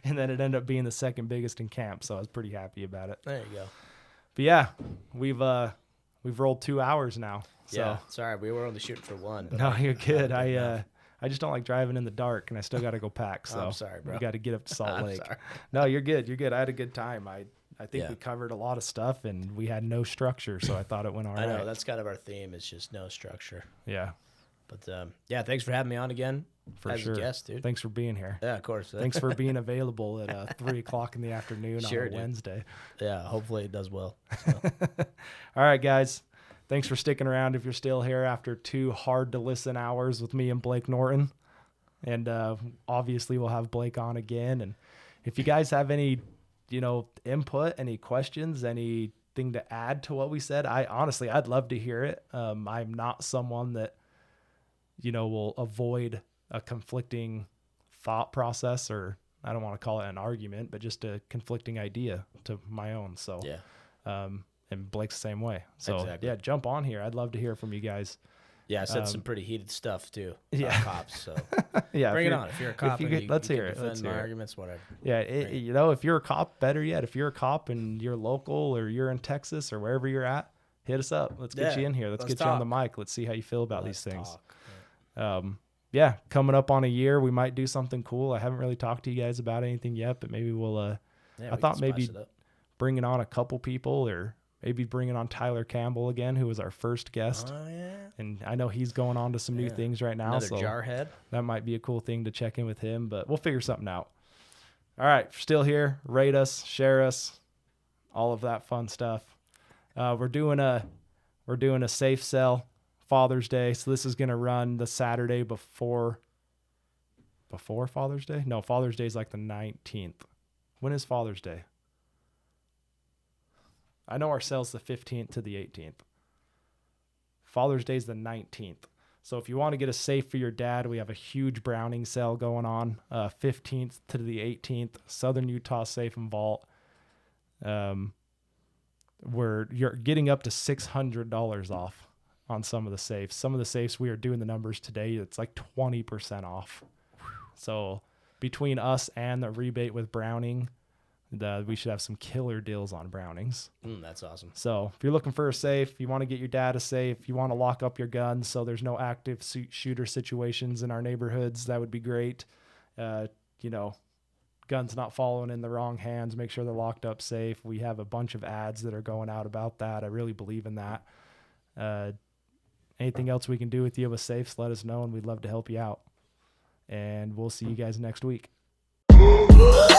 And then it ended up being the second biggest in camp. So I was pretty happy about it. There you go. But yeah, we've rolled 2 hours now. So. Yeah. Sorry, we were only shooting for 1. No, you're good. I just don't like driving in the dark, and I still got to go pack. So I'm sorry, bro. We got to get up to Salt Lake. Sorry. No, you're good. You're good. I had a good time. I think we covered a lot of stuff, and we had no structure, so I thought it went all right. I know. That's kind of our theme, is just no structure. Yeah. But, yeah, thanks for having me on again. For sure. As a guest, dude. Thanks for being here. Yeah, of course. Thanks for being available at 3 o'clock in the afternoon on a Wednesday. Yeah, hopefully it does well. So. All right, guys. Thanks for sticking around if you're still here after 2 hard-to-listen hours with me and Blake Norton. And obviously we'll have Blake on again. And if you guys have any, input, any questions, anything to add to what we said, I'd love to hear it. I'm not someone that, will avoid a conflicting thought process, or I don't want to call it an argument, but just a conflicting idea to my own. So, yeah. And Blake's the same way. So, exactly. Yeah, jump on here. I'd love to hear from you guys. Yeah, I said some pretty heated stuff too. Yeah, cops. So yeah, bring it on. If you're a cop, let's hear it. Let's hear arguments, whatever. Yeah, if you're a cop, better yet, if you're a cop and you're local or you're in Texas or wherever you're at, hit us up. Let's get you in here. Let's get you on the mic. Let's see how you feel about these things. Yeah, coming up on a year, we might do something cool. I haven't really talked to you guys about anything yet, but maybe we'll. I thought maybe bringing on a couple people, or maybe bringing on Tyler Campbell again, who was our first guest. Oh, yeah. And I know he's going on to some new things right now. Another jarhead. That might be a cool thing to check in with him, but we'll figure something out. All right. If you're still here, rate us, share us, all of that fun stuff. We're doing a safe sell Father's Day. So this is going to run the Saturday before Father's Day. No, Father's Day is like the 19th. When is Father's Day? I know our sale's the 15th to the 18th. Father's Day is the 19th. So if you want to get a safe for your dad, we have a huge Browning sale going on, 15th to the 18th, Southern Utah Safe and Vault. Where you're getting up to $600 off on some of the safes. Some of the safes, we are doing the numbers today. It's like 20% off. So between us and the rebate with Browning, we should have some killer deals on Brownings. That's awesome. So if you're looking for a safe, you want to get your dad a safe, you want to lock up your guns so there's no active shooter situations in our neighborhoods, that would be great. Guns not falling in the wrong hands, make sure they're locked up safe. We have a bunch of ads that are going out about that. I really believe in that. Anything else we can do with you with safes, let us know, and we'd love to help you out. And we'll see you guys next week. Bye.